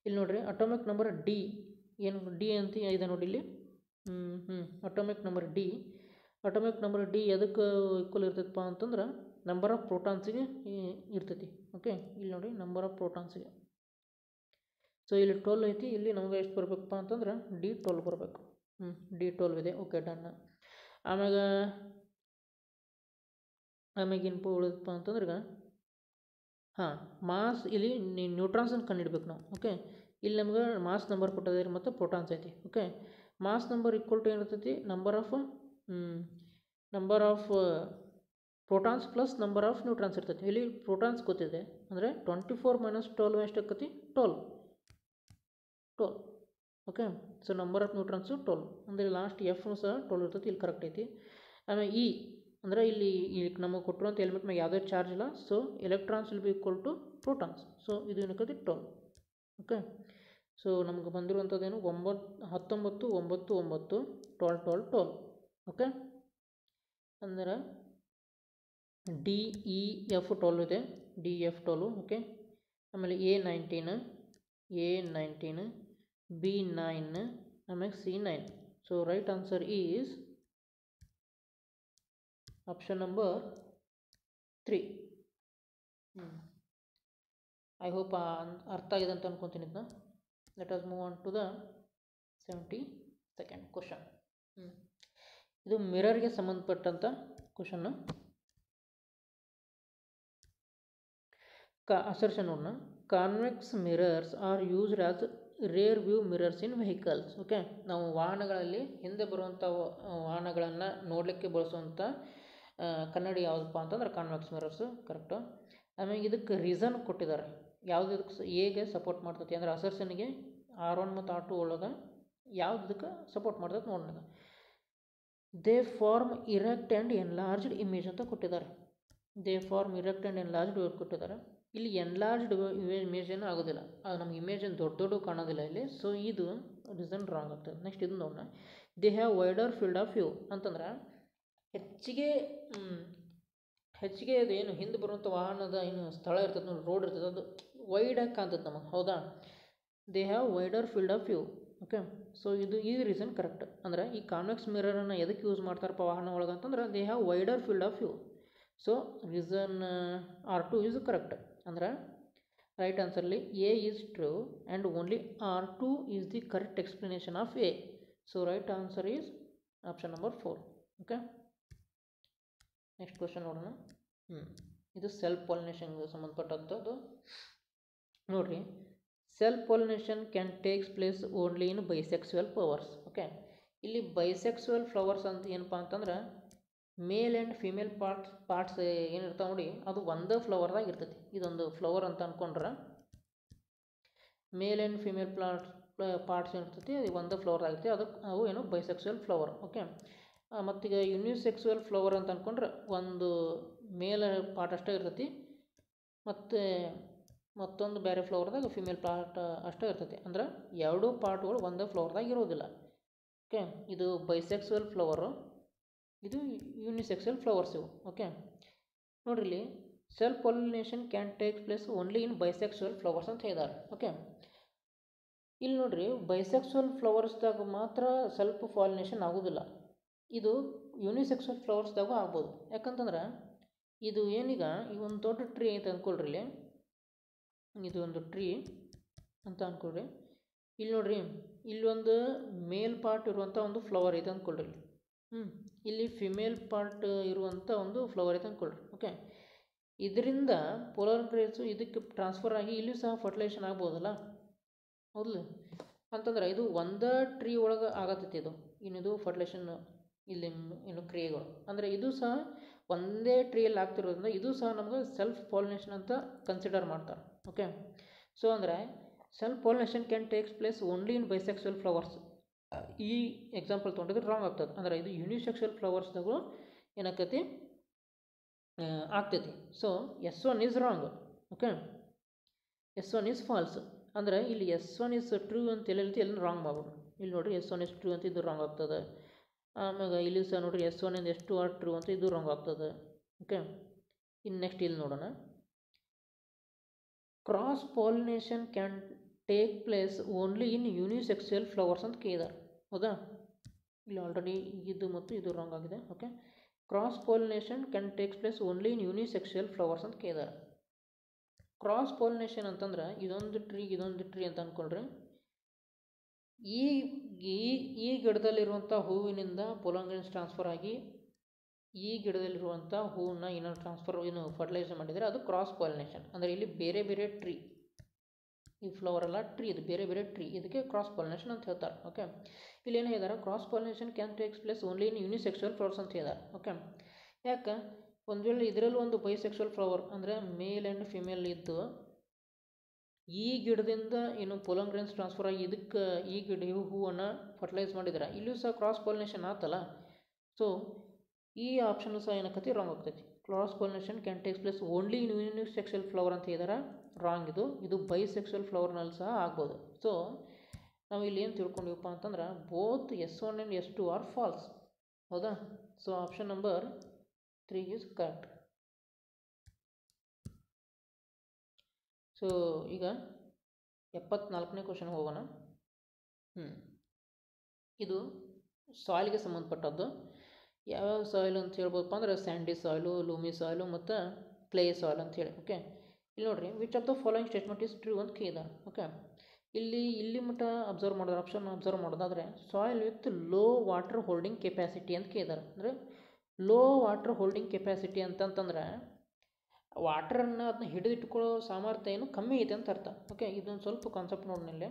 ಇಲ್ಲಿ ನೋಡಿರಿ, ಅಟಾಮಿಕ್ ನಂಬರ್ ಡಿ ಏನು ಡಿ ಅಂತ ಇದೆ ನೋಡಿ ಇಲ್ಲಿ. ಅಟಾಮಿಕ್ ನಂಬರ್ ಡಿ ಎದಕ್ಕೆ ಈಕ್ವಲ್ ಇರ್ತೈತಪ್ಪ ಅಂತಂದ್ರೆ ನಂಬರ್ ಆಫ್ ಪ್ರೋಟಾನ್ಸಿಗೆ ಇರ್ತೈತಿ. ಓಕೆ. ಇಲ್ಲಿ ನೋಡಿ ನಂಬರ್ ಆಫ್ ಪ್ರೋಟಾನ್ಸಿಗೆ. ಸೊ ಇಲ್ಲಿ 12 ಐತಿ, ಇಲ್ಲಿ ನಮಗೆ ಎಷ್ಟು ಬರಬೇಕಪ್ಪ ಅಂತಂದ್ರೆ ಡಿ 12 ಬರಬೇಕು. ಡಿ 12 ಇದೆ. ಓಕೆ. ಡನ್. ಆಮ್ಯಾಗ ಇನ್ಪು ಉಳಿದಪ್ಪ ಅಂತಂದ್ರೆ ಮಾಸ್ ಇಲ್ಲಿ ನ್ಯೂಟ್ರಾನ್ಸನ್ನು ಕಂಡುಹಿಡ್ಬೇಕು ನಾವು. ಓಕೆ. ಇಲ್ಲಿ ನಮ್ಗೆ ಮಾಸ್ ನಂಬರ್ ಕೊಟ್ಟಿದೆ ಮತ್ತು ಪ್ರೋಟಾನ್ಸ್ ಐತಿ. Okay. Mass number equal to ಏನಿರ್ತೈತಿ number of protons plus number of neutrons ಇರ್ತೈತಿ. ಇಲ್ಲಿ ಪ್ರೋಟಾನ್ಸ್ ಗೊತ್ತಿದೆ ಅಂದರೆ 24 - 12 ಎಷ್ಟಾಕತಿ 12. Okay. So number of neutrons 12 ಅಂದರೆ ಲಾಸ್ಟ್ ಎಫ್ ಸಹ 12 ಇರ್ತೈತಿ, ಇಲ್ಲಿ ಕರೆಕ್ಟ್ ಐತಿ. ಆಮೇಲೆ ಇ ಅಂದರೆ ಇಲ್ಲಿ ನಮಗೆ ಕೊಟ್ಟಿರುವಂಥ ಎಲಿಮೆಂಟ್ ಮೇಲೆ ಯಾವುದೇ ಚಾರ್ಜ್ ಇಲ್ಲ, so electrons will be equal to protons. So ಇದು ಏನಕ್ಕತಿ 12. ಓಕೆ. ಸೊ ನಮ್ಗೆ ಬಂದಿರುವಂಥದ್ದೇನು 19 9 9 12 12 12. ಓಕೆ. ಅಂದರೆ ಡಿ ಇ ಎಫ್ 12 ಇದೆ, ಡಿ ಎಫ್ 12. ಓಕೆ. ಆಮೇಲೆ ಎ 19 ಬಿ 9 ಆಮೇಲೆ C 9. So right answer is option number 3. I hope ಅರ್ಥ ಆಗಿದೆ ಅಂತ ಅನ್ಕೊತೀನಿ ಇದನ್ನ. Let us move on to the 72nd question. ಇದು ಮಿರರ್ಗೆ ಸಂಬಂಧಪಟ್ಟಂಥ ಕ್ವಶನ್ನು. ಅಸರ್ಷನ್ ನೋಡೋಣ. Convex mirrors are used as rare view mirrors in vehicles. Okay. ನಾವು ವಾಹನಗಳಲ್ಲಿ ಹಿಂದೆ ಬರುವಂಥ ವಾಹನಗಳನ್ನು ನೋಡಲಿಕ್ಕೆ ಬಳಸುವಂಥ ಕನ್ನಡಿ ಯಾವುದಪ್ಪ ಅಂತಂದ್ರೆ ಕಾನ್ವೆಕ್ಸ್ ಮಿರರ್ಸು. ಕರೆಕ್ಟು. ಆಮೇಲೆ ಇದಕ್ಕೆ ರೀಸನ್ ಕೊಟ್ಟಿದ್ದಾರೆ, ಯಾವುದು ಇದಕ್ಕೆ ಹೇಗೆ ಸಪೋರ್ಟ್ ಮಾಡ್ತೈತಿ ಅಂದರೆ ಅಸರ್ಷನ್ಗೆ R1 ಮತ್ತು R2 ಒಳಗೆ ಯಾವ್ದು ಇದಕ್ಕೆ ಸಪೋರ್ಟ್ ಮಾಡ್ತೈತೆ ನೋಡೋಣ. They form erect and enlarged image ಅಂತ ಕೊಟ್ಟಿದ್ದಾರೆ. ಕೊಟ್ಟಿದ್ದಾರೆ. ಇಲ್ಲಿ ಎನ್ಲಾರ್ಜ್ಡ್ ಇಮೇಜ್ ಏನೂ ಆಗೋದಿಲ್ಲ, ಅದು ನಮ್ಗೆ ಇಮೇಜ್ ಏನು ದೊಡ್ಡ ಕಾಣೋದಿಲ್ಲ ಇಲ್ಲಿ. ಸೊ ಇದು ರೀಸನ್ ರಾಂಗ್ ಆಗ್ತದೆ. ನೆಕ್ಸ್ಟ್ ಇದನ್ನು ನೋಡೋಣ. They have wider field of view ಅಂತಂದ್ರೆ ಹೆಚ್ಚಿಗೆ ಅದು ಏನು ಹಿಂದೆ ಬರುವಂಥ ವಾಹನದ ಏನು ಸ್ಥಳ ಇರ್ತದೆ ನೋಡಿ, ರೋಡ್ ಇರ್ತದೆ, ಅದು ವೈಡಾಗಿ ಕಾಣ್ತದೆ ನಮಗೆ. ಹೌದಾ. They have wider field of view. Okay. So ಈ ರೀಸನ್ ಕರೆಕ್ಟ್. ಅಂದರೆ ಈ ಕಾನ್ವೆಕ್ಸ್ ಮಿರರನ್ನು ಎದಕ್ಕೆ ಯೂಸ್ ಮಾಡ್ತಾರಪ್ಪ ವಾಹನ ಒಳಗೆ ಅಂತಂದ್ರೆ they have wider field of view. So reason R2 is correct. ಅಂದರೆ ರೈಟ್ ಆನ್ಸರ್ಲಿ A is true and only R2 is the correct explanation of A. So right answer is option number 4. Okay, next question ನೋಡೋಣ. ಇದು ಸೆಲ್ಫ್ ಪಾಲಿನೇಷನ್ಗೆ ಸಂಬಂಧಪಟ್ಟಂಥದ್ದು. ನೋಡಿರಿ, self pollination can takes place only in bisexual flowers. Okay, ಇಲ್ಲಿ ಬೈಸೆಕ್ಸುವಲ್ ಫ್ಲವರ್ಸ್ ಅಂತ ಏನಪ್ಪ ಅಂತಂದ್ರೆ ಮೇಲ್ ಆ್ಯಂಡ್ ಫಿಮೇಲ್ ಪಾರ್ಟ್ಸ್ ಏನಿರ್ತಾವೆ ನೋಡಿ, ಅದು ಒಂದೇ ಫ್ಲವರ್ದಾಗ ಇರ್ತೈತಿ. ಇದೊಂದು ಫ್ಲವರ್ ಅಂತ ಅಂದ್ಕೊಂಡ್ರೆ ಮೇಲ್ ಆ್ಯಂಡ್ ಫಿಮೇಲ್ ಪಾರ್ಟ್ಸ್ ಏನಿರ್ತೈತಿ ಅದು ಒಂದೇ ಫ್ಲವರ್ದಾಗ ಇರ್ತೈತಿ. ಅದಕ್ಕೆ ಅವು ಏನು ಬೈಸೆಕ್ಸುವಲ್ ಫ್ಲವರ್. ಓಕೆ, ಮತ್ತೀಗ ಯುನಿಸೆಕ್ಸುವಲ್ ಫ್ಲವರ್ ಅಂತ ಅಂದ್ಕೊಂಡ್ರೆ ಒಂದು ಮೇಲ್ ಪಾರ್ಟ್ ಅಷ್ಟೇ ಇರ್ತೈತಿ, ಮತ್ತು ಮತ್ತೊಂದು ಬೇರೆ ಫ್ಲವರ್ದಾಗ ಫಿಮೇಲ್ ಪಾರ್ಟ್ ಅಷ್ಟೇ ಇರ್ತೈತಿ. ಅಂದ್ರೆ ಎರಡೂ ಪಾರ್ಟ್ಗಳು ಒಂದೇ ಫ್ಲವರ್ದಾಗ ಇರೋದಿಲ್ಲ. ಓಕೆ, ಇದು ಬೈಸೆಕ್ಸುವಲ್ ಫ್ಲವರು, ಇದು ಯೂನಿಸೆಕ್ಸುವಲ್ ಫ್ಲವರ್ಸ್ ಇವು. ಓಕೆ, ನೋಡ್ರಿ ಇಲ್ಲಿ self pollination can take place only in bisexual flowers ಅಂತ ಹೇಳಿದ್ದಾರೆ. ಓಕೆ, ಇಲ್ಲಿ ನೋಡ್ರಿ ಬೈಸೆಕ್ಸುವಲ್ ಫ್ಲವರ್ಸ್ದಾಗ ಮಾತ್ರ ಸೆಲ್ಫ್ ಪಾಲಿನೇಷನ್ ಆಗೋದಿಲ್ಲ, ಇದು ಯೂನಿಸೆಕ್ಸುವಲ್ ಫ್ಲವರ್ಸ್ದಾಗೂ ಆಗ್ಬೋದು. ಯಾಕಂತಂದ್ರೆ ಇದು ಏನೀಗ ಈ ಒಂದು ದೊಡ್ಡ ಟ್ರೀ ಅಂತ ಅಂದ್ಕೊಳ್ರಿ, ಇಲ್ಲಿ ಇದು ಒಂದು ಟ್ರೀ ಅಂತ ಅಂದ್ಕೊಳ್ರಿ. ಇಲ್ಲಿ ನೋಡ್ರಿ, ಇಲ್ಲೊಂದು ಮೇಲ್ ಪಾರ್ಟ್ ಇರುವಂಥ ಒಂದು ಫ್ಲವರ್ ಇದೆ ಅಂದ್ಕೊಳ್ರಿ. ಇಲ್ಲಿ ಫಿಮೇಲ್ ಪಾರ್ಟ್ ಇರುವಂಥ ಒಂದು ಫ್ಲವರ್ ಐತೆ ಅಂದ್ಕೊಳ್ರಿ. ಓಕೆ, ಇದರಿಂದ ಪೋಲಾರ್ ಗ್ರೇಡ್ಸು ಇದಕ್ಕೆ ಟ್ರಾನ್ಸ್ಫರ್ ಆಗಿ ಇಲ್ಲೂ ಸಹ ಫರ್ಟಿಲೈಸೇಷನ್ ಆಗ್ಬೋದಲ್ಲ, ಹೌದಲ್ಲ? ಅಂತಂದ್ರೆ ಇದು ಒಂದೇ ಟ್ರೀ ಒಳಗೆ ಆಗತ್ತೈತಿ. ಇದು ಫರ್ಟಿಲೈಸೇಷನ್ ಇಲ್ಲಿ ಇನ್ನು ಕ್ರಿಯೆಗಳು ಅಂದರೆ ಇದು ಸಹ ಒಂದೇ ಟ್ರೀಯಲ್ಲಿ ಆಗ್ತಿರೋದ್ರಿಂದ ಇದು ಸಹ ನಮ್ಗೆ ಸೆಲ್ಫ್ ಪಾಲಿನೇಷನ್ ಅಂತ ಕನ್ಸಿಡರ್ ಮಾಡ್ತಾರೆ. ಓಕೆ, ಸೊ ಅಂದರೆ self pollination can takes place only in bisexual flowers. ಈ ಎಕ್ಸಾಂಪಲ್ ತೊಗೊಂಡಿದ್ರೆ ರಾಂಗ್ ಆಗ್ತದೆ. ಅಂದರೆ ಇದು ಯೂನಿಸೆಕ್ಸುವಲ್ ಫ್ಲವರ್ಸ್ದಾಗೂ ಏನಾಗ್ತೈತಿ ಆಗ್ತೈತಿ. So S1 is wrong. Okay, S1 is false. ಅಂದರೆ ಇಲ್ಲಿ S1 ಈಸ್ ಟ್ರೂ ಅಂತ ಎಲ್ಲೈತಿ ಎಲ್ಲ ರಾಂಗ್ ಮಾಡ್ಬೋದು. ಇಲ್ಲಿ ನೋಡಿರಿ S1 ಈಸ್ ಟ್ರೂ ಅಂತ ಇದು ರಾಂಗ್ ಆಗ್ತದೆ. ಆಮ್ಯಾಗ ಇಲ್ಲಿ ಸಹ ನೋಡಿರಿ S1 ಇಂದ S2 ಆರ್ ಟ್ರೂ ಅಂತ ಇದು ರಾಂಗ್ ಆಗ್ತದೆ. ಓಕೆ, ಇನ್ನು ನೆಕ್ಸ್ಟ್ ಇಲ್ಲಿ ನೋಡೋಣ. Cross pollination can take place only in unisexual flowers ಅಂತ ಕೇಳಿದ್ದಾರೆ. ಹೌದಾ, ಇಲ್ಲಿ ಆಲ್ರೆಡಿ ಇದು ಮತ್ತು ಇದು ರಾಂಗ್ ಆಗಿದೆ. Okay, cross pollination can takes place only in unisexual flowers ಅಂತ ಕೇಳಿದ್ದಾರೆ. ಕ್ರಾಸ್ ಪಾಲಿನೇಷನ್ ಅಂತಂದ್ರೆ ಇದೊಂದು ಟ್ರೀ ಅಂತ ಅಂದ್ಕೊಳ್ರಿ. ಈ ಗಿಡದಲ್ಲಿರುವಂಥ ಹೂವಿನಿಂದ ಪೊಲಾಂಗ್ರೆನ್ಸ್ ಟ್ರಾನ್ಸ್ಫರ್ ಆಗಿ ಈ ಗಿಡದಲ್ಲಿರುವಂಥ ಹೂವನ್ನ ಇನ್ನೊಂದು ಟ್ರಾನ್ಸ್ಫರ್ ಫರ್ಟಿಲೈಸ್ ಮಾಡಿದರೆ ಅದು ಕ್ರಾಸ್ ಪಾಲಿನೇಷನ್. ಅಂದರೆ ಇಲ್ಲಿ ಬೇರೆ ಬೇರೆ ಟ್ರೀ, ಈ ಫ್ಲವರ್ ಅಲ್ಲ ಟ್ರೀ, ಇದು ಬೇರೆ ಬೇರೆ ಟ್ರೀ, ಇದಕ್ಕೆ ಕ್ರಾಸ್ ಪಾಲಿನೇಷನ್ ಅಂತ ಹೇಳ್ತಾರೆ. ಓಕೆ, ಇಲ್ಲಿ ಏನು ಹೇಳಿದ್ದಾರೆ, cross pollination can takes place only in unisexual flowers ಅಂತ ಹೇಳಿದ್ದಾರೆ. ಓಕೆ, ಯಾಕೆ ಒಂದು ವೇಳೆ ಇದರಲ್ಲೂ ಒಂದು ಬೈಸೆಕ್ಸುವಲ್ ಫ್ಲವರ್ ಅಂದರೆ ಮೇಲ್ ಆ್ಯಂಡ್ ಫಿಮೇಲ್ ಇದ್ದು ಈ ಗಿಡದಿಂದ ಏನು ಪೊಲಾಂಗ್ರೆನ್ಸ್ ಟ್ರಾನ್ಸ್ಫರ್ ಆಗಿ ಇದಕ್ಕೆ ಈ ಹೂವನ್ನು ಫರ್ಟಿಲೈಸ್ ಮಾಡಿದ್ರೆ ಇಲ್ಲೂ ಸಹ ಕ್ರಾಸ್ ಪಾಲಿನೇಷನ್ ಆತಲ್ಲ. ಸೊ ಈ ಆಪ್ಷನ್ ಸಹ ಏನಾಗ್ತೈತಿ ರಾಂಗ್ ಆಗ್ತೈತಿ. Cross pollination can takes place only in unisexual flower ಅಂತ ಹೇಳಿದಾರೆ, ರಾಂಗ್. ಇದು ಬೈಸೆಕ್ಸುವಲ್ ಫ್ಲವರ್ನಲ್ಲಿ ಸಹ ಆಗ್ಬೋದು. ಸೊ ನಾವು ಇಲ್ಲಿ ಏನು ತಿಳ್ಕೊಂಡಿವಪ್ಪ ಅಂತಂದ್ರೆ both S1 and S2 are false. ಹೌದಾ, so option number 3 is correct. So ಈಗ 74ನೇ ಕ್ವಶನ್ ಹೋಗೋಣ. ಇದು ಸಾಯಿಲ್ಗೆ ಸಂಬಂಧಪಟ್ಟದ್ದು. ಯಾವ್ಯಾವ ಸಾಯಿಲ್ ಅಂತ ಹೇಳ್ಬೋದಪ್ಪ ಅಂದ್ರೆ ಸ್ಯಾಂಡಿ ಸಾಯಿಲು, ಲೂಮಿ ಸಾಯಿಲು ಮತ್ತು ಕ್ಲೇ ಸಾಯಿಲ್ ಅಂತ ಹೇಳಿ. ಓಕೆ, ಇಲ್ಲಿ ನೋಡಿರಿ, which of the following statement is true ಅಂತ ಕೇಳಿದ್ದಾರೆ. ಓಕೆ, ಇಲ್ಲಿ ಮಟ್ಟ ಅಬ್ಸರ್ವ್ ಮಾಡೋದು, ಆಪ್ಷನ್ ಅಬ್ಸರ್ವ್ ಮಾಡೋದಾದರೆ soil with low water holding capacity ಅಂತ ಕೇಳಿದ್ದಾರೆ. ಅಂದರೆ ಲೋ ವಾಟರ್ ಹೋಲ್ಡಿಂಗ್ ಕೆಪಾಸಿಟಿ ಅಂತಂತಂದ್ರೆ ವಾಟರನ್ನು ಅದನ್ನ ಹಿಡಿದಿಟ್ಕೊಳ್ಳೋ ಸಾಮರ್ಥ್ಯ ಏನು ಕಮ್ಮಿ ಐತೆ ಅಂತ ಅರ್ಥ. ಓಕೆ, ಇದೊಂದು ಸ್ವಲ್ಪ ಕಾನ್ಸೆಪ್ಟ್ ನೋಡೋಣ.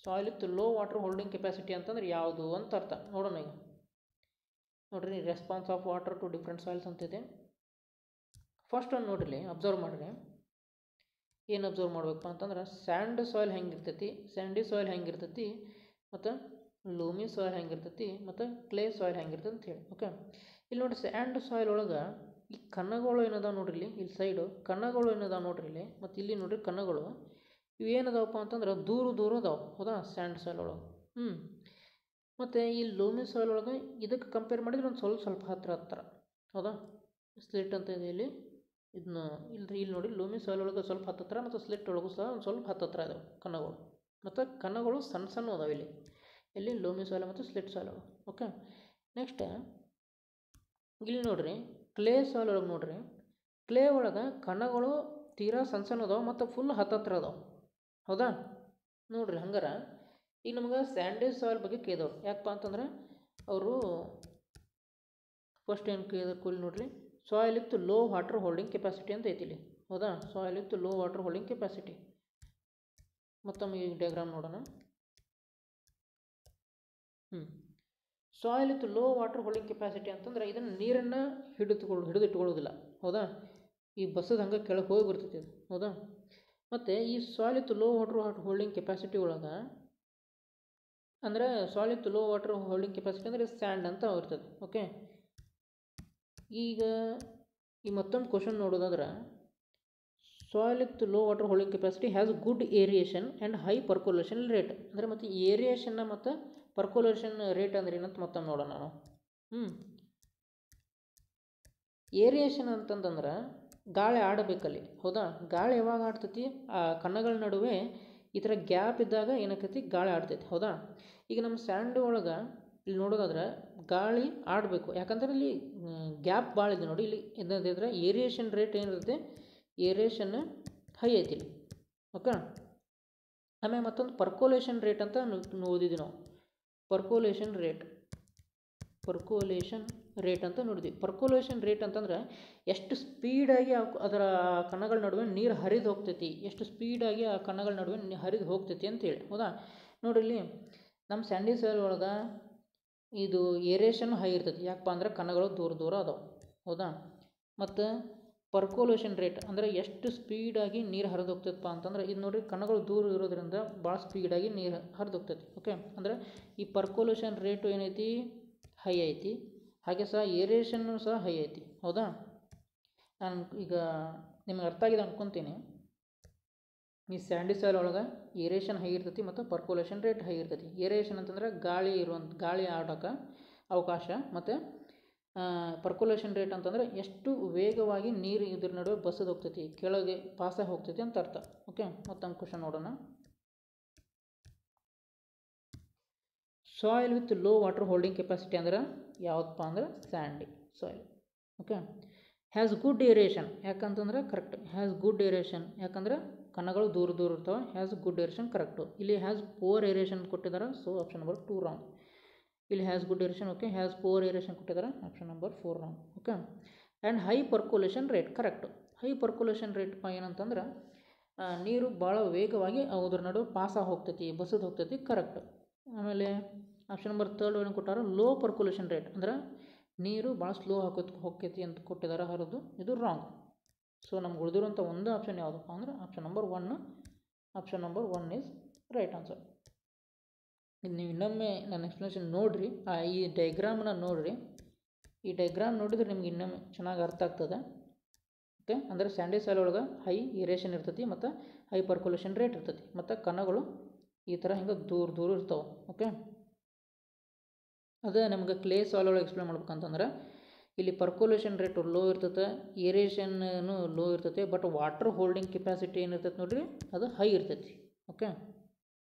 Soil with low water holding capacity ಅಂತಂದ್ರೆ ಯಾವುದು ಅಂತ ಅರ್ಥ ನೋಡೋಣ. ಈಗ ನೋಡಿರಿ, response of water to different soils ಅಂತಿದೆ. ಫಸ್ಟ್ ಒಂದು ನೋಡಿರಿ, ಅಬ್ಸರ್ವ್ ಮಾಡಿರಿ. ಏನು ಅಬ್ಸರ್ವ್ ಮಾಡ್ಬೇಕಪ್ಪ ಅಂತಂದ್ರೆ ಸ್ಯಾಂಡ್ ಸಾಯಿಲ್ ಹೆಂಗಿರ್ತೈತಿ, ಸ್ಯಾಂಡಿ ಸಾಯಿಲ್ ಹೆಂಗಿರ್ತೈತಿ, ಮತ್ತು ಲೂಮಿ ಸಾಯಿಲ್ ಹೆಂಗಿರ್ತೈತಿ, ಮತ್ತು ಕ್ಲೇ ಸಾಯಿಲ್ ಹೆಂಗಿರ್ತೈತಿ ಅಂತ ಹೇಳಿ. ಓಕೆ, ಇಲ್ಲಿ ನೋಡಿ ಸ್ಯಾಂಡ್ ಸಾಯಿಲ್ ಒಳಗೆ ಈ ಕಣ್ಣಗಳು ಏನದಾವ ನೋಡ್ರಿ, ಇಲ್ಲಿ ಸೈಡು ಕಣ್ಣಗಳು ಏನದಾವ ನೋಡ್ರಿ ಇಲ್ಲಿ, ಮತ್ತು ಇಲ್ಲಿ ನೋಡ್ರಿ ಕಣ್ಣಗಳು ಇವು ಏನದಾವಪ್ಪ ಅಂತಂದ್ರೆ ದೂರ ಅದಾವ. ಹೌದಾ, ಸ್ಯಾಂಡ್ ಸಾಯಿಲ್ ಒಳಗೆ. ಮತ್ತು ಈ ಲೂಮಿ ಸಾಯಿಲ್ ಒಳಗೆ ಇದಕ್ಕೆ ಕಂಪೇರ್ ಮಾಡಿದ್ರೆ ಒಂದು ಸ್ವಲ್ಪ ಹತ್ರ. ಹೌದಾ, ಸ್ಲಿಟ್ ಅಂತ ಇದೆ ಇಲ್ಲಿ, ಇದನ್ನ ಇಲ್ಲಿ ನೋಡಿ ಲೂಮಿ ಸಾಯಿಲ್ ಒಳಗೆ ಸ್ವಲ್ಪ ಹತ್ತಿರ, ಮತ್ತು ಸ್ಲಿಟ್ ಒಳಗೂ ಸಹ ಒಂದು ಸ್ವಲ್ಪ ಹತ್ತಿರ ಇದಾವೆ ಕಣ್ಣಗಳು. ಮತ್ತು ಕಣ್ಣಗಳು ಸಣ್ಣ ಅದಾವೆ ಇಲ್ಲಿ ಲೂಮಿ ಸಾಯಿಲ್ ಮತ್ತು ಸ್ಲಿಟ್ ಸಾಯಿಲ್ ಒಳಗೆ. ಓಕೆ, ನೆಕ್ಸ್ಟ್ ಇಲ್ಲಿ ನೋಡ್ರಿ ಕ್ಲೇ ಸಾಯಿಲ್ ಒಳಗೆ ನೋಡ್ರಿ, ಕ್ಲೇ ಒಳಗೆ ಕಣ್ಣಗಳು ತೀರಾ ಸಣ್ಣ ಅದಾವೆ ಮತ್ತು ಫುಲ್ ಹತ್ತಿರ ಅದಾವೆ. ಹೌದಾ, ನೋಡ್ರಿ ಹಂಗಾರೆ ಈಗ ನಮಗೆ ಸ್ಯಾಂಡಿ ಸಾಯಿಲ್ ಬಗ್ಗೆ ಕೇಳಿದವ್ರು ಯಾಕಪ್ಪ ಅಂತಂದ್ರೆ ಅವರು ಫಸ್ಟ್ ಏನು ಕೇಳಿದ್ರು ಕೂಲಿ ನೋಡ್ರಿ, soil with low water holding capacity ಅಂತ ಐತಿ ಇಲ್ಲಿ. ಹೌದಾ, soil with low water holding capacity. ಮತ್ತೊಮ್ಮೆ ಈ ಡಯಾಗ್ರಾಮ್ ನೋಡೋಣ. Soil with low water holding capacity ಅಂತಂದ್ರೆ ಇದನ್ನು ನೀರನ್ನು ಹಿಡಿದಿಟ್ಕೊಳ್ಳೋದಿಲ್ಲ. ಹೌದಾ, ಈ ಬಸ್ಸದ ಹಂಗೆ ಕೆಳಗೆ ಹೋಗಿ ಬರ್ತೈತಿ ಅದು. ಹೌದಾ, ಮತ್ತು ಈ soil with low water holding capacity ಒಳಗೆ ಅಂದರೆ soil with low water holding capacity ಅಂದರೆ ಸ್ಯಾಂಡ್ ಅಂತ ಇರ್ತದೆ. ಓಕೆ, ಈಗ ಈ ಮತ್ತೊಂದು ಕ್ವಶನ್ ನೋಡೋದಾದ್ರೆ soil with low water holding capacity has good aeration and high percolation rate. ಅಂದರೆ ಮತ್ತು ಏರಿಯೇಷನ್ನ ಮತ್ತು ಪರ್ಕೊಲೇಷನ್ ರೇಟ್ ಅಂದ್ರೆ ಏನಂತ ಮತ್ತೊಮ್ಮೆ ನೋಡೋಣ ನಾವು. ಏರಿಯೇಷನ್ ಅಂತಂದ್ರೆ ಗಾಳಿ ಆಡಬೇಕಲ್ಲಿ. ಹೌದಾ, ಗಾಳಿ ಯಾವಾಗ ಆಡ್ತೈತಿ, ಆ ಕಣಗಳ ನಡುವೆ ಈ ಥರ ಗ್ಯಾಪ್ ಇದ್ದಾಗ ಏನಾಕೈತಿ, ಗಾಳಿ ಆಡ್ತೈತಿ. ಹೌದಾ, ಈಗ ನಮ್ಮ ಸ್ಯಾಂಡ್ ಒಳಗೆ ಇಲ್ಲಿ ನೋಡೋದಾದ್ರೆ ಗಾಳಿ ಆಡಬೇಕು, ಯಾಕಂದ್ರೆ ಇಲ್ಲಿ ಗ್ಯಾಪ್ ಭಾಳ ಇದೆ ನೋಡಿ. ಇಲ್ಲಿ ಏನಂದ್ರೆ ಏರಿಯೇಷನ್ ರೇಟ್ ಏನಿರುತ್ತೆ, ಏರಿಯೇಷನ್ ಹೈ ಐತಿ ಇಲ್ಲಿ. ಓಕೆ, ಆಮೇಲೆ ಮತ್ತೊಂದು ಪರ್ಕೋಲೇಷನ್ ರೇಟ್ ಅಂತ ಓದಿದ್ವಿ ನಾವು. ಪರ್ಕೋಲೇಷನ್ ರೇಟ್ ಅಂತ ನೋಡಿದ್ವಿ. ಪರ್ಕೋಲೇಷನ್ ರೇಟ್ ಅಂತಂದ್ರೆ ಎಷ್ಟು ಸ್ಪೀಡಾಗಿ ಅದರ ಕಣಗಳ ನಡುವೆ ನೀರು ಹರಿದು ಹೋಗ್ತೈತಿ, ಎಷ್ಟು ಸ್ಪೀಡಾಗಿ ಆ ಕಣಗಳ ನಡುವೆ ಹರಿದು ಹೋಗ್ತೈತಿ ಅಂತೇಳಿ. ಹೌದಾ, ನೋಡಿಲ್ಲಿ ನಮ್ಮ ಸ್ಯಾಂಡಿ ಸಾಯಿಲ್ ಒಳಗೆ ಇದು ಏರಿಯೇಷನ್ ಹೈ ಇರ್ತೈತಿ. ಯಾಕಪ್ಪ ಅಂದ್ರೆ ಕಣಗಳು ದೂರ ದೂರ ಅದಾವೆ. ಹೌದಾ, ಮತ್ತು ಪರ್ಕೋಲೇಷನ್ ರೇಟ್ ಅಂದರೆ ಎಷ್ಟು ಸ್ಪೀಡಾಗಿ ನೀರು ಹರಿದು ಹೋಗ್ತೈತಪ್ಪ ಅಂತಂದ್ರೆ ಇದು ನೋಡಿರಿ, ಕಣಗಳು ದೂರ ಇರೋದ್ರಿಂದ ಭಾಳ ಸ್ಪೀಡಾಗಿ ನೀರು ಹರಿದು ಹೋಗ್ತೈತಿ. ಓಕೆ, ಅಂದರೆ ಈ ಪರ್ಕೋಲೇಷನ್ ರೇಟು ಏನೈತಿ, ಹೈ ಐತಿ. ಹಾಗೆ ಸಹ ಏರಿಯೇಷನ್ನು ಸಹ ಹೈ ಐತಿ. ಹೌದಾ, ನಾನು ಈಗ ನಿಮ್ಗೆ ಅರ್ಥ ಆಗಿದೆ ಅನ್ಕೊತೀನಿ. ಈ ಸ್ಯಾಂಡಿ ಸಾಯಿಲ್ ಒಳಗೆ ಏರಿಯೇಷನ್ ಹೈ ಇರ್ತೈತಿ ಮತ್ತು ಪರ್ಕೋಲೇಷನ್ ರೇಟ್ ಹೈ ಇರ್ತೈತಿ. ಏರಿಯೇಷನ್ ಅಂತಂದ್ರೆ ಗಾಳಿ ಆಡೋಕೆ ಅವಕಾಶ, ಮತ್ತು ಪರ್ಕೋಲೇಷನ್ ರೇಟ್ ಅಂತಂದರೆ ಎಷ್ಟು ವೇಗವಾಗಿ ನೀರು ಇದ್ರ ನಡುವೆ ಬಸ್ಸದು ಹೋಗ್ತೈತಿ, ಕೆಳಗೆ ಪಾಸಾಗಿ ಹೋಗ್ತೈತಿ ಅಂತ ಅರ್ಥ. ಓಕೆ, ಮತ್ತೊಂದು ಕ್ವಶನ್ ನೋಡೋಣ. Soil with low water holding capacity ಅಂದ್ರೆ ಯಾವುದಪ್ಪ ಅಂದ್ರೆ sandy soil. Okay, has good aeration ಯಾಕಂತಂದ್ರೆ ಕರೆಕ್ಟ್. ಹ್ಯಾಸ್ ಗುಡ್ ಏರಿಯೇಷನ್ ಯಾಕಂದ್ರೆ ಕಣಗಳು ದೂರ ದೂರ ಇರ್ತಾವೆ. Has good aeration correct. ಇಲ್ಲಿ ಹ್ಯಾಸ್ ಪುವರ್ ಏರಿಯೇಷನ್ ಕೊಟ್ಟಿದ್ದಾರೆ, ಸೊ ಆಪ್ಷನ್ ನಂಬರ್ 2 ರಾಂಗ್. ಇಲ್ಲಿ has good aeration. Okay, has poor aeration ಕೊಟ್ಟಿದ್ದಾರೆ, option number 4 wrong. Okay, and high percolation rate correct. High percolation rate ಏನಂತಂದ್ರೆ ನೀರು ಭಾಳ ವೇಗವಾಗಿ ಅದ್ರ ನಡುವೆ ಪಾಸಾಗಿ ಹೋಗ್ತೈತಿ, ಬಸ್ಸದು ಹೋಗ್ತೈತಿ, ಕರೆಕ್ಟ್. ಆಮೇಲೆ ಆಪ್ಷನ್ ನಂಬರ್ 3 ಏನು ಕೊಟ್ಟಾರ, ಲೋ ಪರ್ಕೋಲೇಷನ್ ರೇಟ್ ಅಂದ್ರೆ ನೀರು ಭಾಳ ಸ್ಲೋ ಹೋಗ್ತೈತಿ ಅಂತ ಕೊಟ್ಟಿದ್ದಾರೆ, ಹರಿದು, ಇದು ರಾಂಗ್. ಸೊ ನಮ್ಗೆ ಉಳಿದಿರುವಂಥ ಒಂದು ಆಪ್ಷನ್ ಯಾವುದಪ್ಪ ಅಂದ್ರೆ option number 1. Option number 1 is right answer. ಇದು ನೀವು ಇನ್ನೊಮ್ಮೆ ನನ್ನ ಎಕ್ಸ್ಪ್ಲನೇಷನ್ ನೋಡಿರಿ, ಈ ಡೈಗ್ರಾಮನ್ನ ನೋಡಿರಿ. ಈ ಡೈಗ್ರಾಮ್ ನೋಡಿದ್ರೆ ನಿಮ್ಗೆ ಇನ್ನೊಮ್ಮೆ ಚೆನ್ನಾಗಿ ಅರ್ಥ ಆಗ್ತದೆ. ಓಕೆ, ಅಂದರೆ ಸ್ಯಾಂಡಿ ಸಾಯಿಲ್ ಒಳಗೆ ಹೈ ಏರಿಯೇಷನ್ ಇರ್ತೈತಿ ಮತ್ತು ಹೈ ಪರ್ಕೋಲೇಷನ್ ರೇಟ್ ಇರ್ತೈತಿ, ಮತ್ತು ಕಣಗಳು ಈ ಥರ ಹಿಂಗೆ ದೂರ ದೂರ ಇರ್ತಾವೆ. ಓಕೆ, ಅದೇ ನಮ್ಗೆ ಕ್ಲೇ ಸಾಯಿಲ್ ಒಳಗೆ ಎಕ್ಸ್ಪ್ಲೇನ್ ಮಾಡ್ಬೇಕಂತಂದ್ರೆ ಇಲ್ಲಿ ಪರ್ಕೋಲೇಷನ್ ರೇಟು ಲೋ ಇರ್ತೈತೆ, ಏರಿಯೇಷನ್ನು ಲೋ ಇರ್ತೈತೆ, ಬಟ್ ವಾಟರ್ ಹೋಲ್ಡಿಂಗ್ ಕೆಪಾಸಿಟಿ ಏನಿರ್ತೈತೆ ನೋಡಿರಿ ಅದು ಹೈ ಇರ್ತೈತಿ. ಓಕೆ,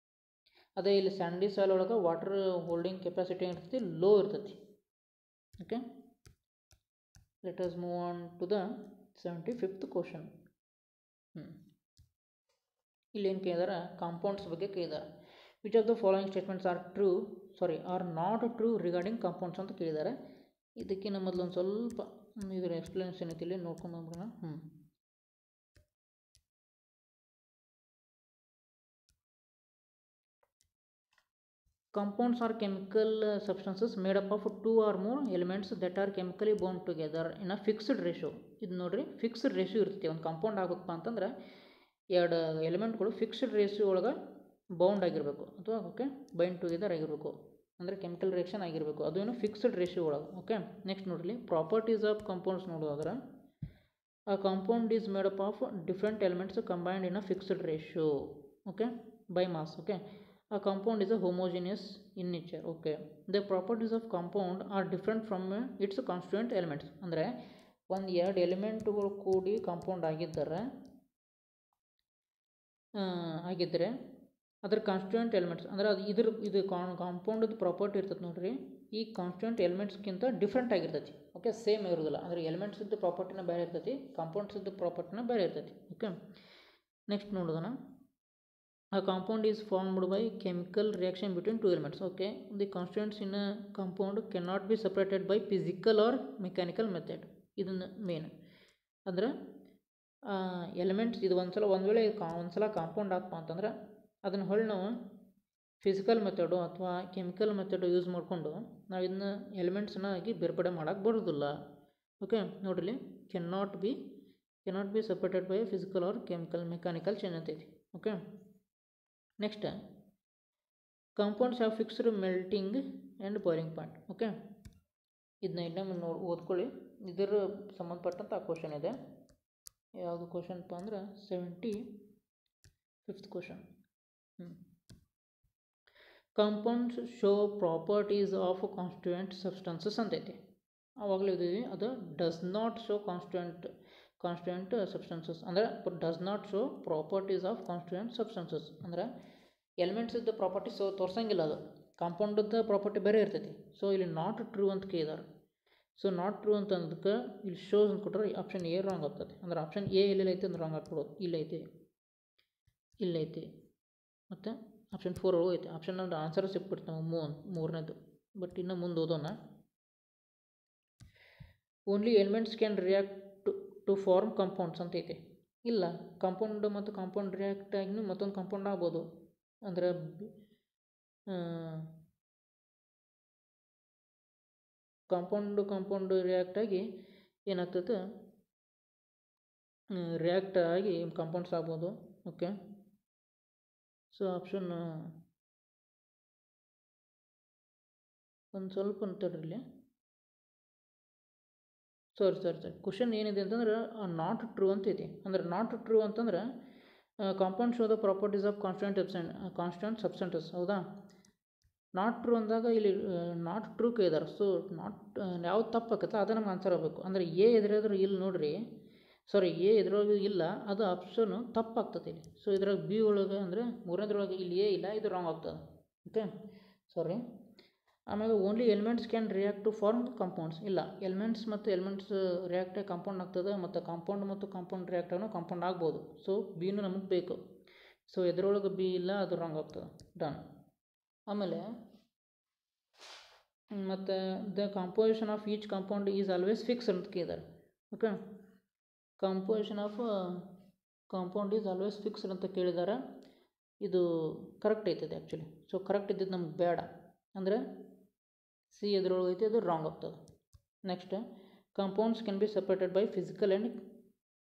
ಅದೇ ಇಲ್ಲಿ ಸ್ಯಾಂಡಿ ಸಾಯಿಲ್ ಒಳಗೆ ವಾಟರ್ ಹೋಲ್ಡಿಂಗ್ ಕೆಪಾಸಿಟಿ ಏನಿರ್ತೈತಿ ಲೋ ಇರ್ತೈತಿ. Okay, let us move on to the 75th question. ಇಲ್ಲೇನು ಕೇಳಿದಾರೆ, ಕಾಂಪೌಂಡ್ಸ್ ಬಗ್ಗೆ ಕೇಳಿದಾರೆ. Which of the following statements are not true regarding compounds ಅಂತ ಕೇಳಿದ್ದಾರೆ. ಇದಕ್ಕಿಂತ ಮೊದಲು ಒಂದು ಸ್ವಲ್ಪ ಇದರ ಎಕ್ಸ್ಪ್ಲನೇಷನ್ ಐತಿ, ಇಲ್ಲಿ ನೋಡ್ಕೊಂಡು ಬಂದ್ಬಿಡೋಣ. Compounds are chemical substances made up of 2 or more elements that are chemically bound together in a fixed ratio. ಇದು ನೋಡ್ರಿ, ಫಿಕ್ಸ್ಡ್ ರೇಷಿಯೋ ಇರ್ತೈತಿ. ಒಂದು ಕಾಂಪೌಂಡ್ ಆಗಬೇಕಪ್ಪ ಅಂತಂದ್ರೆ ಎರಡು ಎಲಿಮೆಂಟ್ಗಳು ಫಿಕ್ಸ್ಡ್ ರೇಷಿಯೋ ಒಳಗೆ ಬೌಂಡ್ ಆಗಿರಬೇಕು, ಅಥವಾ ಓಕೆ ಬೈಂಡ್ ಟುಗೆದರ್ ಆಗಿರಬೇಕು, ಅಂದರೆ ಕೆಮಿಕಲ್ ರಿಯಾಕ್ಷನ್ ಆಗಿರಬೇಕು. ಅದು ಏನು ಫಿಕ್ಸ್ಡ್ ರೇಷಿಯೋ ಒಳಗೆ. ಓಕೆ, ನೆಕ್ಸ್ಟ್ ನೋಡ್ರಿ, ಪ್ರಾಪರ್ಟೀಸ್ ಆಫ್ ಕಾಂಪೌಂಡ್ಸ್ ನೋಡೋದಾದ್ರೆ ಆ compound is made up of different elements combined in a fixed ratio. Okay, by mass. Okay, a compound is a homogeneous in nature. Okay, the properties of compound are different from its constituent elements. ಅಂದರೆ ಒಂದು ಎರಡು ಎಲಿಮೆಂಟ್ಗಳು ಕೂಡಿ ಕಾಂಪೌಂಡ್ ಆಗಿದ್ದರೆ ಅದರ ಕಾನ್ಸ್ಟಿಟ್ಯೂಯೆಂಟ್ ಎಲಿಮೆಂಟ್ಸ್ ಅಂದರೆ ಅದು ಇದು ಕಾಂಪೌಂಡದ ಪ್ರಾಪರ್ಟಿ ಇರ್ತದೆ ನೋಡ್ರಿ, ಈ ಕಾನ್ಸ್ಟಿಟ್ಯೂಯೆಂಟ್ ಎಲಿಮೆಂಟ್ಸ್ಗಿಂತ ಡಿಫ್ರೆಂಟ್ ಆಗಿರ್ತೈತಿ. ಓಕೆ, ಸೇಮ್ ಇರೋದಿಲ್ಲ. ಅಂದರೆ ಎಲಿಮೆಂಟ್ಸಿದ್ದು ಪ್ರಾಪರ್ಟಿನ ಬೇರೆ ಇರ್ತೈತಿ, ಕಾಂಪೌಂಡ್ಸಿದ್ದು ಪ್ರಾಪರ್ಟಿನ ಬೇರೆ ಇರ್ತೈತಿ. ಓಕೆ, ನೆಕ್ಸ್ಟ್ ನೋಡೋಣ. a compound is formed by chemical reaction between two elements. Okay, the constituents in a compound cannot be separated by physical or mechanical method. ಇದನ್ನು ಮೇನ್ ಅಂದ್ರೆ ಎಲಿಮೆಂಟ್ಸ್ ಇದು ಒಂದು ವೇಳೆ ಒಂದ್ಸಲ ಕಾಂಪೌಂಡ್ ಆಗ್ತಪ್ಪ ಅಂತಂದ್ರೆ ಅದನ್ನು ಹೊಳ್ಳಿ ನಾವು ಫಿಸಿಕಲ್ ಮೆಥಡು ಅಥವಾ ಕೆಮಿಕಲ್ ಮೆಥಡು ಯೂಸ್ ಮಾಡಿಕೊಂಡು ನಾವು ಇದನ್ನ ಎಲಿಮೆಂಟ್ಸ್ನ ಆಗಿ ಬೇರ್ಪಡೆ ಮಾಡೋಕ್ಕೆ ಬರೋದಿಲ್ಲ. ಓಕೆ, ನೋಡ್ರಿ cannot be separated by physical or chemical mechanical change ಅಂತೈತಿ. Okay, next compounds have fixed melting and boiling point. Okay, ಇದನ್ನ ಇನ್ನೊಮ್ಮೆ ಓದ್ಕೊಳ್ಳಿ, ಇದರ ಸಂಬಂಧಪಟ್ಟಂಥ ಕ್ವಶನ್ ಇದೆ. ಯಾವುದು ಕ್ವಶನ್ಪ ಅಂದ್ರೆ 75th question. Compounds show properties of constituent substances ಅಂತೈತಿ. ಆವಾಗಲೇ ಇದ್ದೀವಿ ಅದು does not show constituent substances ಅಂದರೆ does not show properties of constituent substances ಅಂದರೆ ಎಲಿಮೆಂಟ್ಸ್ ಇದ್ದ ಪ್ರಾಪರ್ಟೀಸ್ ತೋರ್ಸಂಗಿಲ್ಲ. ಅದು ಕಾಂಪೌಂಡದ ಪ್ರಾಪರ್ಟಿ ಬೇರೆ ಇರ್ತೈತಿ. ಸೊ ಇಲ್ಲಿ ನಾಟ್ ಟ್ರೂ ಅಂತ ಕೇಳಿದಾರೆ. ಸೊ ನಾಟ್ ಟ್ರೂ ಅಂತಂದಕ್ಕೆ ಇಲ್ಲಿ ಶೋಸ್ ಅಂತ ಕೊಟ್ಟರೆ ಆಪ್ಷನ್ ಎ ರಾಂಗ್ ಆಗ್ತದೆ. ಅಂದ್ರೆ ಆಪ್ಷನ್ ಎ ಎಲ್ಲೆಲ್ಲ ಐತೆ ಅಂದ್ರೆ ರಾಂಗ್ ಆಗ್ಬಿಡೋದು. ಇಲ್ಲೈತಿ ಮತ್ತು ಆಪ್ಷನ್ 4 ಒಳಗೂ ಐತೆ. ಆಪ್ಷನ್ ನಮ್ದು ಆನ್ಸರ್ ಸಿಕ್ಬಿಡ್ತು ನಾವು ಮೂರನೇದು. ಬಟ್ ಇನ್ನು ಮುಂದೆ ಓದೋಣ. Only elements can react to form compounds ಅಂತ ಐತೆ. ಇಲ್ಲ, ಕಾಂಪೌಂಡ್ ಮತ್ತು ಕಾಂಪೌಂಡ್ ರಿಯಾಕ್ಟ್ ಆಗಿನೂ ಮತ್ತೊಂದು ಕಾಂಪೌಂಡ್ ಆಗ್ಬೋದು. ಅಂದರೆ ಕಾಂಪೌಂಡ್ ರಿಯಾಕ್ಟ್ ಆಗಿ ಏನಾಗ್ತದೆ, ರಿಯಾಕ್ಟ್ ಆಗಿ ಕಾಂಪೌಂಡ್ಸ್ ಆಗ್ಬೋದು. ಓಕೆ, ಸೊ ಆಪ್ಷನ್ ಒಂದು ಸ್ವಲ್ಪ ಅಂತೇಳಿ ಸರಿ ಕ್ವಶನ್ ಏನಿದೆ ಅಂತಂದ್ರೆ ನಾಟ್ ಟ್ರೂ ಅಂತೈತಿ. ಅಂದ್ರೆ ನಾಟ್ ಟ್ರೂ ಅಂತಂದ್ರೆ compound show the properties of constant substances. ಹೌದಾ, ನಾಟ್ ಟ್ರೂ ಅಂದಾಗ ಇಲ್ಲಿ ನಾಟ್ ಟ್ರೂ ಕೇಳಿದಾರೆ. ಸೊ ನಾಟ್ ಯಾವ್ದು ತಪ್ಪಾಗತ್ತೆ ಅದು ನಮ್ಗೆ ಆನ್ಸರ್ ಆಗಬೇಕು. ಅಂದರೆ ಎ ಎದುರಾದ್ರೂ ಇಲ್ಲಿ ನೋಡಿರಿ, ಎ ಇದ್ರೊಳಗೆ ಇಲ್ಲ, ಅದು ಆಪ್ಷನ್ನು ತಪ್ಪಾಗ್ತದೆ ಇಲ್ಲಿ. ಸೊ ಇದ್ರಾಗ ಬಿ ಒಳಗೆ ಅಂದರೆ ಮೂರನೇದ್ರೊಳಗೆ ಇಲ್ಲಿ ಎ ಇಲ್ಲ, ಇದು ರಾಂಗ್ ಆಗ್ತದೆ. ಓಕೆ, ಆಮೇಲೆ only elements can react to form compounds. ಇಲ್ಲ, ಎಲಿಮೆಂಟ್ಸ್ ರಿಯಾಕ್ಟ್ ಕಾಂಪೌಂಡ್ ಆಗ್ತದೆ, ಮತ್ತು ಕಾಂಪೌಂಡ್ ರಿಯಾಕ್ಟ್ ಆಗೋ ಕಾಂಪೌಂಡ್ ಆಗ್ಬೋದು. ಸೊ ಬಿನೂ ನಮಗೆ ಬೇಕು. ಸೊ ಎದ್ರೊಳಗೆ ಬಿ ಇಲ್ಲ, ಅದು ರಾಂಗ್ ಆಗ್ತದೆ. ಡನ್. ಆಮೇಲೆ ಮತ್ತು the composition of each compound is always fix ಅಂತ ಕೇಳಿದ್ದಾರೆ. Okay, composition of compound is always fixed ಅಂತ ಕೇಳಿದ್ದಾರೆ. ಇದು ಕರೆಕ್ಟ್ ಐತದೆ ಆ್ಯಕ್ಚುಲಿ. ಸೊ ಕರೆಕ್ಟ್ ಇದ್ದಿದ್ದು ನಮ್ಗೆ ಬೇಡ. ಅಂದರೆ ಸಿ ಎದ್ರೊಳಗೆ ಐತೆ, ಅದು ರಾಂಗ್ ಆಗ್ತದೆ. Next, compounds can be separated by physical and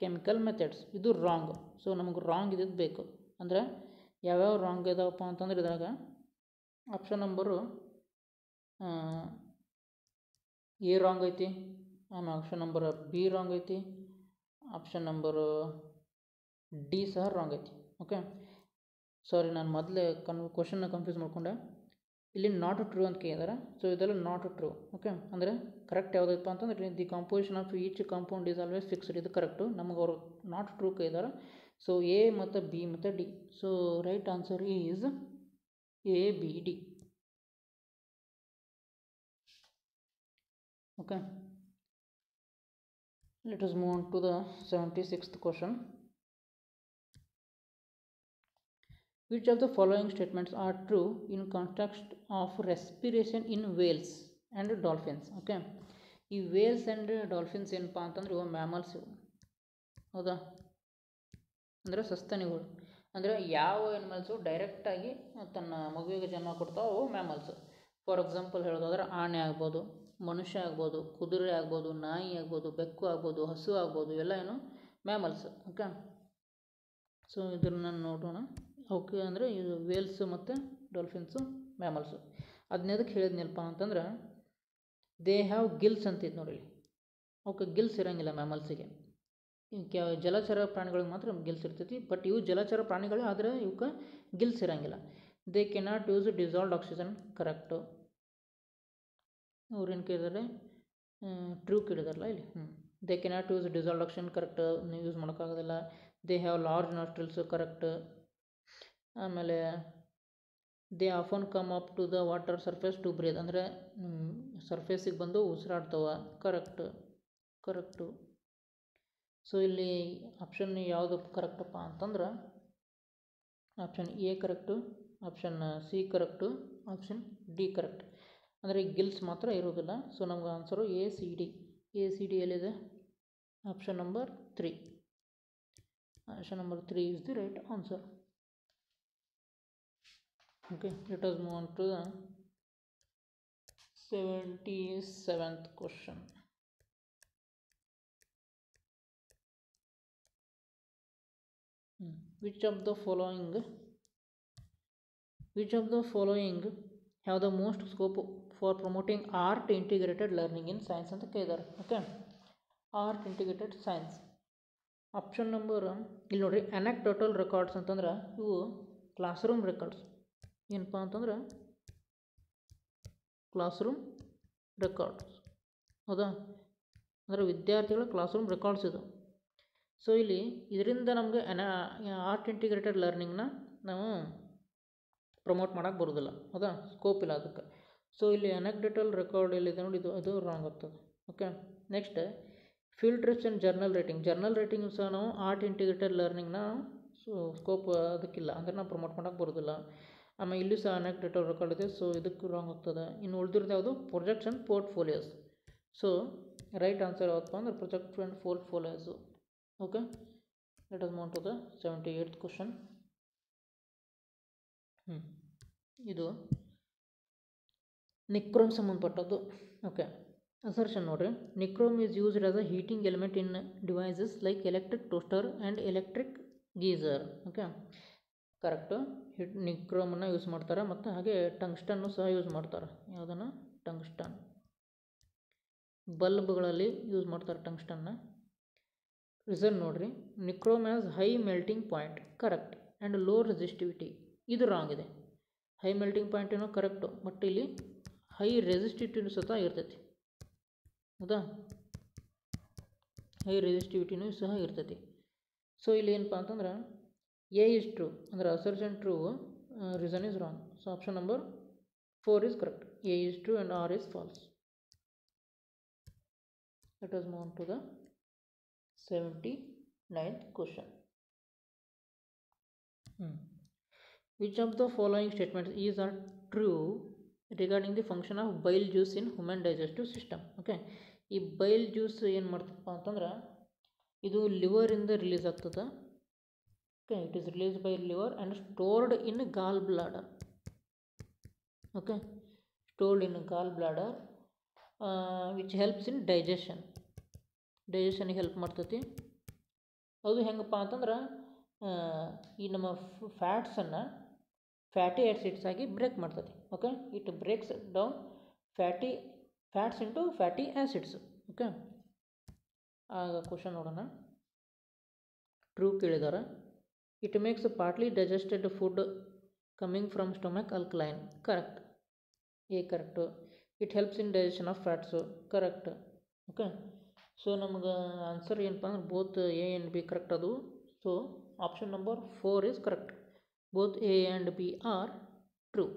chemical methods. ಇದು ರಾಂಗ್. ಸೊ ನಮಗೆ ರಾಂಗ್ ಇದ್ದಿದ್ದು ಬೇಕು. ಅಂದರೆ ಯಾವ್ಯಾವ ರಾಂಗ್ ಇದಾವಪ್ಪ ಅಂತಂದ್ರೆ ಇದ್ರಾಗ ಆಪ್ಷನ್ ನಂಬರು ಎ ರಾಂಗ್ ಐತಿ, ಆಮೇಲೆ ಆಪ್ಷನ್ ನಂಬರ್ ಬಿ ರಾಂಗ್ ಐತಿ, ಆಪ್ಷನ್ ನಂಬರು ಡಿ ಸಹ ರಾಂಗ್ ಐತಿ. ಓಕೆ, ಸಾರಿ, ನಾನು ಮೊದಲೇ ಕ್ವಶನ್ನ ಕನ್ಫ್ಯೂಸ್ ಮಾಡ್ಕೊಂಡೆ. ಇಲ್ಲಿ ನಾಟ್ ಟ್ರೂ ಅಂತ ಕೇಳಿದಾರೆ. ಸೊ ಇದೆಲ್ಲ ನಾಟ್ ಟ್ರೂ. ಓಕೆ, ಅಂದರೆ ಕರೆಕ್ಟ್ ಯಾವುದೈತಪ್ಪ ಅಂತಂದ್ರೆ the composition of each compound is always fixed. ಇದು ಕರೆಕ್ಟು. ನಮಗೆ ಅವರು ನಾಟ್ ಟ್ರೂ ಕೇಳಿದಾರೆ. ಸೊ ಎ ಮತ್ತು ಬಿ ಮತ್ತು D. So right answer is A B D. Okay, let us move on to the 76th question. Which of the following statements are true in context of respiration in whales and dolphins? Okay, ಈ ವೇಲ್ಸ್ ಆ್ಯಂಡ್ ಡಾಲ್ಫಿನ್ಸ್ ಏನಪ್ಪ ಅಂತಂದ್ರೆ ಇವು ಮ್ಯಾಮಲ್ಸ್. ಹೌದಾ, ಅಂದರೆ ಸಸ್ತನಿಗಳು. ಅಂದರೆ ಯಾವ ಎನಿಮಲ್ಸು ಡೈರೆಕ್ಟಾಗಿ ತನ್ನ ಮಗುವಿಗೆ ಜನ್ಮ ಕೊಡ್ತಾವೆ ಅವು ಮ್ಯಾಮಲ್ಸ್. ಫಾರ್ ಎಕ್ಸಾಂಪಲ್ ಹೇಳೋದಾದ್ರೆ ಆನೆ ಆಗ್ಬೋದು, ಮನುಷ್ಯ ಆಗ್ಬೋದು, ಕುದುರೆ ಆಗ್ಬೋದು, ನಾಯಿ ಆಗ್ಬೋದು, ಬೆಕ್ಕು ಆಗ್ಬೋದು, ಹಸು ಆಗ್ಬೋದು, ಇವೆಲ್ಲ ಏನು ಮ್ಯಾಮಲ್ಸ್. ಓಕೆ, ಸೊ ಇದನ್ನು ನೋಡೋಣ. ಓಕೆ, ಅಂದರೆ ಇದು ವೇಲ್ಸ್ ಮತ್ತು ಡಾಲ್ಫಿನ್ಸು ಮ್ಯಾಮಲ್ಸು. ಅದನ್ನೆದಕ್ಕೆ ಹೇಳಿದ್ನಲ್ಪ ಅಂತಂದ್ರೆ ದೇ ಹ್ಯಾವ್ ಗಿಲ್ಸ್ ಅಂತಿದ್ದು ನೋಡಿ. ಓಕೆ, ಗಿಲ್ಸ್ ಇರೋಂಗಿಲ್ಲ ಮ್ಯಾಮಲ್ಸಿಗೆ. ಜಲಚರ ಪ್ರಾಣಿಗಳಿಗೆ ಮಾತ್ರ ಗಿಲ್ಸ್ ಇರ್ತೈತಿ. ಬಟ್ ಇವು ಜಲಚರ ಪ್ರಾಣಿಗಳು, ಆದರೆ ಇವಕ್ಕೆ ಗಿಲ್ಸ್ ಇರೋಂಗಿಲ್ಲ. They cannot use dissolved oxygen. Correct. ಅವ್ರೇನು ಕೇಳಿದಾರೆ, ಟ್ರೂ ಕೇಳಿದಾರಲ್ಲ ಇಲ್ಲಿ. They cannot use dissolved oxygen. Correct, ನೀವು ಯೂಸ್ ಮಾಡೋಕ್ಕಾಗೋದಿಲ್ಲ. They have large nostrils. Correct. ಆಮೇಲೆ they often come up to the water surface to breathe. ಅಂದರೆ ಸರ್ಫೇಸಿಗೆ ಬಂದು ಉಸಿರಾಡ್ತವೆ. ಕರೆಕ್ಟು. ಸೊ ಇಲ್ಲಿ ಆಪ್ಷನ್ ಯಾವುದು ಕರೆಕ್ಟಪ್ಪ ಅಂತಂದ್ರೆ option A correct, option C correct, option D correct. ಅಂದರೆ ಗಿಲ್ಸ್ ಮಾತ್ರ ಇರೋದಿಲ್ಲ. ಸೊ ನಮ್ಗೆ answer A C D. A C D ಎಲ್ಲಿದೆ? Option number 3. Option number 3 is the right answer. Okay, let us move on to the 77th question. Which of the following have the most scope for promoting art integrated learning in science ಅಂತ ಕೇಳಿದ್ದಾರೆ. Okay, art integrated science. Option number ಇಲ್ಲಿ ನೋಡಿರಿ, ಅನೆಕ್ಡೋಟಲ್ ರೆಕಾರ್ಡ್ಸ್ ಅಂತಂದ್ರೆ ಇವು ಕ್ಲಾಸ್ ರೂಮ್ ರೆಕಾರ್ಡ್ಸ್. ಏನಪ್ಪ ಅಂತಂದ್ರೆ ಕ್ಲಾಸ್ ರೂಮ್ ರೆಕಾರ್ಡ್ಸ್, ಹೌದಾ? ಅಂದರೆ ವಿದ್ಯಾರ್ಥಿಗಳ ಕ್ಲಾಸ್ ರೂಮ್ ರೆಕಾರ್ಡ್ಸ್ ಇದು. ಸೊ ಇಲ್ಲಿ ಇದರಿಂದ ನಮಗೆ ಆರ್ಟ್ ಇಂಟಿಗ್ರೇಟೆಡ್ ಲರ್ನಿಂಗ್ನ ನಾವು ಪ್ರಮೋಟ್ ಮಾಡೋಕ್ಕೆ ಬರೋದಿಲ್ಲ, ಹೌದಾ? ಸ್ಕೋಪ್ ಇಲ್ಲ ಅದಕ್ಕೆ. ಸೊ ಇಲ್ಲಿ ಅನೆಕ್ಡೋಟಲ್ ರೆಕಾರ್ಡ್ ಎಲ್ಲಿದೆ ನೋಡಿ, ಇದು ರಾಂಗ್ ಆಗ್ತದೆ. Okay, next field trips and journal writing ಸಹ ನಾವು ಆರ್ಟ್ ಇಂಟಿಗ್ರೇಟೆಡ್ ಲರ್ನಿಂಗ್ನ ಸ್ಕೋಪ್ ಅದಕ್ಕಿಲ್ಲ, ಅಂದರೆ ನಾವು ಪ್ರಮೋಟ್ ಮಾಡೋಕ್ಕೆ ಬರೋದಿಲ್ಲ. ಆಮೇಲೆ ಇಲ್ಲಿ ಸಹ ಅನೆಕ್ಡೋಟಲ್ ರೆಕಾರ್ಡ್ ಇದೆ, ಸೊ ಇದಕ್ಕೆ ರಾಂಗ್ ಆಗ್ತದೆ. ಇನ್ನು ಉಳಿದಿರೋದು ಯಾವುದು? Projects and portfolios. So right answer ಯಾವುದಪ್ಪ ಅಂದ್ರೆ project and portfolios. Okay, let us move to the 78th question. ಇದು ನಿಕ್ರೋಮ್ ಸಂಬಂಧಪಟ್ಟದ್ದು. ಓಕೆ, ಅಸರ್ಷನ್ ನೋಡ್ರಿ, nichrome is used as a heating element in devices like electric toaster and electric geyser. Okay, correct. ನಿಕ್ರೋಮನ್ನು ಯೂಸ್ ಮಾಡ್ತಾರೆ, ಮತ್ತು ಹಾಗೆ ಟಂಗ್ಸ್ಟನ್ನು ಸಹ ಯೂಸ್ ಮಾಡ್ತಾರೆ. ಯಾವುದನ್ನು? ಟಂಗ್ಸ್ಟನ್. ಬಲ್ಬ್ಗಳಲ್ಲಿ ಯೂಸ್ ಮಾಡ್ತಾರೆ ಟಂಗ್ಸ್ಟನ್ನ. ರೀಸನ್ ನೋಡ್ರಿ, nichrome has high melting point, correct, and low resistivity. ಇದು ರಾಂಗ್ ಇದೆ. ಹೈ ಮೆಲ್ಟಿಂಗ್ ಪಾಯಿಂಟ್ ಏನೋ ಕರೆಕ್ಟು, ಬಟ್ ಇಲ್ಲಿ ಹೈ ರೆಸಿಸ್ಟಿವಿಟಿನೂ ಸಹ ಇರ್ತೈತಿ, ಹೌದಾ? ಹೈ ರೆಸಿಸ್ಟಿವಿಟಿನೂ ಸಹ ಇರ್ತೈತಿ. ಸೊ ಇಲ್ಲಿ ಏನಪ್ಪ ಅಂತಂದ್ರೆ ಎ ಇಸ್ ಟ್ರೂ, ಅಂದರೆ assertion true, reason is wrong. So option number 4 is correct. A is true and R is false. Let us move on to the 79th question. Which of the following statements is are true regarding the function of bile juice in human digestive system? Okay, ಈ ಬೈಲ್ ಜ್ಯೂಸ್ ಏನು ಮಾಡ್ತಪ್ಪ ಅಂತಂದ್ರೆ ಇದು ಲಿವರಿಂದ ರಿಲೀಸ್ ಆಗ್ತದೆ. Okay, it is release by liver and stored in gall bladder. Okay, stored in gall bladder which helps in ಡೈಜೆಷನ್ಗೆ ಹೆಲ್ಪ್ ಮಾಡ್ತೈತಿ. ಅದು ಹೆಂಗಪ್ಪ ಅಂತಂದ್ರೆ ಈ ನಮ್ಮ ಫ್ಯಾಟ್ಸನ್ನು ಫ್ಯಾಟಿ ಆ್ಯಸಿಡ್ಸ್ ಆಗಿ ಬ್ರೇಕ್ ಮಾಡ್ತೈತಿ. Okay, it breaks down fats into fatty acids. Okay, ಆಗ ಕ್ವಶನ್ ನೋಡೋಣ. ಟ್ರೂ ಕೇಳಿದ್ದಾರೆ. It makes partly digested food coming from stomach alkaline, correct. A correct. It helps in digestion of fats, correct. Okay, so ನಮ್ಗೆ ಆನ್ಸರ್ ಏನಪ್ಪ ಅಂದ್ರೆ both A and B correct ಅದು. So option number 4 is correct. Both A and B are true.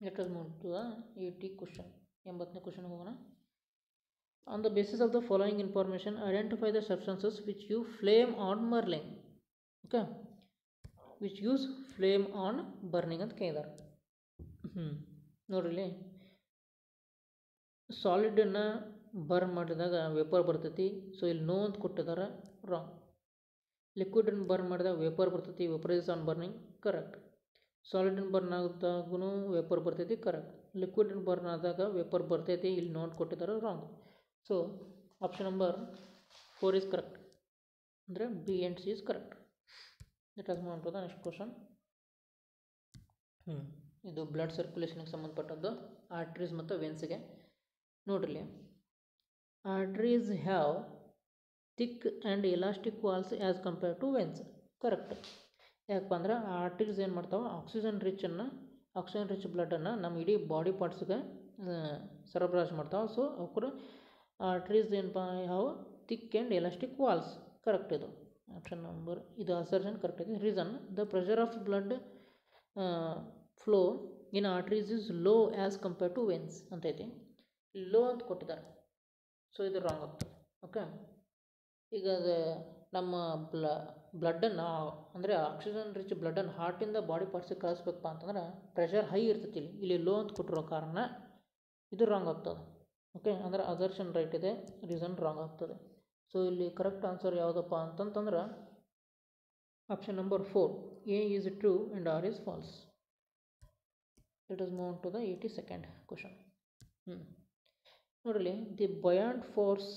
Let us move to the 80th question. 80ನೇ ಕ್ವಶನ್ ಹೋಗೋಣ. On the basis of the following information, identify the substances which use flame on burning. Okay, which use flame on burning ಅಂತ ಕೇಳಿದಾರೆ. ನೋಡ್ರಿ, ಸಾಲಿಡನ್ನು ಬರ್ನ್ ಮಾಡಿದಾಗ ವೇಪರ್ ಬರ್ತೈತಿ. ಸೊ ಇಲ್ಲಿ ನೋ ಅಂತ ಕೊಟ್ಟಿದ್ದಾರೆ, ರಾಂಗ್. ಲಿಕ್ವಿಡನ್ನು ಬರ್ನ್ ಮಾಡಿದಾಗ ವೇಪರ್ ಬರ್ತೈತಿ, vapour is on burning, correct. ಸಾಲಿಡನ್ನು ಬರ್ನ್ ಆದಾಗೂ ವೇಪರ್ ಬರ್ತೈತಿ, ಕರೆಕ್ಟ್. ಲಿಕ್ವಿಡನ್ನು ಬರ್ನ್ ಆದಾಗ ವೇಪರ್ ಬರ್ತೈತಿ, ಇಲ್ಲಿ ನೋ ಅಂತ ಕೊಟ್ಟಿದ್ದಾರೆ, wrong. So option number 4 is correct. ಅಂದರೆ B and C is correct. Let us move on to the next question. ಇದು ಬ್ಲಡ್ ಸರ್ಕ್ಯುಲೇಷನ್ಗೆ ಸಂಬಂಧಪಟ್ಟದ್ದು, ಆರ್ಟ್ರೀಸ್ ಮತ್ತು ವೆನ್ಸ್ಗೆ. ನೋಡ್ರಿ, arteries have thick and elastic walls as compare to veins, correct. ಯಾಕಪ್ಪ ಅಂದ್ರೆ ಆರ್ಟ್ರೀಸ್ ಏನು ಮಾಡ್ತಾವೆ, ಆಕ್ಸಿಜನ್ ರಿಚ್ ಬ್ಲಡ್ಡನ್ನು ನಮ್ಮ ಇಡೀ ಬಾಡಿ ಪಾರ್ಟ್ಸ್ಗೆ ಸರಬರಾಜು ಮಾಡ್ತಾವೆ. ಸೊ ಅವ್ರು ಆರ್ಟ್ರೀಸ್ ಏನಪ್ಪ, have thick and elastic walls, correct. ಇದು ಆಪ್ಷನ್ ನಂಬರ್, ಇದು ಅಸರ್ಷನ್ ಕರೆಕ್ಟ್ ಇದೆ. Reason, the pressure of blood flow in arteries is low as compare to veins ಅಂತೈತಿ. ಲೋ ಅಂತ ಕೊಟ್ಟಿದ್ದಾರೆ, ಸೊ ಇದು ರಾಂಗ್ ಆಗ್ತದೆ. ಓಕೆ, ಈಗ ಅದು ನಮ್ಮ ಬ್ಲಡ್ಡನ್ನು ಅಂದರೆ ಆಕ್ಸಿಜನ್ ರಿಚ್ ಬ್ಲಡ್ಡನ್ನು ಹಾರ್ಟಿಂದ ಬಾಡಿ ಪಾರ್ಟ್ಸಿಗೆ ಕಳಿಸ್ಬೇಕಪ್ಪ ಅಂತಂದ್ರೆ ಪ್ರೆಷರ್ ಹೈ ಇರ್ತೈತಿ ಇಲ್ಲಿ ಲೋ ಅಂತ ಕೊಟ್ಟಿರೋ ಕಾರಣ ಇದು ರಾಂಗ್ ಆಗ್ತದೆ. ಓಕೆ, ಅಂದರೆ ಅಸರ್ಷನ್ ರೈಟ್ ಇದೆ, ರೀಸನ್ ರಾಂಗ್ ಆಗ್ತದೆ. ಸೊ ಇಲ್ಲಿ ಕರೆಕ್ಟ್ ಆನ್ಸರ್ ಯಾವುದಪ್ಪ ಅಂತಂತಂದ್ರೆ option number 4, A is true and R is false. Let us move to the 82nd question. ನೋಡಲಿ, the buoyant force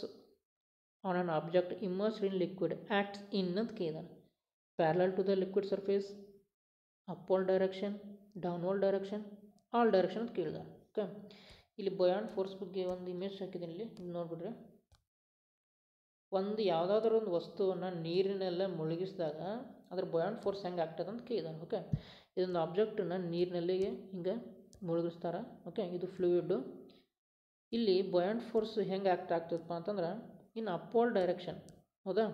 on an object immersed in liquid acts in ಅಂತ ಕೇಳಿದಾರೆ. Parallel to the liquid surface, upward direction, downward direction, all direction ಅಂತ ಕೇಳಿದಾರೆ. ಓಕೆ, ಇಲ್ಲಿ ಬಯಾಂಟ್ ಫೋರ್ಸ್ ಬಗ್ಗೆ ಒಂದು ಇಮೇಜ್ ಹಾಕಿದ್ದೀನಿ, ಇಲ್ಲಿ ನೋಡ್ಬಿಡ್ರಿ. ಒಂದು ಯಾವುದಾದ್ರೂ ಒಂದು ವಸ್ತುವನ್ನು ನೀರಿನೆಲ್ಲ ಮುಳುಗಿಸಿದಾಗ ಅದ್ರ ಬಯಾಂಟ್ ಫೋರ್ಸ್ ಹೆಂಗೆ ಆಗ್ತದೆ ಅಂತ ಕೇಳಿದಾರೆ. ಓಕೆ, ಇದೊಂದು ಆಬ್ಜೆಕ್ಟನ್ನು ನೀರಿನಲ್ಲಿ ಹಿಂಗೆ ಮುಳುಗಿಸ್ತಾರೆ. ಓಕೆ, ಇದು ಫ್ಲೂಯಿಡ್ಡು. ಇಲ್ಲಿ ಬಯಾಂಟ್ ಫೋರ್ಸ್ ಹೆಂಗೆ ಆಗ್ತದಪ್ಪ ಅಂತಂದ್ರೆ ಇನ್ ಅಪ್ವರ್ಡ್ ಡೈರೆಕ್ಷನ್. ಹೌದಾ,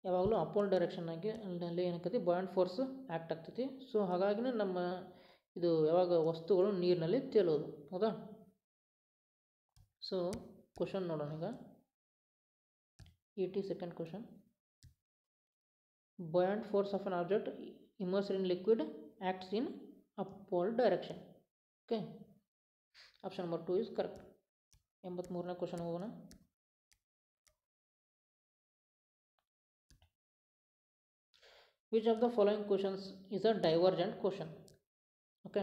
ಯಾವಾಗಲೂ ಅಪ್ವರ್ಡ್ ಡೈರೆಕ್ಷನ್ನಾಗಿ ಅಲ್ಲಿ ಏನಾಗ್ತೈತಿ ಬಯಾಂಟ್ ಫೋರ್ಸ್ ಆ್ಯಕ್ಟ್ ಆಗ್ತೈತಿ. ಸೊ ಹಾಗಾಗಿನೇ ನಮ್ಮ ಇದು ಯಾವಾಗ ವಸ್ತುಗಳು ನೀರಿನಲ್ಲಿ ತೇಲೋದು. ಹೌದಾ, ಸೊ ಕ್ವಶನ್ ನೋಡೋಣ ಈಗ. 82nd question. Buoyant force of an object immersed in liquid acts in upward direction. Okay, option number 2 is correct. 83ನೇ ಕ್ವಶನ್ ಹೋಗೋಣ. Which of the following questions is a divergent question? Okay,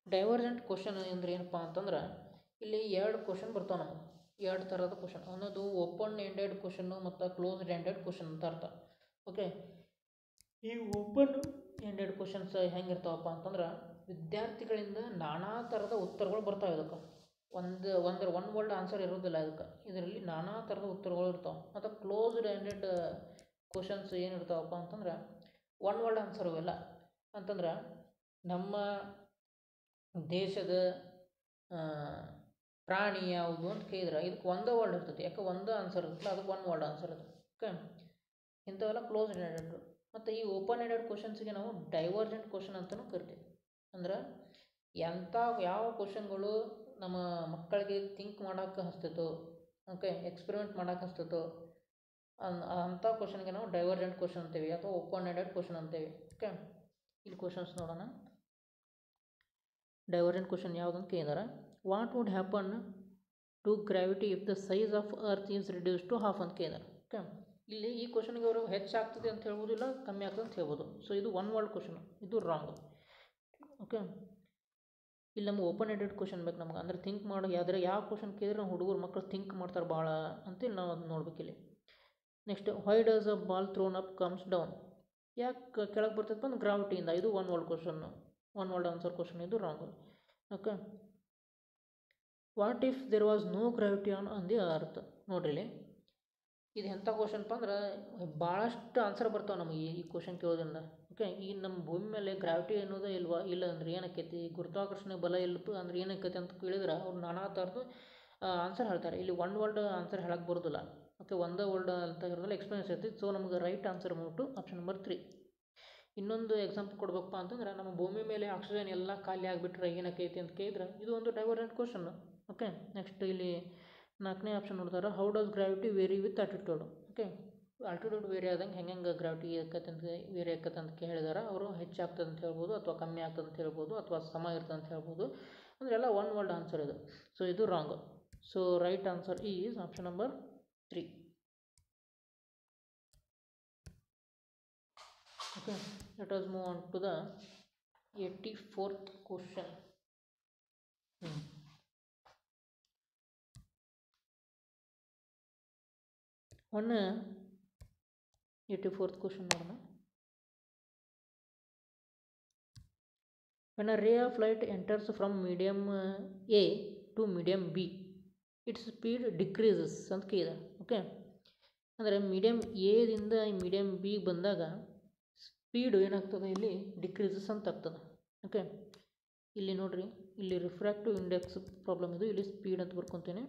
divergent question ಅಂದರೆ ಏನಪ್ಪ ಅಂತಂದ್ರೆ ಇಲ್ಲಿ 2 ಕ್ವಶನ್ ಬರ್ತಾವೆ ನಮಗೆ, 2 ಥರದ ಕ್ವಶನ್. ಅನ್ನೋದು ಓಪನ್ ಎಂಡೆಡ್ ಕ್ವಶನ್ನು ಮತ್ತು ಕ್ಲೋಸ್ಡ್ ಎಂಡೆಡ್ ಕ್ವಶನ್ ಅಂತ ಅರ್ಥ. ಓಕೆ, ಈ ಓಪನ್ ಎಂಡೆಡ್ ಕ್ವಶನ್ಸ್ ಹೆಂಗಿರ್ತಾವಪ್ಪ ಅಂತಂದ್ರೆ ವಿದ್ಯಾರ್ಥಿಗಳಿಂದ ನಾನಾ ಥರದ ಉತ್ತರಗಳು ಬರ್ತಾವೆ. ಇದಕ್ಕೆ ಒನ್ ವರ್ಡ್ ಆನ್ಸರ್ ಇರೋದಿಲ್ಲ. ಇದರಲ್ಲಿ ನಾನಾ ಥರದ ಉತ್ತರಗಳು ಇರ್ತಾವೆ. ಮತ್ತು ಕ್ಲೋಸ್ಡ್ ಎಂಡೆಡ್ ಕ್ವಶನ್ಸ್ ಏನಿರ್ತಾವಪ್ಪ ಅಂತಂದ್ರೆ ಒನ್ ವರ್ಡ್ ಆನ್ಸರ್ ಇವೆಲ್ಲ. ಅಂತಂದ್ರೆ ನಮ್ಮ ದೇಶದ ಪ್ರಾಣಿ ಯಾವುದು ಅಂತ ಕೇಳಿದ್ರೆ ಇದಕ್ಕೆ ಒಂದೇ ವರ್ಡ್ ಇರ್ತೈತಿ. ಯಾಕೆ ಒಂದೇ ಆನ್ಸರ್ ಇರ್ತಲ್ಲ, ಅದಕ್ಕೆ ಒನ್ ವರ್ಡ್ ಆನ್ಸರ್ ಇರ್ತದೆ. ಓಕೆ, ಇಂಥವೆಲ್ಲ ಕ್ಲೋಸ್ಡ್ ಎಂಡೆಡ್. ಮತ್ತು ಈ ಓಪನ್ ಎಂಡೆಡ್ ಕ್ವಶನ್ಸ್ಗೆ ನಾವು ಡೈವರ್ಜೆಂಟ್ ಕ್ವಶನ್ ಅಂತಲೂ ಕರಿತೀವಿ. ಅಂದ್ರೆ ಯಾವ ಕ್ವಶನ್ಗಳು ನಮ್ಮ ಮಕ್ಕಳಿಗೆ ಥಿಂಕ್ ಮಾಡೋಕ್ಕೆ ಹಚ್ತೈತೋ, ಓಕೆ, ಎಕ್ಸ್ಪೆರಿಮೆಂಟ್ ಮಾಡೋಕ್ಕೆ ಹಚ್ತೈತೋ ಅಂಥ ಕ್ವಶನ್ಗೆ ನಾವು ಡೈವರ್ಜೆಂಟ್ ಕ್ವಶನ್ ಅಂತೀವಿ ಅಥವಾ ಓಪನ್ ಎಂಡೆಡ್ ಕ್ವಶನ್ ಅಂತೀವಿ. ಓಕೆ, ಇಲ್ಲಿ ಕ್ವಶನ್ಸ್ ನೋಡೋಣ. ಡೈವರ್ಜೆಂಟ್ ಕ್ವಶನ್ ಯಾವುದಂತ ಕೇಳಿದಾರೆ. What would happen to gravity if the size of earth is reduce to half ಅಂತ ಕೇಳಿದಾರೆ. ಓಕೆ, ಇಲ್ಲಿ ಈ ಕ್ವಶನ್ಗೆ ಅವರು ಹೆಚ್ಚಾಗ್ತದೆ ಅಂತ ಹೇಳ್ಬೋದು, ಇಲ್ಲ ಕಮ್ಮಿ ಆಗ್ತದೆ ಅಂತ ಹೇಳ್ಬೋದು. ಸೊ ಇದು ಒನ್ ವರ್ಡ್ ಕ್ವಶನ್, ಇದು ರಾಂಗ್. ಓಕೆ, ಇಲ್ಲಿ ನಮ್ಗೆ ಓಪನ್ ಎಂಡೆಡ್ ಕ್ವಶನ್ ಬೇಕು ನಮ್ಗೆ. ಅಂದರೆ ಥಿಂಕ್ ಮಾಡೋ ಯಾವ ಕ್ವಶನ್ ಕೇಳಿದ್ರೆ ನಾವು ಹುಡುಗರು ಮಕ್ಕಳು ಥಿಂಕ್ ಮಾಡ್ತಾರೆ ಭಾಳ ಅಂತೇಳಿ ನಾವು ಅದನ್ನ ನೋಡ್ಬೇಕಿಲ್ಲಿ. Next, why does a ball thrown up comes down? ಯಾಕೆ ಕೆಳಗೆ ಬರ್ತೈತೆ ಅಂದ್ರೆ ಗ್ರಾವಿಟಿಯಿಂದ. ಇದು one word question, one word answer question, ಇದು wrong. Okay, what if there was no gravity on the earth? ನೋಡ್ರಿ, ಇದು ಎಂಥ ಕ್ವಶನ್ಪ್ಪ ಅಂದ್ರೆ ಭಾಳಷ್ಟು ಆನ್ಸರ್ ಬರ್ತಾವೆ ನಮಗೆ ಈ ಕ್ವಶನ್ ಕೇಳೋದ್ರಿಂದ. ಓಕೆ, ಈ ನಮ್ಮ ಭೂಮಿ ಮೇಲೆ ಗ್ರಾವಿಟಿ ಅನ್ನೋದು ಇಲ್ಲ ಅಂದ್ರೆ ಏನಾಕೈತಿ, ಗುರುತ್ವಾಕರ್ಷಣೆ ಬಲ ಇಲ್ಲ ಅಂದ್ರೆ ಏನಾಕೈತಿ ಅಂತ ಕೇಳಿದ್ರೆ ಅವ್ರು ನಾನಾ ಥರದ್ದು ಆನ್ಸರ್ ಹೇಳ್ತಾರೆ. ಇಲ್ಲಿ ಒನ್ ವರ್ಡ್ ಆನ್ಸರ್ ಹೇಳಕ್ಕೆ ಬರೋದಿಲ್ಲ. ಓಕೆ, ಒಂದೇ ವರ್ಡ್ ಅಂತ ಇರೋದ್ರಲ್ಲಿ ಎಕ್ಸ್ಪೀರಿಯನ್ಸ್ ಇರ್ತೈತಿ. ಸೊ ನಮಗೆ ರೈಟ್ ಆನ್ಸರ್ ಬಂದ್ಬಿಟ್ಟು ಆಪ್ಷನ್ ನಂಬರ್ 3. ಇನ್ನೊಂದು ಎಕ್ಸಾಂಪಲ್ ಕೊಡ್ಬೇಕಪ್ಪ ಅಂತಂದ್ರೆ ನಮ್ಮ ಭೂಮಿ ಮೇಲೆ ಆಕ್ಸಿಜನ್ ಎಲ್ಲ ಖಾಲಿ ಆಗಿಬಿಟ್ರೆ ಏನಾಕೈತಿ ಅಂತ ಕೇಳಿದ್ರೆ ಇದು ಒಂದು ಡೈವರ್ಜೆಂಟ್ ಕ್ವಶನ್. ಓಕೆ, ನೆಕ್ಸ್ಟ್ ಇಲ್ಲಿ 4ನೇ ಆಪ್ಷನ್ ನೋಡ್ತಾರೆ. How does gravity vary with altitude? Okay, altitude vary ಆದಂಗೆ ಹೆಂಗೆ ಗ್ರಾವಿಟಿ ವೇರಿ ಆಕತ್ತೆ ಅಂತ ಹೇಳಿದಾರೆ. ಅವರು ಹೆಚ್ಚಾಗ್ತದೆ ಅಂತ ಹೇಳ್ಬೋದು, ಅಥವಾ ಕಮ್ಮಿ ಆಗ್ತದೆ ಅಂತ ಹೇಳ್ಬೋದು, ಅಥವಾ ಸಮ ಇರ್ತದೆ ಅಂತ ಹೇಳ್ಬೋದು. ಅಂದರೆ ಎಲ್ಲ ಒನ್ ವರ್ಡ್ ಆನ್ಸರ್ ಇದು. ಸೊ ಇದು wrong. So right answer is option number 3. Okay, let us move on to the 84th question. One 84th question ನೋಡೋಣ. When a ray of light enters from medium A to medium B, its speed decreases ಅಂತ ಕೇಳಿದೆ. ಓಕೆ, ಅಂದರೆ ಮೀಡಿಯಮ್ ಎದಿಂದ ಮೀಡಿಯಮ್ ಬಿ ಬಂದಾಗ ಸ್ಪೀಡು ಏನಾಗ್ತದೆ, ಇಲ್ಲಿ ಡಿಕ್ರೀಸಸ್ ಅಂತ ಆಗ್ತದೆ. ಓಕೆ, ಇಲ್ಲಿ ನೋಡಿರಿ, ಇಲ್ಲಿ ರಿಫ್ರಾಕ್ಟಿವ್ ಇಂಡೆಕ್ಸ್ ಪ್ರಾಬ್ಲಮ್ ಇದು. ಇಲ್ಲಿ ಸ್ಪೀಡ್ ಅಂತ ಬರ್ಕೊತೀನಿ.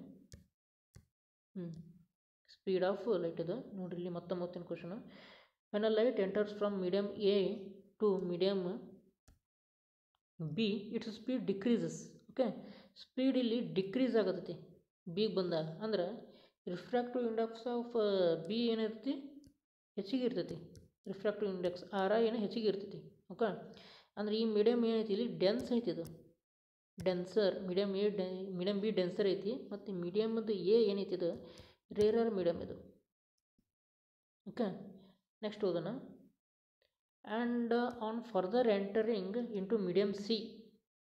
ಸ್ಪೀಡ್ ಆಫ್ ಲೈಟ್ ಇದು ನೋಡಿರಿ. ಇಲ್ಲಿ ಮತ್ತೊಂದು question. When a light enters from medium A to medium B, its speed decreases. Okay, speed ಇಲ್ಲಿ ಡಿಕ್ರೀಸ್ ಆಗತೈತಿ ಬಿಗೆ ಬಂದಾಗ. ಅಂದ್ರೆ ರಿಫ್ರಾಕ್ಟಿವ್ ಇಂಡೆಕ್ಸ್ ಆಫ್ ಬಿ ಏನಿರ್ತೈತಿ ಹೆಚ್ಚಿಗೆ ಇರ್ತೈತಿ. ರಿಫ್ರಾಕ್ಟಿವ್ ಇಂಡೆಕ್ಸ್ ಆರ್ ಐ ಏನು ಹೆಚ್ಚಿಗೆ ಇರ್ತೈತಿ. ಓಕೆ, ಅಂದರೆ ಈ ಮೀಡಿಯಮ್ ಏನೈತಿ ಇಲ್ಲಿ ಡೆನ್ಸ್ ಐತಿ. ಇದು ಡೆನ್ಸರ್ ಮೀಡಿಯಮ್ ಬಿ ಡೆನ್ಸರ್ ಐತಿ. ಮತ್ತು ಮೀಡಿಯಮ್ದು ಎ ಏನೈತಿ ಇದು ರೇರರ್ ಮೀಡಿಯಮ್ ಇದು. ಓಕೆ, ನೆಕ್ಸ್ಟ್ ಓದೋಣ. And on further entering into medium C.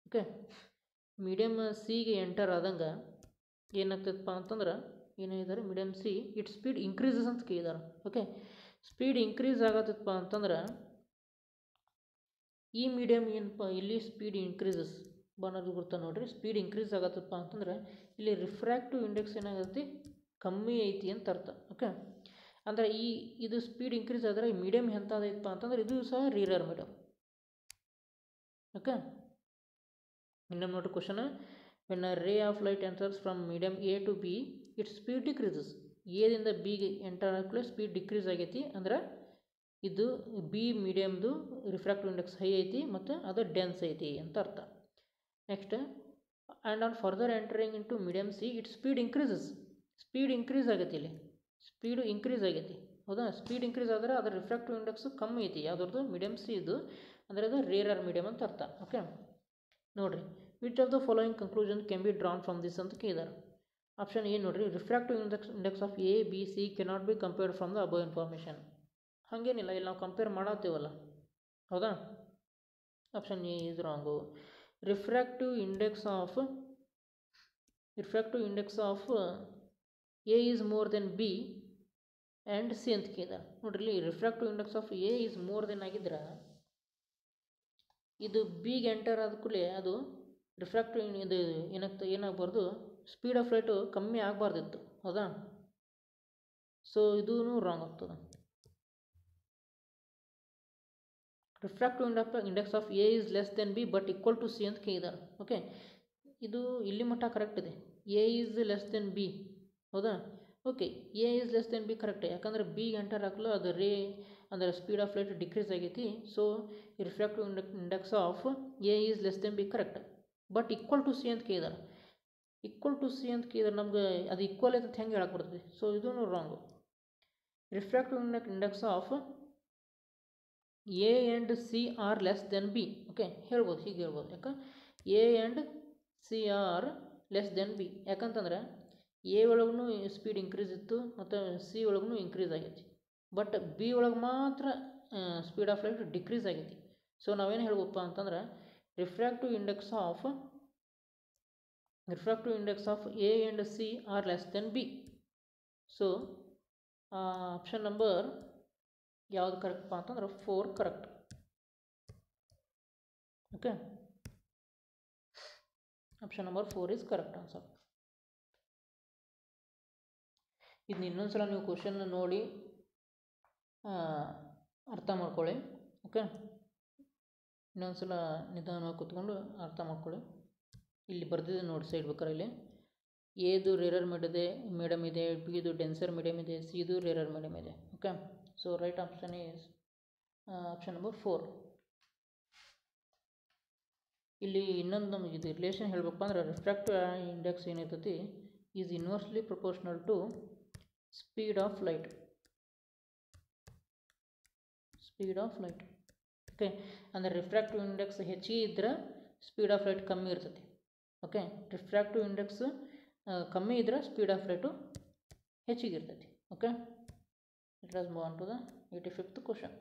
Okay, medium ಸಿಗೆ ಎಂಟರ್ ಆದಂಗೆ ಏನಾಗ್ತದಪ್ಪ ಅಂತಂದ್ರೆ ಏನಿದ್ದಾರೆ medium C it speed increases ಅಂತ ಕೇಳಿದಾರೆ. ಓಕೆ, ಸ್ಪೀಡ್ ಇನ್ಕ್ರೀಸ್ ಆಗತ್ತಪ್ಪ ಅಂತಂದ್ರೆ ಈ ಮೀಡಿಯಮ್ ಏನಪ್ಪ ಇಲ್ಲಿ ಸ್ಪೀಡ್ ಇನ್ಕ್ರೀಸಸ್ ಬನ್ನೋದು ಗೊತ್ತಾ ನೋಡ್ರಿ. ಸ್ಪೀಡ್ ಇನ್ಕ್ರೀಸ್ ಆಗತ್ತಪ್ಪ ಅಂತಂದ್ರೆ ಇಲ್ಲಿ ರಿಫ್ರಾಕ್ಟಿವ್ ಇಂಡೆಕ್ಸ್ ಏನಾಗತ್ತೆ ಕಮ್ಮಿ ಐತಿ ಅಂತ ಅರ್ಥ. ಓಕೆ, ಅಂದರೆ ಇದು ಸ್ಪೀಡ್ ಇನ್ಕ್ರೀಸ್ ಆದರೆ ಈ ಮೀಡಿಯಮ್ ಎಂಥದೈತಪ್ಪ ಅಂತಂದ್ರೆ ಇದು ಸಹ ರೇರರ್ ಮೀಡಿಯಮ್. ಓಕೆ, ಇನ್ನೊಮ್ಮೆ ನೋಡ್ರಿ question. When a ray of light enters from medium A to B it speed decreases. ಎದಿಂದ ಬಿಗೆ ಎಂಟರ್ ಆಗಲೇ ಸ್ಪೀಡ್ ಡಿಕ್ರೀಸ್ ಆಗೈತಿ. ಅಂದ್ರೆ ಇದು ಬಿ ಮೀಡಿಯಮ್ದು ರಿಫ್ರಾಕ್ಟಿವ್ ಇಂಡೆಕ್ಸ್ ಹೈ ಐತಿ ಮತ್ತು ಅದು ಡೆನ್ಸ್ ಐತಿ ಅಂತ ಅರ್ಥ. Next, and on further entering into medium C it speed increases. Speed increase ಆಗೈತಿ. ಇಲ್ಲಿ ಸ್ಪೀಡು ಇನ್ಕ್ರೀಸ್ ಆಗೈತಿ. ಹೌದಾ, ಸ್ಪೀಡ್ ಇನ್ಕ್ರೀಸ್ ಆದರೆ ಅದರ ರಿಫ್ರಾಕ್ಟಿವ್ ಇಂಡೆಕ್ಸು ಕಮ್ಮಿ ಐತಿ. ಯಾವುದ್ರದ್ದು ಮೀಡಿಯಮ್ ಸಿ ಇದು, ಅಂದರೆ ಅದು ರೇರರ್ ಮೀಡಿಯಮ್ ಅಂತ ಅರ್ಥ. ಓಕೆ, ನೋಡಿರಿ which of the following conclusion can be drawn from this ಅಂತ ಕೇಳಿದಾರೆ. ಆಪ್ಷನ್ ಏನು ನೋಡಿರಿ, refractive index of A B C cannot be compared from the above information. ಹಾಗೇನಿಲ್ಲ, ಇಲ್ಲಿ ನಾವು ಕಂಪೇರ್ ಮಾಡತ್ತೀವಲ್ಲ. ಹೌದಾ, option A is wrong. Refractive index of A is more then B and C ಅಂತ ಕೇಳಿದ. ನೋಡ್ರಿ, ಇಲ್ಲಿ refractive index of A is more then ಆಗಿದ್ರೆ ಇದು ಬಿಗೆ ಎಂಟರ್ ಆದ ಕೂಡಲೇ ಅದು ರಿಫ್ರಾಕ್ಟಿವ್ ಇದು ಏನಾಗಬಾರ್ದು ಸ್ಪೀಡ್ ಆಫ್ ಲೈಟು ಕಮ್ಮಿ ಆಗಬಾರ್ದಿತ್ತು. ಹೌದಾ, ಸೊ ಇದೂ ರಾಂಗ್ ಆಗ್ತದೆ. Refractive index of A is less than B but equal to C ಅಂತ ಕೇಳಿದಾರೆ. ಓಕೆ, ಇದು ಇಲ್ಲಿ ಮಟ್ಟ ಕರೆಕ್ಟ್ ಇದೆ. A is less than B. ಹೌದಾ, okay, A is less than B ಕರೆಕ್ಟೇ. ಯಾಕಂದರೆ ಬಿಗೆ ಎಂಟರ್ ಹಾಕಲು ಅದು ರೇ ಅಂದರೆ ಸ್ಪೀಡ್ ಆಫ್ ಲೈಟ್ ಡಿಕ್ರೀಸ್ ಆಗೈತಿ. So refractive index of A is less than B correct. But equal to C ಅಂತ ಕೇಳಿದಾರೆ. ಈಕ್ವಲ್ ಟು ಸಿ ಅಂತ ಕೇಳಿದ್ರೆ ನಮ್ಗೆ ಅದು ಈಕ್ವಲ್ ಐತೆ ಅಂತ ಹೆಂಗೆ ಹೇಳಕ್ಕೆ ಬರ್ತದೆ. ಸೊ ಇದೂ wrong. Refractive index of A and C are less than B. Okay, ಹೇಳ್ಬೋದು, ಹೀಗೆ ಹೇಳ್ಬೋದು. ಯಾಕೆ A and C are less than B, ಯಾಕಂತಂದ್ರೆ ಎ ಒಳಗೂ ಸ್ಪೀಡ್ ಇನ್ಕ್ರೀಸ್ ಇತ್ತು ಮತ್ತು ಸಿ ಒಳಗೂ ಇನ್ಕ್ರೀಸ್ ಆಗೈತಿ. ಬಟ್ ಬಿ ಒಳಗೆ ಮಾತ್ರ ಸ್ಪೀಡ್ ಆಫ್ ಲೈಟ್ ಡಿಕ್ರೀಸ್ ಆಗೈತಿ. ಸೊ ನಾವೇನು ಹೇಳ್ಬೋದಪ್ಪ ಅಂತಂದ್ರೆ refractive index of A and C are less than B. So option number ಯಾವುದು ಕರೆಕ್ಟಪ್ಪ ಅಂತಂದ್ರೆ 4 correct. Okay, option number 4 is correct answer. ಇದನ್ನ ಇನ್ನೊಂದು ಸಲ ನೀವು ಕ್ವಶನ್ನ ನೋಡಿ ಅರ್ಥ ಮಾಡ್ಕೊಳ್ಳಿ. ಓಕೆ, ಇನ್ನೊಂದು ಸಲ ನಿಧಾನವಾಗಿ ಕೂತ್ಕೊಂಡು ಅರ್ಥ ಮಾಡ್ಕೊಳ್ಳಿ. ಇಲ್ಲಿ ಬರ್ದಿದೆ ನೋಡಿ ಸೈಡ್ ಬೇಕಾರೆ. ಇಲ್ಲಿ ಎದು ರೇರರ್ ಮೀಡಿಯಮ್ ಇದೆ, ಬಿದು ಡೆನ್ಸರ್ ಮೀಡಿಯಮ್ ಇದೆ, ಸಿದು ರೇರರ್ ಮೀಡಿಯಮ್ ಇದೆ. Okay, so right option is option number 4. ಇಲ್ಲಿ ಇನ್ನೊಂದು ನಮಗೆ ಇದು ರಿಲೇಷನ್ ಹೇಳಬೇಕಪ್ಪ ಅಂದ್ರೆ ರಿಫ್ರಾಕ್ಟಿವ್ ಇಂಡೆಕ್ಸ್ ಏನಿರ್ತೈತಿ is inversely proportional to speed of light. Okay, ಅಂದರೆ ರಿಫ್ರಾಕ್ಟಿವ್ ಇಂಡೆಕ್ಸ್ ಹೆಚ್ಚಿಗೆ ಇದ್ದರೆ ಸ್ಪೀಡ್ ಆಫ್ ಲೈಟ್ ಕಮ್ಮಿ ಇರ್ತೈತಿ. ಓಕೆ, ರಿಫ್ರಾಕ್ಟಿವ್ ಇಂಡೆಕ್ಸ್ ಕಮ್ಮಿ ಇದ್ದರೆ ಸ್ಪೀಡ್ ಆಫ್ ಲೈಟು ಹೆಚ್ಚಿಗೆ ಇರ್ತೈತಿ. Okay, let us move on to the 85th question.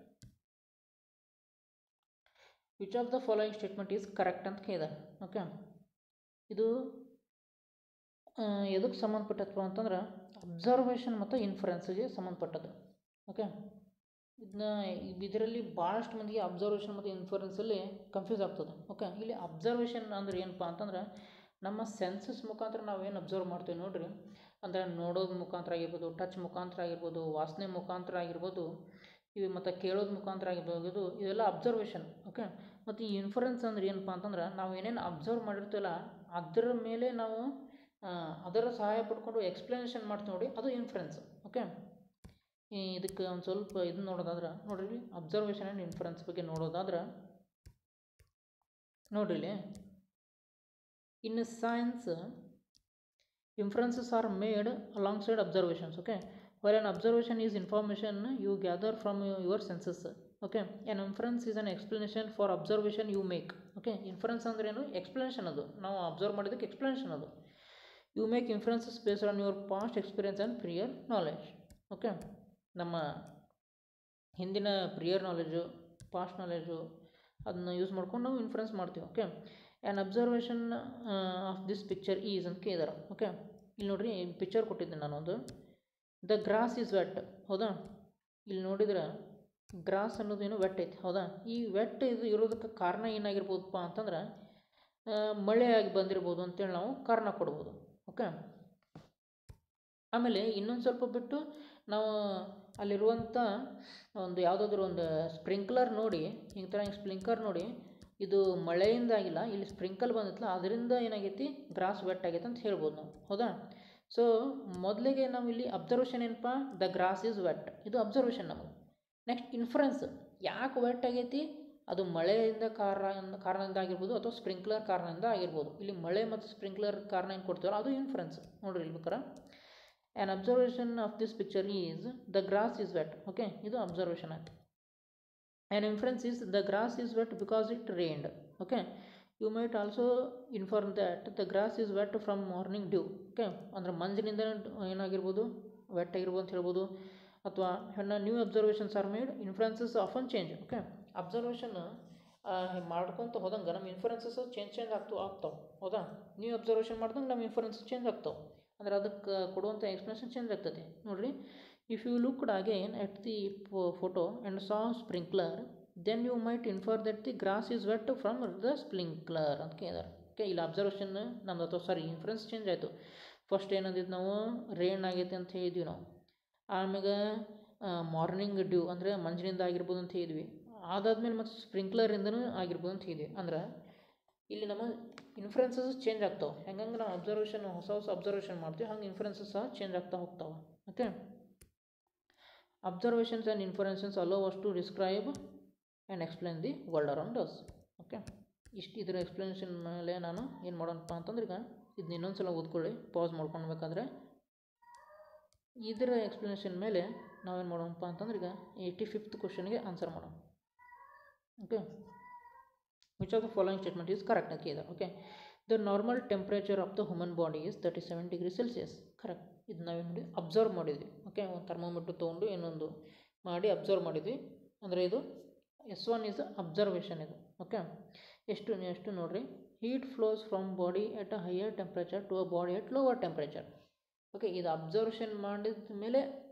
Which of the following statement is correct ಅಂತ ಕೇಳಿದಾರೆ. ಓಕೆ, ಇದು ಎದಕ್ಕೆ ಸಂಬಂಧಪಟ್ಟದಪ್ಪ ಅಂತಂದ್ರೆ ಅಬ್ಸರ್ವೇಷನ್ ಮತ್ತು ಇನ್ಫರೆನ್ಸ್ಗೆ ಸಂಬಂಧಪಟ್ಟದ್ದು. ಓಕೆ, ಇದರಲ್ಲಿ ಭಾಳಷ್ಟು ಮಂದಿಗೆ ಅಬ್ಸರ್ವೇಷನ್ ಮತ್ತು ಇನ್ಫರೆನ್ಸಲ್ಲಿ ಕನ್ಫ್ಯೂಸ್ ಆಗ್ತದೆ. ಓಕೆ, ಇಲ್ಲಿ ಅಬ್ಸರ್ವೇಷನ್ ಅಂದ್ರೆ ಏನಪ್ಪ ಅಂತಂದ್ರೆ ನಮ್ಮ ಸೆನ್ಸಸ್ ಮುಖಾಂತರ ನಾವೇನು ಅಬ್ಸರ್ವ್ ಮಾಡ್ತೀವಿ ನೋಡ್ರಿ, ಅಂದರೆ ನೋಡೋದು ಮುಖಾಂತರ ಆಗಿರ್ಬೋದು, ಟಚ್ ಮುಖಾಂತರ ಆಗಿರ್ಬೋದು, ವಾಸನೆ ಮುಖಾಂತರ ಆಗಿರ್ಬೋದು, ಇವು ಮತ್ತು ಕೇಳೋದು ಮುಖಾಂತರ ಆಗಿರ್ಬೋದು, ಇದೆಲ್ಲ ಅಬ್ಸರ್ವೇಷನ್. ಓಕೆ, ಮತ್ತು ಈ ಇನ್ಫರೆನ್ಸ್ ಅಂದ್ರೆ ಏನಪ್ಪ ಅಂತಂದ್ರೆ ನಾವು ಏನೇನು ಅಬ್ಸರ್ವ್ ಮಾಡಿರ್ತೀವಲ್ಲ ಅದರ ಮೇಲೆ ನಾವು ಅದರ ಸಹಾಯ ಪಡ್ಕೊಂಡು ಎಕ್ಸ್ಪ್ಲನೇಷನ್ ಮಾಡ್ತೀವಿ ನೋಡಿ, ಅದು ಇನ್ಫರೆನ್ಸ್. ಓಕೆ, ಇದಕ್ಕೆ ಒಂದು ಸ್ವಲ್ಪ ಇದನ್ನ ನೋಡೋದಾದ್ರೆ ನೋಡ್ರಿ, ಅಬ್ಸರ್ವೇಷನ್ ಆ್ಯಂಡ್ ಇನ್ಫರೆನ್ಸ್ ಬಗ್ಗೆ ನೋಡೋದಾದ್ರೆ ನೋಡ್ರಿ, in science Inferences are made alongside observations. Okay, while an observation is information you gather from your senses. Okay, an inference is an explanation for observation you make. Okay, inference ಅಂದ್ರೆ ಏನು? ಎಕ್ಸ್ಪ್ಲನೇಷನ್. ಅದು ನಾವು ಅಬ್ಸರ್ವ್ ಮಾಡಿದ್ದಕ್ಕೆ ಎಕ್ಸ್ಪ್ಲನೇಷನ್ ಅದು. You make inferences based on your past experience and prior knowledge. Okay, ನಮ್ಮ ಹಿಂದಿನ ಪ್ರಿಯರ್ ನಾಲೆಜು, ಪಾಸ್ಟ್ ನಾಲೆಜು ಅದನ್ನ ಯೂಸ್ ಮಾಡ್ಕೊಂಡು ನಾವು ಇನ್ಫರೆನ್ಸ್ ಮಾಡ್ತೀವಿ. Okay, an observation of this picture is ಅಂತ ಕೇಳಿದಾರೆ. ಓಕೆ, ಇಲ್ಲಿ ನೋಡಿರಿ, ಪಿಕ್ಚರ್ ಕೊಟ್ಟಿದ್ದೀನಿ ನಾನೊಂದು. The grass is wet. ಹೌದಾ, ಇಲ್ಲಿ ನೋಡಿದ್ರೆ ಗ್ರಾಸ್ ಅನ್ನೋದೇನು ವೆಟ್ ಐತಿ. ಹೌದಾ, ಈ ವೆಟ್ ಇದು ಇರೋದಕ್ಕೆ ಕಾರಣ ಏನಾಗಿರ್ಬೋದಪ್ಪ ಅಂತಂದ್ರೆ ಮಳೆಯಾಗಿ ಬಂದಿರ್ಬೋದು ಅಂತೇಳಿ ನಾವು ಕಾರಣ ಕೊಡ್ಬೋದು. ಓಕೆ, ಆಮೇಲೆ ಇನ್ನೊಂದು ಸ್ವಲ್ಪ ಬಿಟ್ಟು ನಾವು ಅಲ್ಲಿರುವಂಥ ಒಂದು ಯಾವುದಾದ್ರೂ ಒಂದು ಸ್ಪ್ರಿಂಕ್ಲರ್ ನೋಡಿ, ಹಿಂಗೆ ಥರ ಸ್ಪ್ರಿಂಕ್ಲರ್ ನೋಡಿ, ಇದು ಮಳೆಯಿಂದ ಆಗಿಲ್ಲ, ಇಲ್ಲಿ ಸ್ಪ್ರಿಂಕಲ್ ಬಂದಿತ್ತಲ್ಲ ಅದರಿಂದ ಏನಾಗೈತಿ, ಗ್ರಾಸ್ ವೆಟ್ ಆಗೈತೆ ಅಂತ ಹೇಳ್ಬೋದು ನಾವು. ಹೌದಾ, ಸೊ ಮೊದಲಿಗೆ ನಾವು ಇಲ್ಲಿ ಅಬ್ಸರ್ವೇಷನ್ ಏನಪ್ಪ, ದ ಗ್ರಾಸ್ ಈಸ್ ವೆಟ್, ಇದು ಅಬ್ಸರ್ವೇಷನ್ ನಮಗೆ. ನೆಕ್ಸ್ಟ್ ಇನ್ಫರೆನ್ಸ್, ಯಾಕೆ ವೆಟ್ ಆಗೈತಿ, ಅದು ಮಳೆಯಿಂದ ಕಾರಣದಿಂದ ಆಗಿರ್ಬೋದು ಅಥವಾ ಸ್ಪ್ರಿಂಕ್ಲರ್ ಕಾರಣದಿಂದ ಆಗಿರ್ಬೋದು. ಇಲ್ಲಿ ಮಳೆ ಮತ್ತು ಸ್ಪ್ರಿಂಕ್ಲರ್ ಕಾರಣ ಏನು ಕೊಡ್ತೀವಲ್ಲ ಅದು ಇನ್ಫರೆನ್ಸ್. ನೋಡಿರಿ ಇಲ್ಲಿ ಬೇಕಾರೆ, an observation of this picture is the grass is wet. Okay, ಇದು ಅಬ್ಸರ್ವೇಷನ್ ಆಯ್ತು. An inference is the grass is wet because it rained. Okay, you might also inform that the grass is wet from morning dew. Okay, ಅಂದರೆ ಮಂಜಿನಿಂದ ಏನಾಗಿರ್ಬೋದು, ವೆಟ್ ಆಗಿರ್ಬೋದು ಅಂತ ಹೇಳ್ಬೋದು. ಅಥವಾ new observations are made, influences often change. Okay, observation ಮಾಡ್ಕೊತ ಹೋದಂಗೆ ನಮ್ಮ ಇನ್ಫ್ಲುಯೆನ್ಸಸ್ ಚೇಂಜ್ ಆಗ್ತಾವೆ. ಹೌದಾ, ನ್ಯೂ ಅಬ್ಸರ್ವೇಷನ್ ಮಾಡ್ದಂಗೆ ನಮ್ಮ ಇನ್ಫ್ಲುಯೆನ್ಸಸ್ ಚೇಂಜ್ ಆಗ್ತಾವೆ, ಅಂದರೆ ಅದಕ್ಕೆ ಕೊಡುವಂಥ ಎಕ್ಸ್ಪ್ಲನೇಷನ್ ಚೇಂಜ್ ಆಗ್ತದೆ. ನೋಡಿರಿ, if you looked again at the photo and saw sprinkler then you might infer that the grass is wet from the sprinkler ಅಂತ ಕೇಳಿದಾರೆ. ಓಕೆ, ಇಲ್ಲಿ ಅಬ್ಸರ್ವೇಷನ್ ನಮ್ದು ಅಥವಾ ಸಾರಿ ಇನ್ಫ್ಲುಯೆನ್ಸ್ ಚೇಂಜ್ ಆಯಿತು. ಫಸ್ಟ್ ಏನಂದಿದ್ದು ನಾವು, ರೇನ್ ಆಗೈತೆ ಅಂತ ಹೇಳಿದ್ವಿ ನಾವು. ಆಮೇಲೆ ಮಾರ್ನಿಂಗ್ ಡ್ಯೂ ಅಂದರೆ ಮಂಜಿನಿಂದ ಆಗಿರ್ಬೋದು ಅಂತ ಹೇಳಿದ್ವಿ. ಅದಾದ್ಮೇಲೆ ಮತ್ತು ಸ್ಪ್ರಿಂಕ್ಲರಿಂದನೂ ಆಗಿರ್ಬೋದು ಅಂತ ಹೇಳಿದ್ವಿ. ಅಂದ್ರೆ ಇಲ್ಲಿ ನಮ್ಮ ಇನ್ಫ್ಲುಯೆನ್ಸಸ್ ಚೇಂಜ್ ಆಗ್ತಾವೆ. ಹೆಂಗಂಗೆ ನಾವು ಅಬ್ಸರ್ವೇಷನ್ ಹೊಸ ಅಬ್ಸರ್ವೇಷನ್ ಮಾಡ್ತೀವಿ, ಹಂಗೆ ಇನ್ಫ್ಲುಯೆನ್ಸಸ್ ಸಹ ಚೇಂಜ್ ಆಗ್ತಾ ಹೋಗ್ತಾವೆ. Okay, observations and inferences allow us to describe and explain the world around us. Okay, ಇದರ ಎಕ್ಸ್ಪ್ಲನೇಷನ್ ಮೇಲೆ ನಾನು ಏನು ಮಾಡೋಣಪ್ಪ ಅಂತಂದ್ರೆ, ಈಗ ಇದನ್ನ ಇನ್ನೊಂದು ಸಲ ಓದ್ಕೊಳ್ಳಿ, ಪಾಸ್ ಮಾಡ್ಕೊಳ್ಬೇಕಾದ್ರೆ. ಇದರ ಎಕ್ಸ್ಪ್ಲನೇಷನ್ ಮೇಲೆ ನಾವೇನು ಮಾಡೋಣಪ್ಪ ಅಂತಂದ್ರೆ, ಈಗ 85th ಕ್ವಶನ್ಗೆ ಆನ್ಸರ್ ಮಾಡೋಣ. Okay, which of the following statement is correct ಅಂತ ಕೇಳಿದೆ. Okay, the normal temperature of the human body is 37 degree Celsius. Correct, ಇದು ನಾವೇನು ಮಾಡಿ ಅಬ್ಸರ್ವ್ ಮಾಡಿದ್ವಿ. ಓಕೆ, ಒಂದು ಥರ್ಮೋಮೀಟ್ರ್ ತೊಗೊಂಡು ಇನ್ನೊಂದು ಮಾಡಿ ಅಬ್ಸರ್ವ್ ಮಾಡಿದ್ವಿ. ಅಂದರೆ ಇದು S1 ಈಸ್ ಅಬ್ಸರ್ವೇಷನ್ ಇದು. ಓಕೆ, ಎಷ್ಟು ನೋಡಿರಿ, heat flows from body at a higher temperature to a body at lower temperature. Okay, ಇದು ಅಬ್ಸರ್ವೇಷನ್ ಮಾಡಿದ ಮೇಲೆ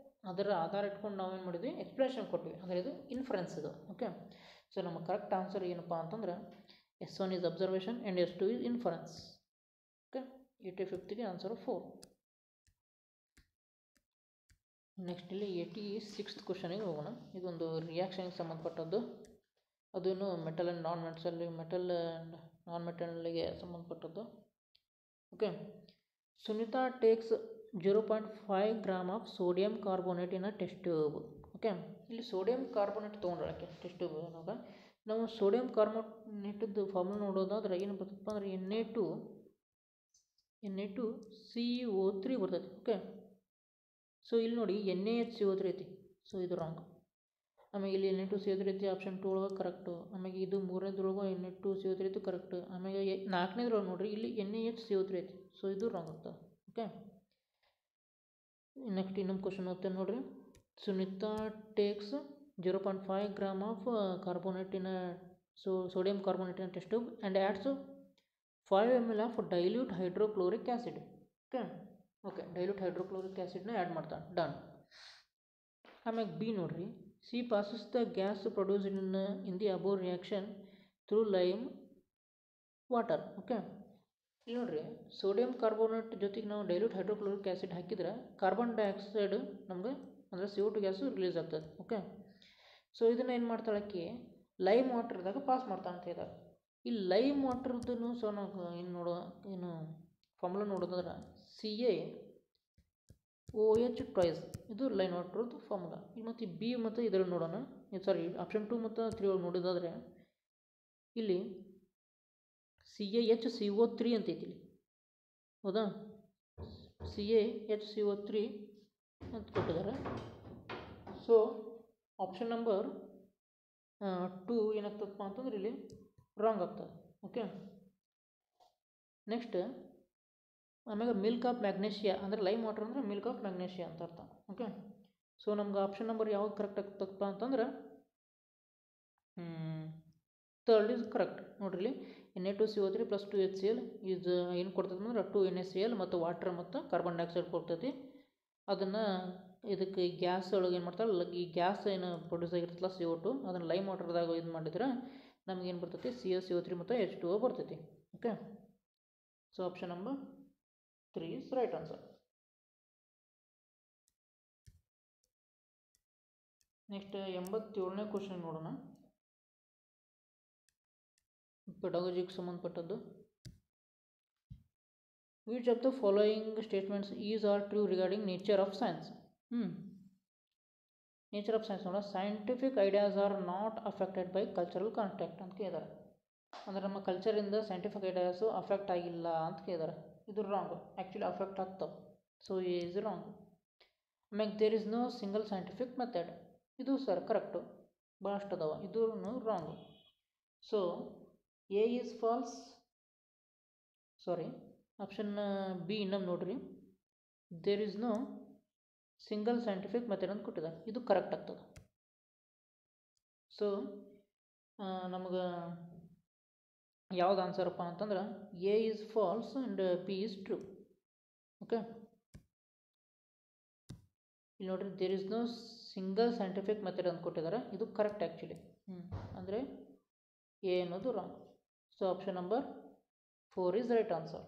ಅದರ ಆಧಾರ ಇಟ್ಕೊಂಡು ನಾವೇನು ಮಾಡಿದ್ವಿ, ಎಕ್ಸ್ಪ್ಲನೇಷನ್ ಕೊಟ್ವಿ. ಅಂದರೆ ಇದು ಇನ್ಫರೆನ್ಸ್ ಇದು. ಓಕೆ, ಸೊ ನಮ್ಮ ಕರೆಕ್ಟ್ ಆನ್ಸರ್ ಏನಪ್ಪ ಅಂತಂದ್ರೆ S1 is observation and S2 is inference. Okay, 85th answer 4. Next ಇಲ್ಲಿ 86th ಕ್ವಶನಿಗೆ ಹೋಗೋಣ. ಇದೊಂದು ರಿಯಾಕ್ಷನ್ಗೆ ಸಂಬಂಧಪಟ್ಟದ್ದು. ಅದನ್ನು metal and metal and non ಮೆಟಲ್ಗೆ ಸಂಬಂಧಪಟ್ಟದ್ದು. Okay, Sunita takes 0.5 gram of sodium carbonate in a test tube. Okay, ಇಲ್ಲಿ ಸೋಡಿಯಂ ಕಾರ್ಬೋನೇಟ್ ತೊಗೊಂಡ್ರಕ್ಕೆ ಟೆಸ್ಟ್ ಟ್ಯೂಬ್ ಅನ್ನೋದು. ನಾವು ಸೋಡಿಯಂ ಕಾರ್ಬೋನೇಟದ್ದು ಫಾರ್ಮುಲಾ ನೋಡೋದಾದ್ರೆ ಏನು ಬರ್ತದಪ್ಪ ಅಂದರೆ Na2CO3 ಬರ್ತೈತಿ. ಓಕೆ, ಸೊ ಇಲ್ಲಿ ನೋಡಿ NaHCO3 ಐತಿ, ಸೊ ಇದು ರಾಂಗ್. ಆಮೇಲೆ ಇಲ್ಲಿ Na2CO3 ಐತಿ, ಆಪ್ಷನ್ 2 ಒಳಗೆ ಕರೆಕ್ಟು. ಆಮೇಲೆ ಇದು ಮೂರನೇದ್ರೊಳಗೆ Na2CO3 ಐತಿ ಕರೆಕ್ಟ್. ಆಮೇಲೆ ನಾಲ್ಕನೇದ್ರೊಳಗೆ ನೋಡಿರಿ ಇಲ್ಲಿ NaHCO3 ಐತಿ, ಸೊ ಇದು ರಾಂಗ್ ಆಗ್ತದೆ. ಓಕೆ, ನೆಕ್ಸ್ಟ್ ಇನ್ನೊಂದು ಕ್ವಶನ್ ಓದ್ತೇನೆ ನೋಡಿರಿ. Sunita takes 0.5 gram of carbonate in sodium carbonate in test tube and adds 5 ml of dilute hydrochloric acid. Okay, dilute hydrochloric ಆ್ಯಸಿಡ್ನ ಆ್ಯಡ್ ಮಾಡ್ತಾನೆ. ಡನ್. ಆಮ್ಯಾಗ ಬಿ ನೋಡ್ರಿ, C passes the gas produced in the above reaction through lime water. Okay, ಇಲ್ಲಿ ನೋಡ್ರಿ, ಸೋಡಿಯಂ ಕಾರ್ಬೋನೇಟ್ ಜೊತೆಗೆ ನಾವು ಡೈಲ್ಯೂಟ್ ಹೈಡ್ರೋಕ್ಲೋರಿಕ್ ಆ್ಯಸಿಡ್ ಹಾಕಿದ್ರೆ ಕಾರ್ಬನ್ ಡೈಆಕ್ಸೈಡ್ ನಮ್ಗೆ ಅಂದರೆ CO2 ಗ್ಯಾಸು ರಿಲೀಸ್ ಆಗ್ತದೆ. ಓಕೆ, ಸೊ ಇದನ್ನು ಏನು ಮಾಡ್ತಾಳಕ್ಕೆ ಲೈಮ್ ವಾಟರ್ದಾಗ ಪಾಸ್ ಮಾಡ್ತಾ ಅಂತ ಇದ್ದಾರೆ. ಈ ಲೈಮ್ ವಾಟರ್ದೂ ಸೊ ನಾವು ಏನು ಫಾರ್ಮುಲಾ ನೋಡೋದಾದ್ರೆ CaOH ಟ್ವೈಸ್, ಇದು ಲೈಮ್ ವಾಟರ್ದು ಫಾರ್ಮುಲಾ. ಈಗ ಮತ್ತು ಬಿ ಮತ್ತು ಇದರಲ್ಲಿ ನೋಡೋಣ. ಸಾರಿ, ಆಪ್ಷನ್ 2 ಮತ್ತು 3 ಒಳಗೆ ನೋಡೋದಾದರೆ ಇಲ್ಲಿ CaHCO3 ಅಂತೈತಿ ಇಲ್ಲಿ. ಹೌದಾ, CaHCO3 ಅಂತ ಕೊಟ್ಟಿದ್ದಾರೆ. ಸೊ ಆಪ್ಷನ್ ನಂಬರ್ 2 ಏನಾಗ್ತದಪ್ಪ ಅಂತಂದ್ರೆ ಇಲ್ಲಿ ರಾಂಗ್ ಆಗ್ತದೆ. ಓಕೆ, ನೆಕ್ಸ್ಟ್ ಆಮೇಲೆ ಮಿಲ್ಕ್ ಆಫ್ ಮ್ಯಾಗ್ನೇಷಿಯಾ ಅಂದರೆ ಲೈಮ್ ವಾಟರ್ ಅಂದರೆ ಮಿಲ್ಕ್ ಆಫ್ ಮ್ಯಾಗ್ನೇಷಿಯಾ ಅಂತ ಅರ್ಥ. ಓಕೆ, ಸೊ ನಮ್ಗೆ ಆಪ್ಷನ್ ನಂಬರ್ ಯಾವ್ದು ಕರೆಕ್ಟ್ ಆಗ್ತದಪ್ಪ ಅಂತಂದ್ರೆ ಥರ್ಡ್ ಇಸ್ ಕರೆಕ್ಟ್. ನೋಡ್ರಿ, Na2CO3 + 2HCl ಈಸ್ ಏನು ಕೊಡ್ತದೆ ಅಂದ್ರೆ 2NaCl ಮತ್ತು ವಾಟರ್ ಮತ್ತು ಕಾರ್ಬನ್ ಡೈಆಕ್ಸೈಡ್ ಕೊಡ್ತೈತಿ. ಅದನ್ನು ಇದಕ್ಕೆ ಗ್ಯಾಸ್ ಒಳಗೆ ಏನು ಮಾಡ್ತಾರೆ, ಈ ಗ್ಯಾಸ್ ಏನು ಪ್ರೊಡ್ಯೂಸ್ ಆಗಿರ್ತಲ್ಲ CO2 ಅದನ್ನು ಲೈಮ್ ವಾಟರ್ದಾಗ ಇದು ಮಾಡಿದ್ರೆ ನಮಗೇನು ಬರ್ತೈತಿ CaCO3 ಮತ್ತು H2O ಬರ್ತೈತಿ. Okay, so option number 3 is right answer. Next 87ನೇ ಕ್ವಶನ್ ನೋಡೋಣ. ಪೆಡಾಗಜಿಗೆ ಸಂಬಂಧಪಟ್ಟದ್ದು. Which of the following statements is or true regarding nature of science? Nature of science ನೋಡ, scientific ideas are not affected by cultural contact ಅಂತ ಕೇಳಿದ್ದಾರೆ. ಅಂದರೆ ನಮ್ಮ ಕಲ್ಚರಿಂದ ಸೈಂಟಿಫಿಕ್ ಐಡಿಯಾಸು ಅಫೆಕ್ಟ್ ಆಗಿಲ್ಲ ಅಂತ ಕೇಳಿದ್ದಾರೆ. ಇದು ರಾಂಗ್. ಆ್ಯಕ್ಚುಲಿ ಅಫೆಕ್ಟ್ ಆಗ್ತವೆ. So is wrong. ಆಮೇಲೆ there is no single scientific method. ಇದು ಸರ್ ಕರೆಕ್ಟು, ಭಾಳಷ್ಟು ಅದಾವ. ಇದು wrong. So A is false. Sorry, option B ಇನ್ನೊಮ್ಮೆ ನೋಡ್ರಿ, there is no single scientific method ಅಂತ ಕೊಟ್ಟಿದ್ದಾರೆ. ಇದು ಕರೆಕ್ಟ್ ಆಗ್ತದೆ. ಸೊ ನಮಗೆ ಯಾವ್ದು ಆನ್ಸರಪ್ಪ ಅಂತಂದ್ರೆ A is false and B is true. Okay, ಇಲ್ಲಿ ನೋಡ್ರಿ, there is no single scientific method ಅಂತ ಕೊಟ್ಟಿದ್ದಾರೆ. ಇದು ಕರೆಕ್ಟ್ ಆ್ಯಕ್ಚುಲಿ. ಅಂದರೆ ಎ ಅನ್ನೋದು wrong. So option number 4 is right answer.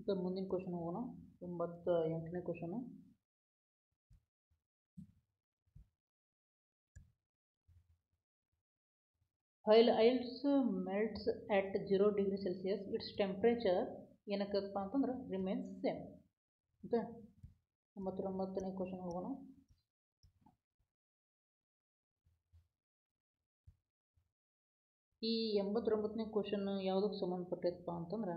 ಈಗ ಮುಂದಿನ ಕ್ವಶನ್ ಹೋಗೋಣ. 88ನೇ question. While ice melts at 0 degree Celsius, its temperature ಏನಕ್ಕಪ್ಪ ಅಂತಂದ್ರೆ ರಿಮೇನ್ಸ್ ಸೇಮ್. ಓಕೆ, 89ನೇ ಕ್ವಶನ್ ಹೋಗೋಣ. ಈ 89ನೇ ಕ್ವಶನ್ ಯಾವುದಕ್ಕೆ ಸಂಬಂಧಪಟ್ಟೈತಪ್ಪ ಅಂತಂದ್ರೆ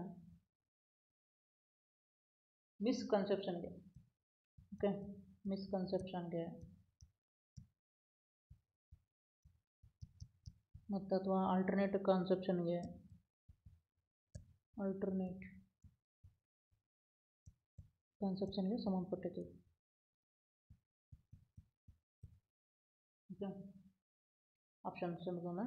ಮಿಸ್ಕನ್ಸೆಪ್ಷನ್ಗೆ. ಓಕೆ, ಮಿಸ್ಕನ್ಸೆಪ್ಷನ್ಗೆ ಮತ್ತು ಅಥವಾ ಆಲ್ಟರ್ನೇಟ್ ಕಾನ್ಸೆಪ್ಷನ್ಗೆ, ಆಲ್ಟರ್ನೇಟ್ ಕಾನ್ಸೆಪ್ಷನ್ಗೆ ಸಂಬಂಧಪಟ್ಟೈತಿ. ಓಕೆ, ಆಪ್ಷನ್ಸ್ ಅನ್ನೋದನ್ನ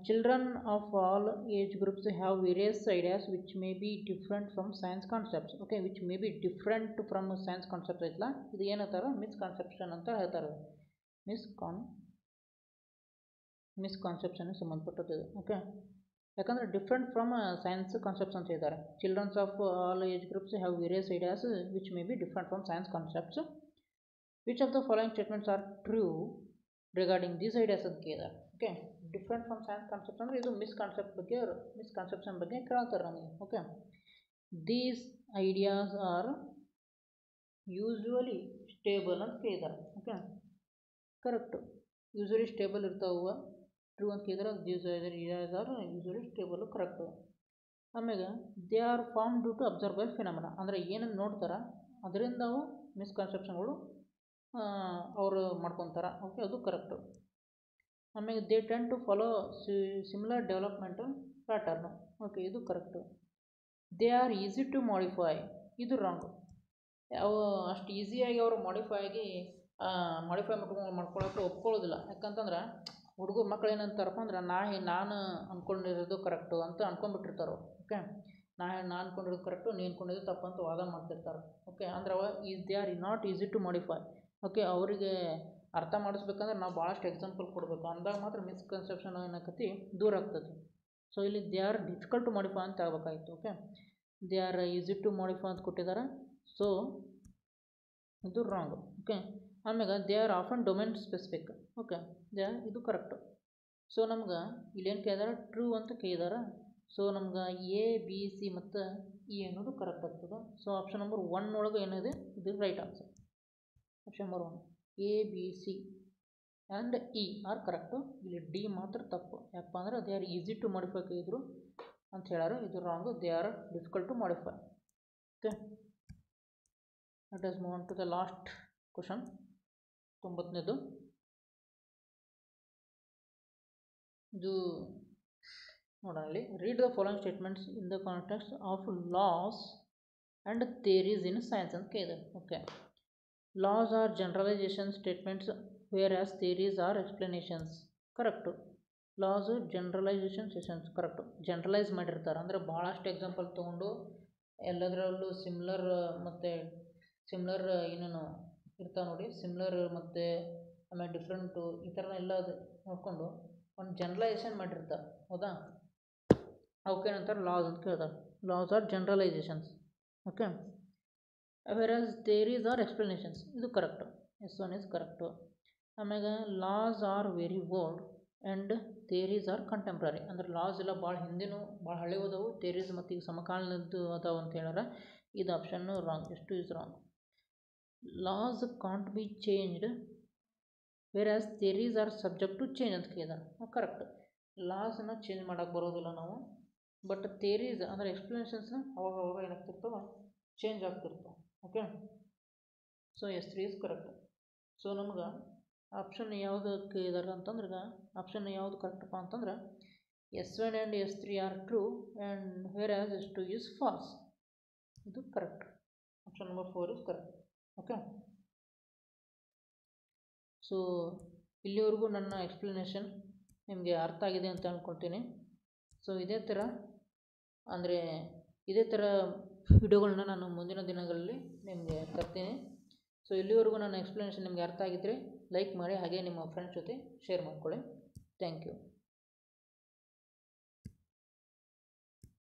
children of all age groups have various ideas which may be different from science concepts. Okay, which may be different from science concepts ಐತಲ್ಲ, ಇದು ಏನಂತಾರೆ ಮಿಸ್ಕನ್ಸೆಪ್ಷನ್ ಅಂತ ಹೇಳ್ತಾರೆ. ಮಿಸ್ಕಾನ್ಸೆಪ್ಷನ್ಗೆ ಸಂಬಂಧಪಟ್ಟದ್ದು. ಓಕೆ, ಯಾಕಂದರೆ ಡಿಫ್ರೆಂಟ್ ಫ್ರಮ್ ಸೈನ್ಸ್ ಕಾನ್ಸೆಪ್ಟ್ಸ್ ಅಂತ ಹೇಳಿದ್ದಾರೆ. Childrens of all age groups have various ideas which may be different from science concepts. Which of the following statements are true regarding these ideas ಅಂತ ಕೇಳಿದ್ದಾರೆ. Okay, different from science concepts ಅಂದರೆ ಇದು ಮಿಸ್ಕನ್ಸೆಪ್ಷನ್ ಬಗ್ಗೆ ಕೇಳ್ತಾರೆ ನಮಗೆ. Okay, these ideas are usually stable ಅಂತ ಕೇಳಿದ್ದಾರೆ. ಓಕೆ, ಕರೆಕ್ಟು, ಯೂಶ್ವಲಿ ಸ್ಟೇಬಲ್ ಇರ್ತಾವ. ಟ್ರೂ ಅಂತ ಕೇಳಿದ್ರೆ these ideas are usually stable, correct. ಆಮೇಲೆ they are form due to observable phenomena, ಅಂದರೆ ಏನನ್ನು ನೋಡ್ತಾರೆ ಅದರಿಂದ ಅವು ಮಿಸ್ಕನ್ಸೆಪ್ಷನ್ಗಳು ಅವರು ಮಾಡ್ಕೊತಾರೆ. ಓಕೆ, ಅದು ಕರೆಕ್ಟು. ಆಮೇಲೆ they tend to follow similar developmental pattern. Okay, ಇದು correct. They are easy to modify. ಇದು ರಾಂಗು. ಅವು ಅಷ್ಟು ಈಸಿಯಾಗಿ ಅವರು ಮಾಡಿಫೈ ಮಾಡ್ಕೊಳ್ಳೋಕೆ ಒಪ್ಕೊಳ್ಳೋದಿಲ್ಲ. ಯಾಕಂತಂದ್ರೆ ಹುಡುಗರು ಮಕ್ಳು ಏನಂತಾರಪ್ಪ ಅಂದ್ರೆ ನಾನು ಅಂದ್ಕೊಂಡಿರೋದು ಕರೆಕ್ಟು ಅಂತ ಅಂದ್ಕೊಂಡ್ಬಿಟ್ಟಿರ್ತಾರೆ. ಓಕೆ, ನಾನು ಅಂದ್ಕೊಂಡಿರೋದು ಕರೆಕ್ಟು, ನೀನು ಅಂದ್ಕೊಂಡಿದ್ದು ತಪ್ಪು ಅಂತ ವಾದ ಮಾಡ್ತಿರ್ತಾರೆ. ಓಕೆ, ಅಂದ್ರೆ ಅವ they are not easy to modify. Okay, ಅವರಿಗೆ ಅರ್ಥ ಮಾಡಿಸ್ಬೇಕಂದ್ರೆ ನಾವು ಭಾಳಷ್ಟು ಎಕ್ಸಾಂಪಲ್ ಕೊಡಬೇಕು, ಅಂದಾಗ ಮಾತ್ರ ಮಿಸ್ಕನ್ಸೆಪ್ಷನ್ ಏನಾಕತಿ ದೂರ ಆಗ್ತದೆ. ಸೊ ಇಲ್ಲಿ they are difficult to modify ಅಂತ ಆಗಬೇಕಾಗಿತ್ತು. Okay, they are easy to modify ಅಂತ ಕೊಟ್ಟಿದ್ದಾರೆ. ಸೊ ಇದು ರಾಂಗ್. ಓಕೆ, ಆಮ್ಯಾಗ they are often domain specific. Okay, ಇದು ಕರೆಕ್ಟು. ಸೊ ನಮ್ಗೆ ಇಲ್ಲೇನು ಕೇಳಿದಾರೆ ಟ್ರೂ ಅಂತ ಕೇಳಿದಾರೆ. ಸೊ ನಮ್ಗೆ ಎ ಬಿ ಸಿ ಮತ್ತು ಇ ಅನ್ನೋದು ಕರೆಕ್ಟ್ ಆಗ್ತದೆ. ಸೊ ಆಪ್ಷನ್ ನಂಬರ್ 1 ಒಳಗೆ ಏನಿದೆ ಇದು right answer. Option number 1 A B C and E are correct. ಇಲ್ಲಿ ಡಿ ಮಾತ್ರ ತಪ್ಪು. ಯಾಕಪ್ಪ ಅಂದ್ರೆ they are easy to modify ಇದ್ರು ಅಂತ ಹೇಳ್ಯಾರ. ಇದು wrong. They are difficult to modify. Okay, let us move on to the last question. 90ನೇದು. ಇದು ನೋಡಲಿ. Read the following statements in the context of laws and theories in science ಅಂತ ಕೇಳಿದೆ. Okay, laws are generalization statements whereas theories are explanations. Correct. Laws generalization sessions correct. Generalize ಮಾಡಿರ್ತಾರೆ ಅಂದರೆ ಭಾಳಷ್ಟು ಎಕ್ಸಾಂಪಲ್ ತೊಗೊಂಡು ಎಲ್ಲದರಲ್ಲೂ ಸಿಮ್ಲರ್ ಮತ್ತು ಸಿಮ್ಲರ್ ಏನೇನು ಇರ್ತಾವೆ ನೋಡಿ, ಸಿಮ್ಲರ್ ಮತ್ತು ಆಮೇಲೆ ಡಿಫ್ರೆಂಟು ಈ ಥರ ಎಲ್ಲ ನೋಡಿಕೊಂಡು ಒಂದು ಜನರಲೈಸೇಷನ್ ಮಾಡಿರ್ತಾರೆ. ಹೌದಾ, ಅವಕ್ಕೇನಂತಾರೆ ಲಾಸ್ ಅಂತ ಕೇಳ್ತಾರೆ. Laws are generalizations. Okay, whereas theories are explanations. ಇದು correct. S one is correct. ಆಮ್ಯಾಗ laws are very old and theories are contemporary. ಅಂದ್ರೆ ಲಾಸ್ ಎಲ್ಲ ಭಾಳ ಹಿಂದಿನೂ ಭಾಳ ಹಳೆವು ಅದಾವು, ಥಿಯರೀಸ್ ಮತ್ತು ಈಗ ಸಮಕಾಲೀನದ್ದು ಅದಾವೆ ಅಂತ ಹೇಳ್ಯಾರ. ಇದು ಆಪ್ಷನ್ನು ರಾಂಗ್. ಎಷ್ಟು is wrong. Laws can't be changed whereas theories are subject to change ಅಂತ ಕೇಳಿದಾರೆ. ಕರೆಕ್ಟ್. ಲಾಸನ್ನು ಚೇಂಜ್ ಮಾಡೋಕ್ಕೆ ಬರೋದಿಲ್ಲ ನಾವು, ಬಟ್ ಥಿಯರೀಸ್ ಅಂದರೆ ಎಕ್ಸ್ಪ್ಲನೇಷನ್ಸ್ನ ಅವಾಗ ಏನಾಗ್ತಿರ್ತಾವೆ, ಚೇಂಜ್ ಆಗ್ತಿರ್ತಾವೆ. Okay, so S3 is correct. So ನಮ್ಗೆ ಆಪ್ಷನ್ ಯಾವುದಕ್ಕೆ ಇದಾರೆ ಅಂತಂದ್ರೆ, ಆಪ್ಷನ್ ಯಾವುದು ಕರೆಕ್ಟಪ್ಪ ಅಂತಂದ್ರೆ S1 and S3 are true and whereas S2 is false. ಇದು correct. Option number 4 is correct. Okay, so ಇಲ್ಲಿವರೆಗೂ ನನ್ನ ಎಕ್ಸ್ಪ್ಲನೇಷನ್ ನಿಮಗೆ ಅರ್ಥ ಆಗಿದೆ ಅಂತ ಅಂದ್ಕೊಳ್ತೀನಿ. ಸೊ ಇದೇ ಥರ ವಿಡಿಯೋಗಳನ್ನ ನಾನು ಮುಂದಿನ ದಿನಗಳಲ್ಲಿ ನಿಮಗೆ ತರ್ತೀನಿ. ಸೊ ಇಲ್ಲಿವರೆಗೂ ನನ್ನ ಎಕ್ಸ್ಪ್ಲನೇಷನ್ ನಿಮಗೆ ಅರ್ಥ ಆಗಿದ್ದರೆ ಲೈಕ್ ಮಾಡಿ, ಹಾಗೆ ನಿಮ್ಮ ಫ್ರೆಂಡ್ಸ್ ಜೊತೆ ಶೇರ್ ಮಾಡ್ಕೊಳ್ಳಿ. Thank you.